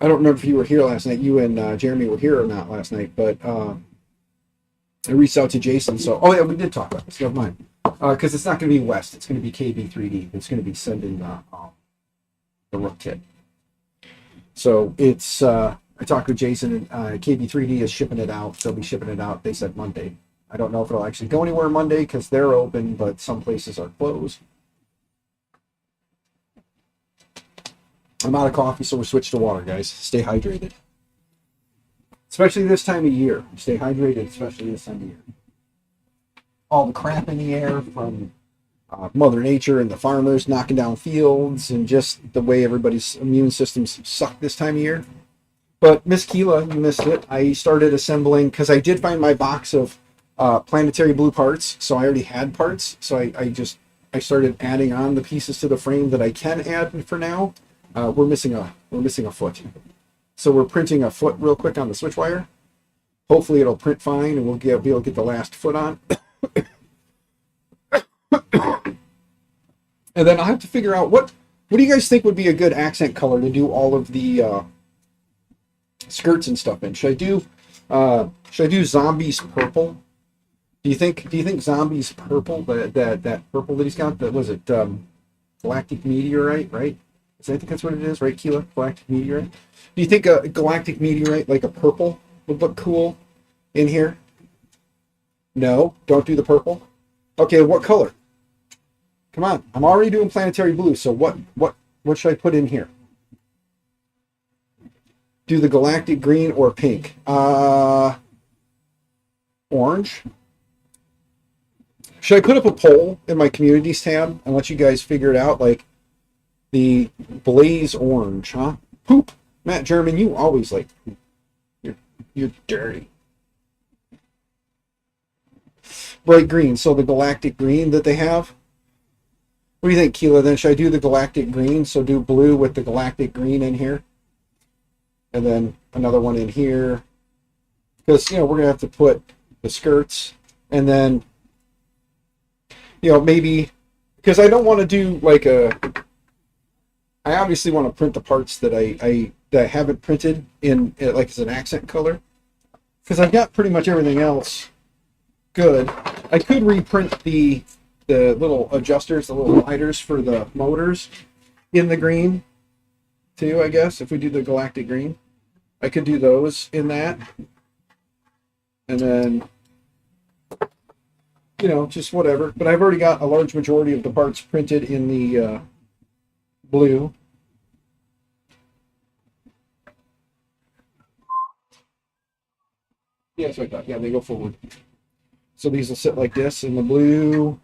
I don't remember if you were here last night. You and Jeremy were here or not last night, but I reached out to Jason. So, oh yeah, we did talk about this. Never mind. Because it's not going to be West. It's going to be KB3D. It's going to be sending the Rook kit. So it's, I talked with Jason, and KB3D is shipping it out. They'll be shipping it out. They said Monday. I don't know if it'll actually go anywhere Monday because they're open, but some places are closed. I'm out of coffee, so we're switched to water, guys. Stay hydrated. Especially this time of year. Stay hydrated, especially this time of year. All the crap in the air from Mother Nature and the farmers knocking down fields and just the way everybody's immune systems suck this time of year. But Miss Keela, you missed it. I started assembling, because I did find my box of planetary blue parts, so I already had parts. So I started adding on the pieces to the frame that I can add for now. We're missing a foot. So we're printing a foot real quick on the switch wire. Hopefully it'll print fine and we'll be able to get the last foot on. And then I'll have to figure out what do you guys think would be a good accent color to do all of the skirts and stuff in? Should I do Zombies purple? Do you think Zombies purple, that purple that he's got, that was it Galactic Meteorite, right? I think that's what it is, right, Keela? Galactic Meteorite. Do you think a Galactic Meteorite, like a purple, would look cool in here? No, don't do the purple. Okay, what color? Come on, I'm already doing planetary blue, so what should I put in here? Do the galactic green or pink? Orange. Should I put up a poll in my communities tab and let you guys figure it out? Like the blaze orange, huh? Poop. Matt German, you always like poop. You're dirty. Bright green, so the galactic green that they have. What do you think, Keela? Then should I do the galactic green? So do blue with the galactic green in here. And then another one in here. Because, we're going to have to put the skirts. And then, maybe... Because I don't want to do like a... I obviously want to print the parts that I haven't printed in like as an accent color. Because I've got pretty much everything else good. I could reprint the little adjusters, the little sliders for the motors in the green too, I guess, if we do the galactic green. I could do those in that. And then, just whatever. But I've already got a large majority of the parts printed in the blue. Yeah, that's what I thought. Yeah, they go forward. So these will sit like this in the blue.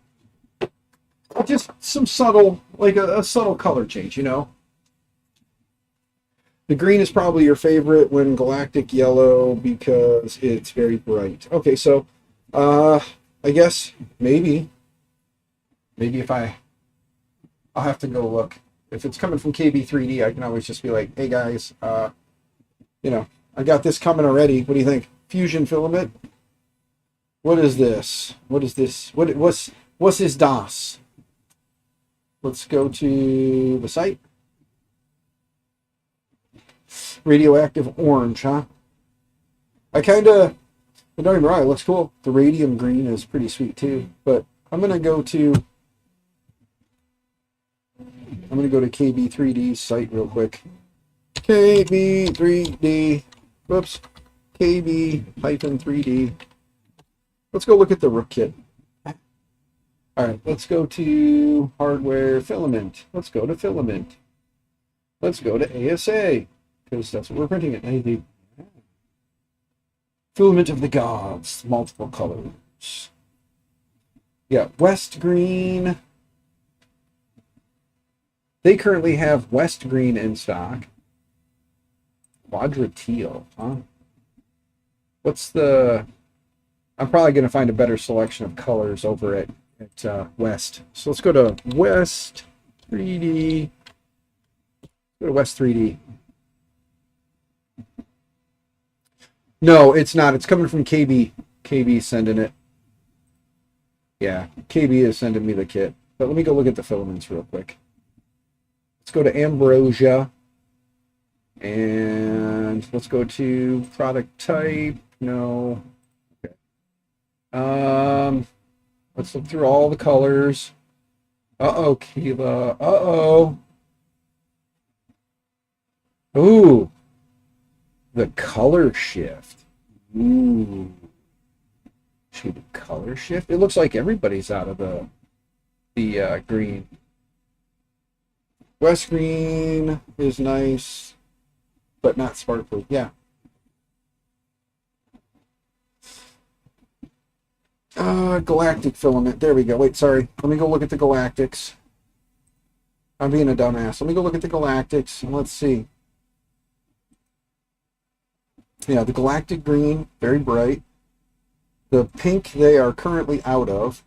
Just some subtle, like a subtle color change, The green is probably your favorite when galactic yellow because it's very bright. Okay, so I guess maybe if I'll have to go look. If it's coming from KB3D, I can always just be like, hey guys, I got this coming already. What do you think? Fusion filament? What is this? What is this? What's this DOS? Let's go to the site. Radioactive orange, huh? But don't get me wrong, it looks cool. The radium green is pretty sweet too. But I'm gonna go to KB3D's site real quick. KB3D. Whoops. KB-3D. Let's go look at the Rook kit. Alright, let's go to hardware filament. Let's go to filament. Let's go to ASA, because that's what we're printing it. Filament of the gods, multiple colors. Yeah, West green. They currently have West Green in stock. Quadra Teal, huh? What's the... I'm probably going to find a better selection of colors over at West. So let's go to West 3D. Go to West 3D. No, it's not. It's coming from KB. KB sending it. Yeah, KB is sending me the kit. But let me go look at the filaments real quick. Let's go to Ambrosia. And let's go to product type. No. Okay. Let's look through all the colors. Uh-oh, Keela. Uh-oh. Ooh. The color shift. Ooh. Should we do color shift? It looks like everybody's out of the green. West green is nice, but not sparkly. Yeah. Galactic filament. There we go. Wait, sorry. Let me go look at the galactics. I'm being a dumbass. Let me go look at the galactics and let's see. Yeah, the galactic green, very bright. The pink they are currently out of.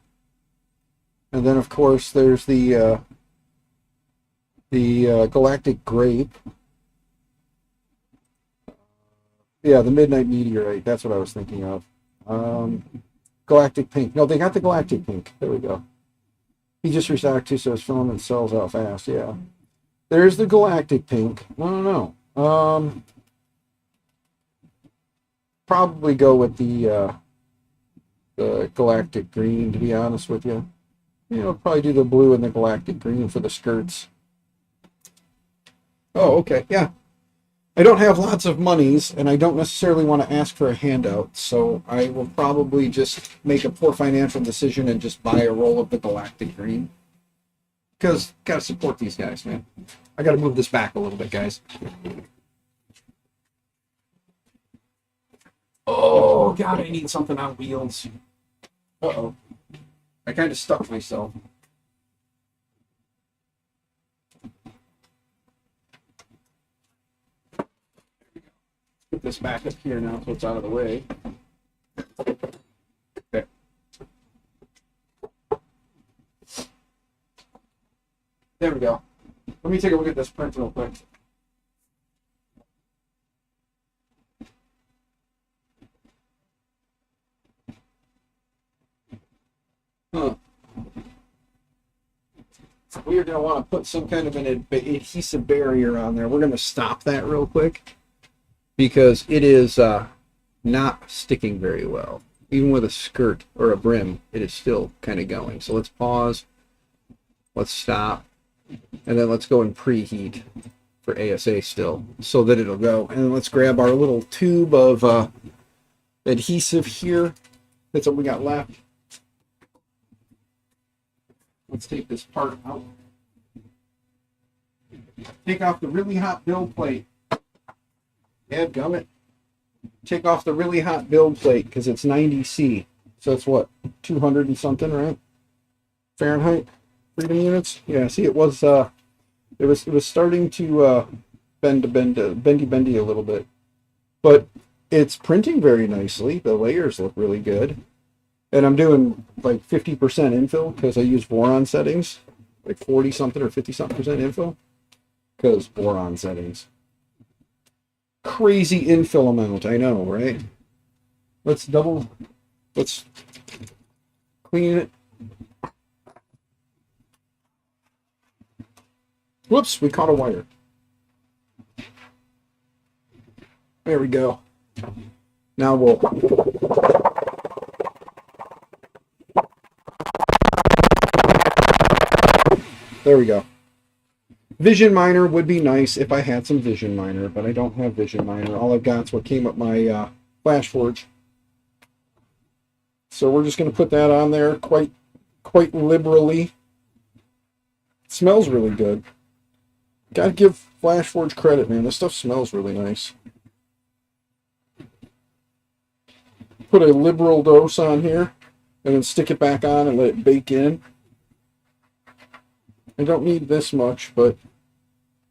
And then of course there's the galactic grape. Yeah, the midnight meteorite. That's what I was thinking of. Galactic pink. No, they got the galactic pink. There we go. He just restocked too, so his filament sells out fast. Yeah. There's the galactic pink. I don't know. Probably go with the galactic green, to be honest with you. You know, probably do the blue and the galactic green for the skirts. Oh, okay. Yeah. I don't have lots of monies, and I don't necessarily want to ask for a handout, so I will probably just make a poor financial decision and just buy a roll of the galactic green. Because, gotta support these guys, man. I gotta move this back a little bit, guys. Oh, God, I need something on wheels. Uh-oh. I kind of stuck myself. Put this back up here now so it's out of the way. Okay. There we go. Let me take a look at this print real quick. Huh. We're going to want to put some kind of an adhesive barrier on there. We're going to stop that real quick because it is not sticking very well. Even with a skirt or a brim, it is still kind of going. So let's pause. Let's stop. And then let's go and preheat for ASA still so that it'll go. And then let's grab our little tube of adhesive here. That's what we got left. Let's take this part out. Take off the really hot build plate. Dadgummit. Take off the really hot build plate because it's 90C. So it's what, 200 and something, right? Fahrenheit freedom units. Yeah. See, it was starting to bendy a little bit, but it's printing very nicely. The layers look really good, and I'm doing like 50% infill because I use boron settings, like 40 something or 50 something percent infill, because boron settings. Crazy infill amount, I know, right? Let's clean it. Whoops, we caught a wire. There we go. Now we'll... There we go. Vision Miner would be nice if I had some Vision Miner, but I don't have Vision Miner. All I've got is what came up my Flash Forge. So we're just going to put that on there quite liberally. It smells really good. Gotta give Flash Forge credit, man. This stuff smells really nice. Put a liberal dose on here, and then stick it back on and let it bake in. I don't need this much, but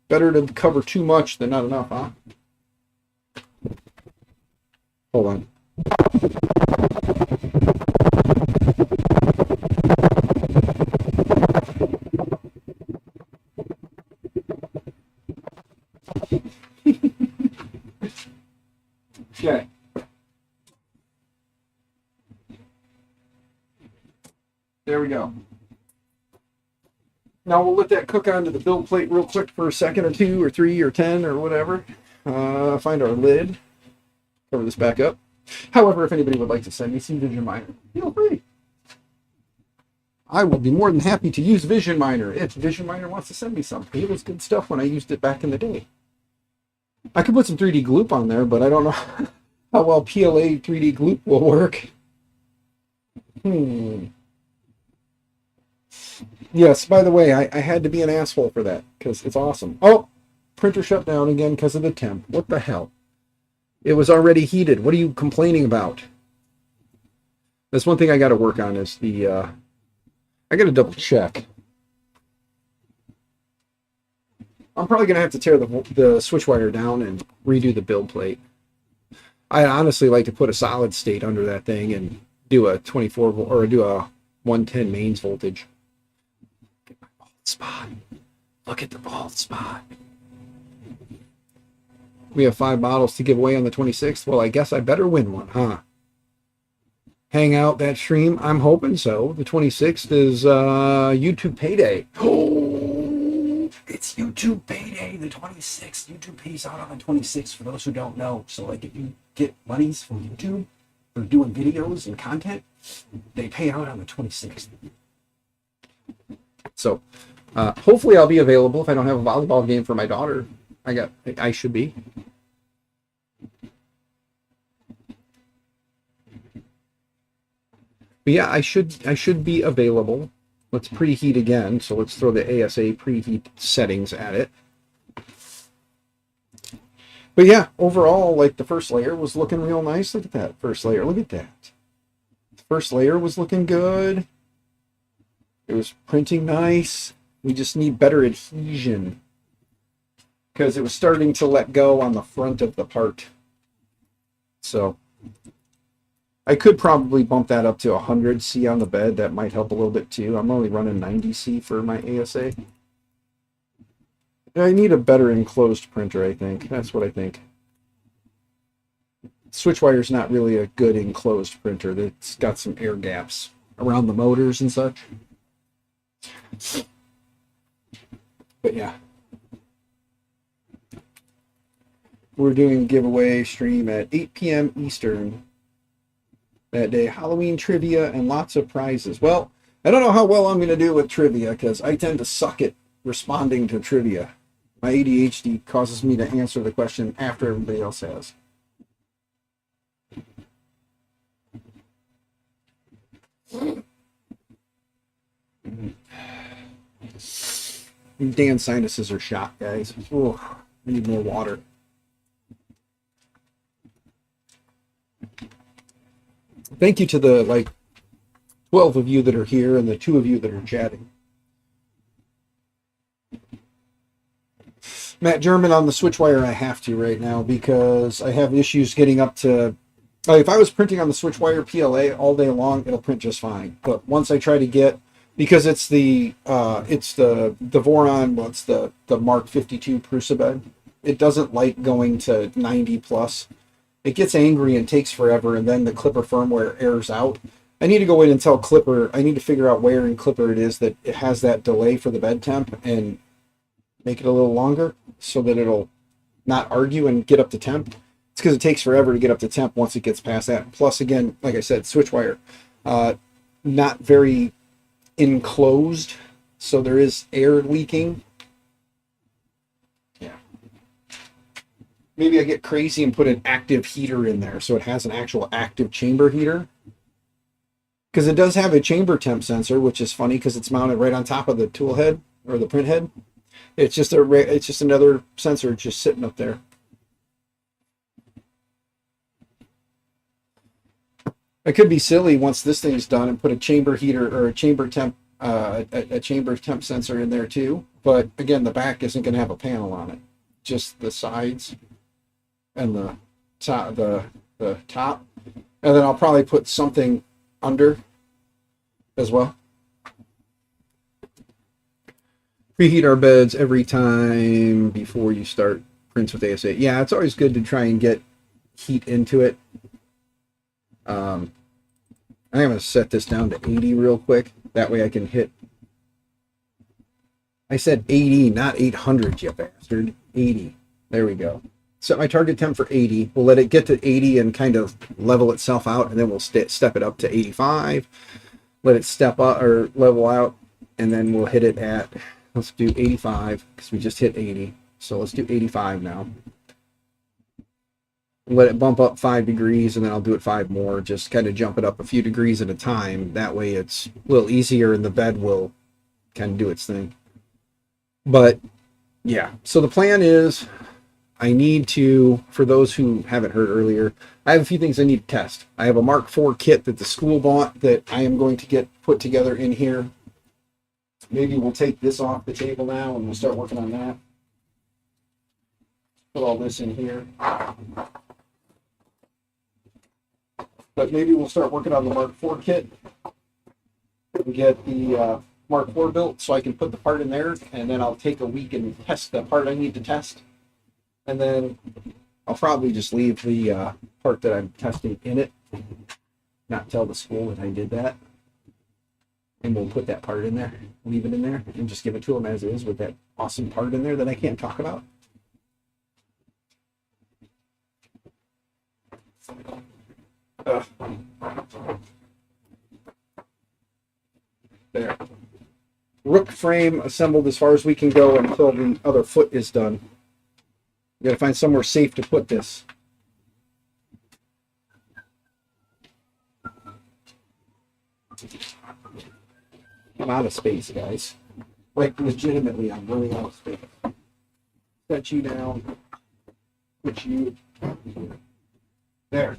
better to cover too much than not enough, huh? Hold on. Okay. There we go. Now we'll let that cook onto the build plate real quick for a second or two or 3 or 10 or whatever. Find our lid. Cover this back up. However, if anybody would like to send me some Vision Miner, feel free. I will be more than happy to use Vision Miner if Vision Miner wants to send me something. It was good stuff when I used it back in the day. I could put some 3D gloop on there, but I don't know how well PLA 3D gloop will work. Yes, by the way, I had to be an asshole for that because it's awesome. Oh, printer shut down again because of the temp. What the hell? It was already heated. What are you complaining about? That's one thing I got to work on is the, I got to double check. I'm probably going to have to tear the switch wire down and redo the build plate. I honestly like to put a solid state under that thing and do a 24 volt or do a 110 mains voltage. Get my bald spot. Look at the bald spot. We have 5 bottles to give away on the 26th. Well, I guess I better win one, huh? Hang out that stream? I'm hoping so. The 26th is YouTube payday. Oh, it's YouTube payday, the 26th. YouTube pays out on the 26th for those who don't know. So, like, if you get monies from YouTube for doing videos and content, they pay out on the 26th. So, hopefully I'll be available if I don't have a volleyball game for my daughter. I should be. But yeah, I should be available. Let's preheat again. So let's throw the ASA preheat settings at it. But yeah, overall, like the first layer was looking real nice. Look at that first layer. Look at that. The first layer was looking good. It was printing nice. We just need better adhesion, because it was starting to let go on the front of the part. So I could probably bump that up to 100C on the bed. That might help a little bit too. I'm only running 90C for my ASA. I need a better enclosed printer, I think. That's what I think. Switchwire's not really a good enclosed printer. It's got some air gaps around the motors and such. But yeah. We're doing a giveaway stream at 8 p.m. Eastern that day. Halloween trivia and lots of prizes. Well, I don't know how well I'm going to do with trivia because I tend to suck at responding to trivia. My ADHD causes me to answer the question after everybody else has. Dan's sinuses are shot, guys. Ooh, I need more water. Thank you to the 12 of you that are here and the 2 of you that are chatting. Matt German on the Switchwire, I have to right now because I have issues getting up to. If I was printing on the Switchwire PLA all day long, it'll print just fine. But once I try to get, because it's the Voron, well, it's the Mark 52 Prusabed, it doesn't like going to 90 plus. It gets angry and takes forever, and then the Clipper firmware errors out. I need to go in and tell Clipper, I need to figure out where in Clipper it is that it has that delay for the bed temp and make it a little longer so that it'll not argue and get up to temp. It's because it takes forever to get up to temp once it gets past that. Plus, again, like I said, Switchwire, not very enclosed, so there is air leaking. Yeah. Maybe I get crazy and put an active heater in there so it has an actual active chamber heater. Because it does have a chamber temp sensor, which is funny because it's mounted right on top of the tool head or the print head. It's just another sensor just sitting up there. I could be silly once this thing's done and put a chamber heater or a chamber temp a chamber temp sensor in there too. But again, the back isn't going to have a panel on it, just the sides and the top, the top, and then I'll probably put something under as well. Preheat our beds every time before you start prints with ASA. Yeah, it's always good to try and get heat into it. I'm going to set this down to 80 real quick. That way I can hit. I said 80, not 800, you bastard. 80. There we go. Set my target temp for 80. We'll let it get to 80 and kind of level itself out, and then we'll step it up to 85. Let it step up or level out, and then we'll hit it at, let's do 85 because we just hit 80. So let's do 85 now. Let it bump up 5 degrees, and then I'll do it 5 more. Just kind of jump it up a few degrees at a time. That way it's a little easier, and the bed will kind of do its thing. But yeah, so the plan is I need to, for those who haven't heard earlier, I have a few things I need to test. I have a Mark IV kit that the school bought that I am going to get put together in here. Maybe we'll take this off the table now and we'll start working on that. Put all this in here. But maybe we'll start working on the Mark IV kit and get the Mark IV built so I can put the part in there, and then I'll take a week and test the part I need to test. And then I'll probably just leave the part that I'm testing in it, not tell the school that I did that. And we'll put that part in there, leave it in there, and just give it to them as is with that awesome part in there that I can't talk about. There. Rook frame assembled as far as we can go until the other foot is done. We gotta find somewhere safe to put this. I'm out of space, guys. Like, legitimately, I'm running out of space. Set you down. Put you there.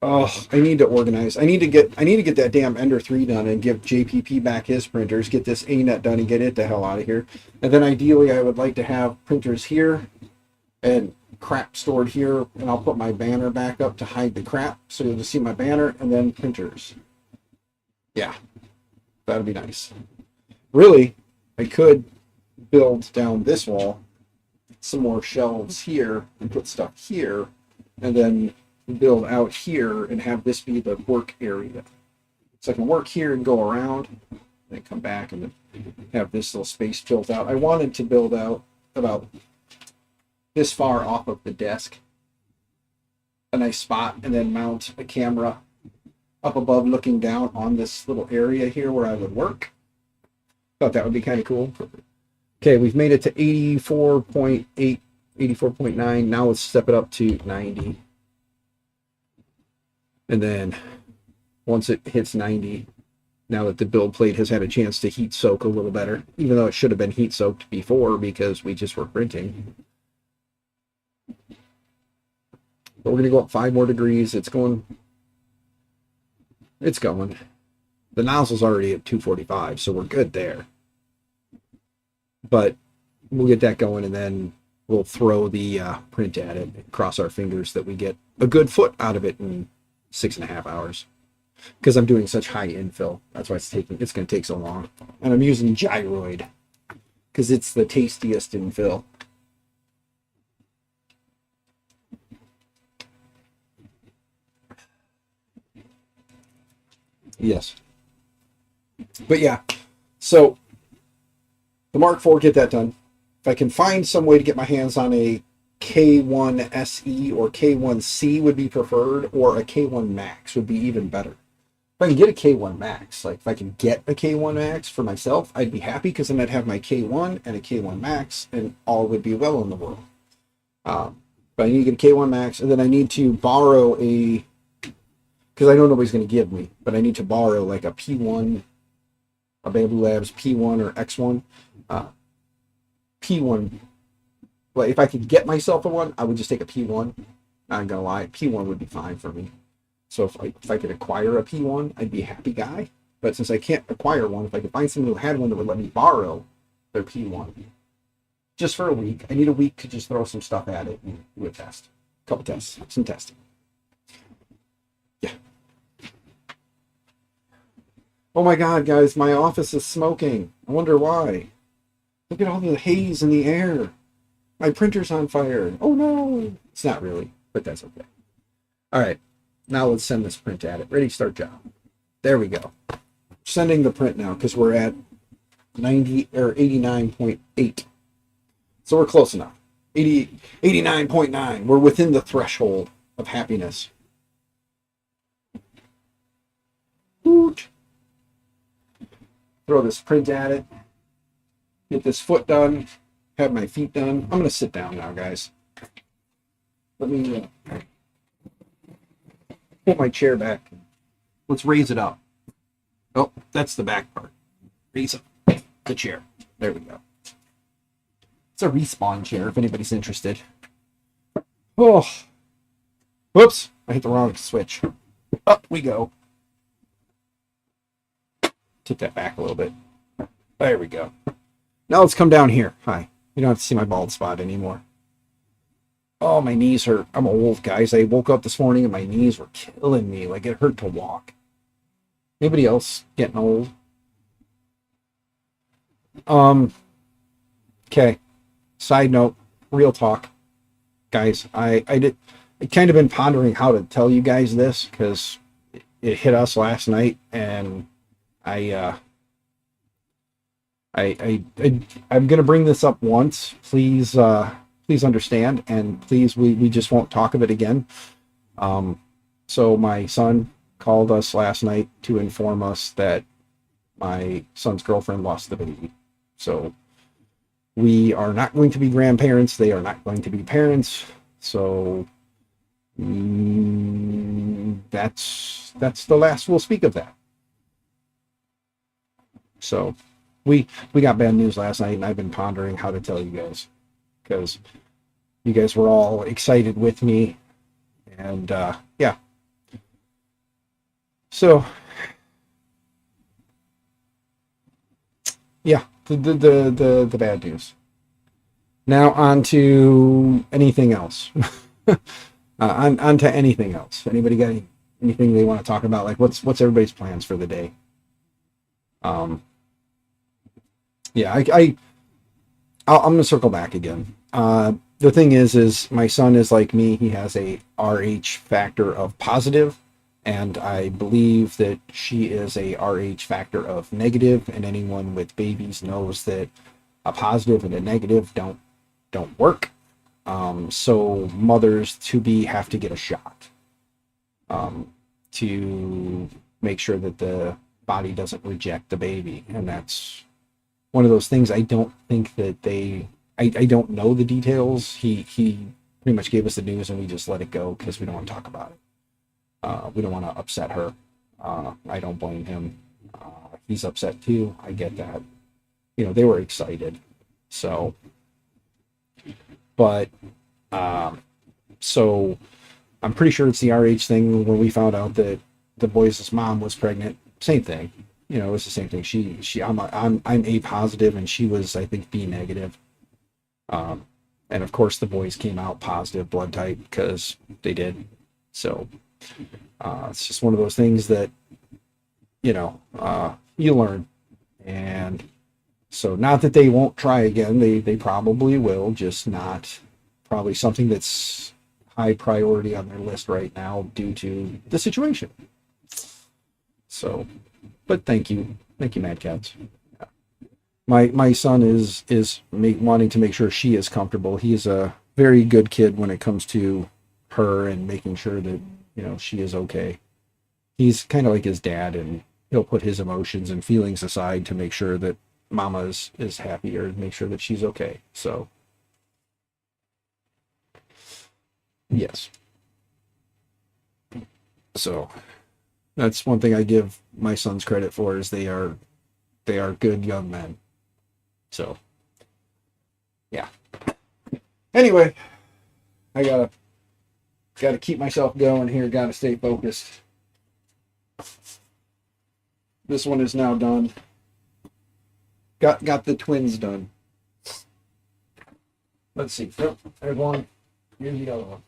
Oh, I need to organize. I need to get that damn Ender 3 done and give JPP back his printers, get this ANET done and get it the hell out of here. And then ideally I would like to have printers here and crap stored here, and I'll put my banner back up to hide the crap so you'll just see my banner, and then printers. Yeah, that'd be nice. Really, I could build down this wall some more shelves here and put stuff here, and then build out here and have this be the work area. So I can work here and go around, then come back and then have this little space built out. I wanted to build out about this far off of the desk, a nice spot, and then mount a camera up above looking down on this little area here where I would work. Thought that would be kind of cool. Okay, we've made it to 84.8, 84.9. Now let's step it up to 90. And then once it hits 90, now that the build plate has had a chance to heat soak a little better, even though it should have been heat soaked before because we just were printing. But we're going to go up 5 more degrees. It's going. The nozzle's already at 245, so we're good there. But we'll get that going, and then we'll throw the print at it and cross our fingers that we get a good foot out of it in 6.5 hours. Because I'm doing such high infill. That's why it's going to take so long. And I'm using gyroid because it's the tastiest infill. Yes. But yeah, so the Mark IV, get that done. If I can find some way to get my hands on a K1 SE or K1C would be preferred, or a K1 Max would be even better. If I can get a K1 Max, like if I can get a K1 Max for myself, I'd be happy because then I'd have my K1 and a K1 Max and all would be well in the world. But I need to get a K1 Max, and then I need to borrow a, because I know nobody's going to give me, but I need to borrow like a P1, a Bamboo Labs P1 or X1. P1, well, if I could get myself a one, I would just take a P1. Not gonna lie, P1 would be fine for me. So if I could acquire a P1, I'd be a happy guy. But since I can't acquire one, if I could find someone who had one that would let me borrow their P1 just for a week, I need a week to just throw some stuff at it and do a test. A couple tests, some testing. Yeah. Oh my God, guys, my office is smoking. I wonder why. Look at all the haze in the air. My printer's on fire. Oh no. It's not really, but that's okay. All right. Now let's send this print at it. Ready, start job. There we go. Sending the print now because we're at 90 or 89.8. So we're close enough. 89.9. We're within the threshold of happiness. Woot. Throw this print at it. Get this foot done. Have my feet done. I'm going to sit down now, guys. Let me pull my chair back. Let's raise it up. Oh, that's the back part. Raise up the chair. There we go. It's a respawn chair if anybody's interested. Oh, whoops. I hit the wrong switch. Up we go. Tip that back a little bit. There we go. Now let's come down here. Hi. You don't have to see my bald spot anymore. Oh, my knees hurt. I'm old, guys. I woke up this morning and my knees were killing me. Like, it hurt to walk. Anybody else getting old? Okay. Side note, real talk. Guys, I kind of been pondering how to tell you guys this because it hit us last night, and I'm gonna bring this up once. Please understand, and please, we just won't talk of it again. So my son called us last night to inform us that my son's girlfriend lost the baby. So we are not going to be grandparents. They are not going to be parents. So that's the last we'll speak of that. So we got bad news last night, and I've been pondering how to tell you guys because you guys were all excited with me, and yeah. So yeah, the bad news. Now on to anything else. On to anything else. Anybody got anything they want to talk about? Like what's everybody's plans for the day? Yeah, I'm gonna circle back again. The thing is my son is like me. He has a RH factor of positive, and I believe that she is a RH factor of negative, and anyone with babies knows that a positive and a negative don't work. So mothers to be have to get a shot to make sure that the body doesn't reject the baby, and that's one of those things. I don't think that I don't know the details. He pretty much gave us the news and we just let it go because we don't want to talk about it. We don't want to upset her. I don't blame him. He's upset too. I get that. You know, they were excited. So, but, so I'm pretty sure it's the RH thing. When we found out that the boys' mom was pregnant, same thing. You know, it's the same thing. I'm A positive and she was, I think, B negative. And of course the boys came out positive blood type because they did. So, it's just one of those things that, you know, you learn. And so not that they won't try again, they probably will, just not probably something that's high priority on their list right now due to the situation. So, but thank you, Mad Cats. My son is wanting to make sure she is comfortable. He is a very good kid when it comes to her and making sure that, you know, she is okay. He's kind of like his dad, and he'll put his emotions and feelings aside to make sure that Mama is happy or make sure that she's okay. So, yes. So, that's one thing I give my sons credit for, is they are good young men. So, yeah. Anyway, I gotta keep myself going here. Gotta stay focused. This one is now done. Got the twins done. Let's see. Nope, there's one. Here's the other one.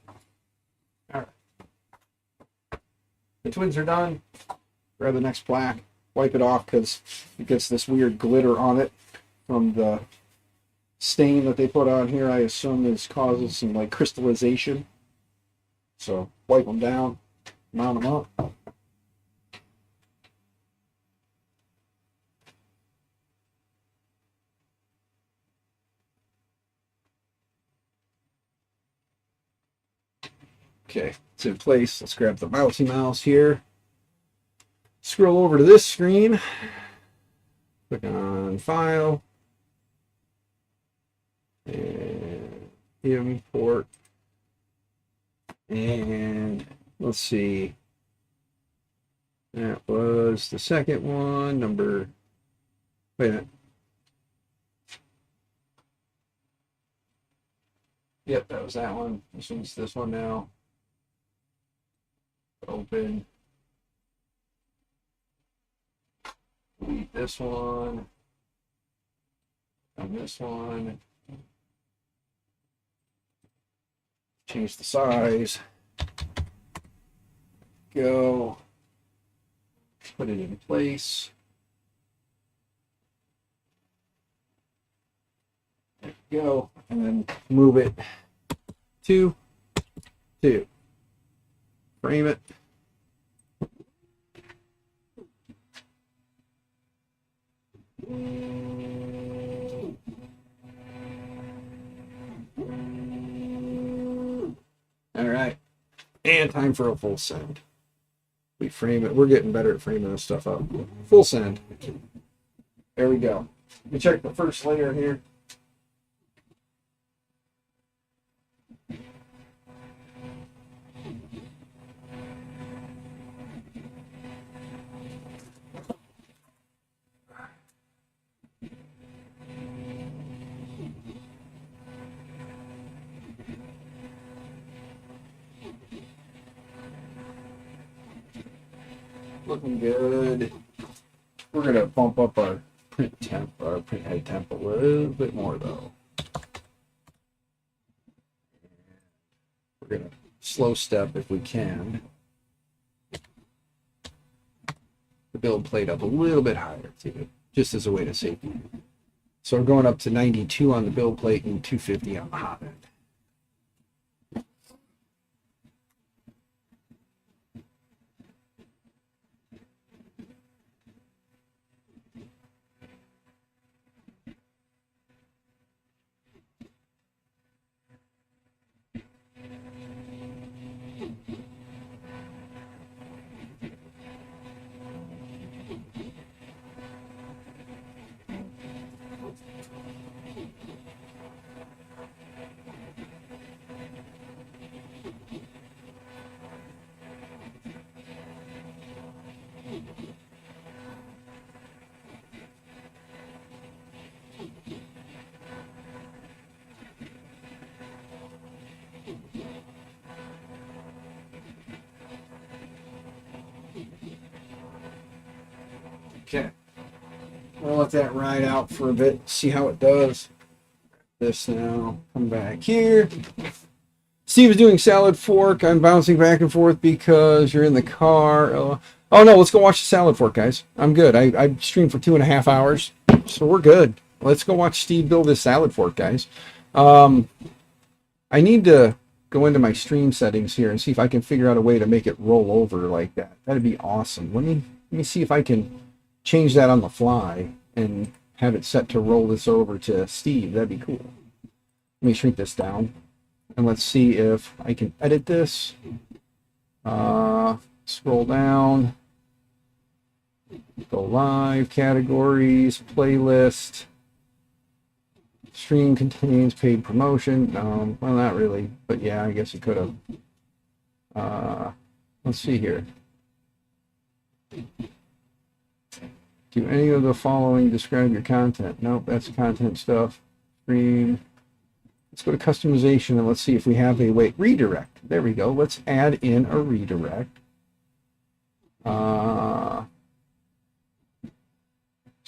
All right. The twins are done. Grab the next plaque. Wipe it off because it gets this weird glitter on it from the stain that they put on here. I assume this causes some like crystallization. So wipe them down, mount them up. Okay, it's in place. Let's grab the mousey mouse here. Scroll over to this screen. Click on File. And import. And let's see. That was the second one. Wait a minute. Yep, that was that one. This one's this one now. Open. Delete this one. And this one. Change the size. Go. Put it in place. There we go. And then move it to 2. Frame it. All right. And time for a full send. We frame it. We're getting better at framing this stuff up. Full send. There we go. We check the first layer here. Looking good. We're gonna bump up our print head temp a little bit more though. We're gonna slow step if we can. The build plate up a little bit higher too, just as a way to safety. So we're going up to 92 on the build plate and 250 on the hot end. Okay, we'll let that ride out for a bit, see how it does. This now, come back here. Steve is doing salad fork. I'm bouncing back and forth because you're in the car. Oh no, let's go watch the salad fork, guys. I'm good. I streamed for 2.5 hours, so we're good. Let's go watch Steve build his salad fork, guys. I need to go into my stream settings here and see if I can figure out a way to make it roll over like that. That'd be awesome. Let me see if I can change that on the fly and have it set to roll this over to Steve. That'd be cool. Let me shrink this down and let's see if I can edit this. Scroll down, go live, categories, playlist, stream contains paid promotion. No, well, not really, but yeah, I guess it could have. Let's see here. Do any of the following describe your content? Nope, that's content stuff. Stream. Let's go to customization and let's see if we have a redirect. There we go. Let's add in a redirect.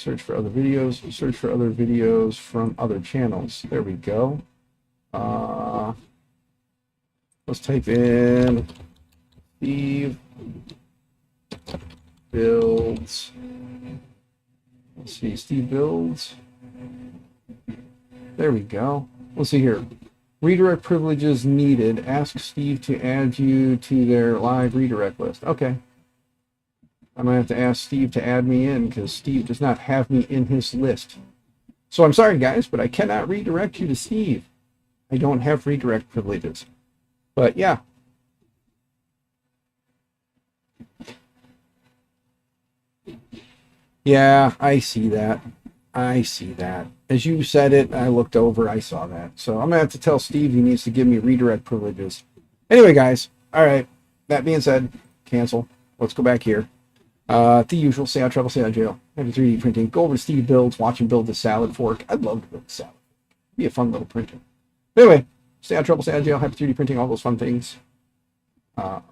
Search for other videos. Search for other videos from other channels. There we go. Let's type in Steve builds. Let's see, Steve builds. There we go. Let's see here. Redirect privileges needed. Ask Steve to add you to their live redirect list. Okay. I'm going to have to ask Steve to add me in because Steve does not have me in his list. So I'm sorry, guys, but I cannot redirect you to Steve. I don't have redirect privileges. But yeah. Yeah, I see that. I see that. As you said it, I looked over, I saw that. So I'm going to have to tell Steve he needs to give me redirect privileges. Anyway, guys. All right. That being said, cancel. Let's go back here. The usual, stay out of trouble, stay out of jail. Happy 3D printing. Go over to Steve Builds, watch him build the salad fork. I'd love to build a salad. It'd be a fun little printer. Anyway, stay out of trouble, stay out of jail. Happy 3D printing, all those fun things. Have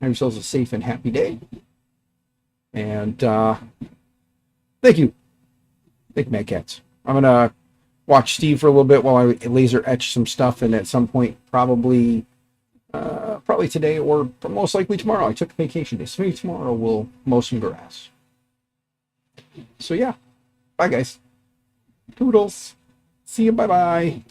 yourselves a safe and happy day. And thank you. Thank you, Mad Cats. I'm going to watch Steve for a little bit while I laser etch some stuff. And at some point, probably today or most likely tomorrow. I took a vacation day. So maybe tomorrow we'll mow some grass. So yeah. Bye, guys. Toodles. See you. Bye-bye.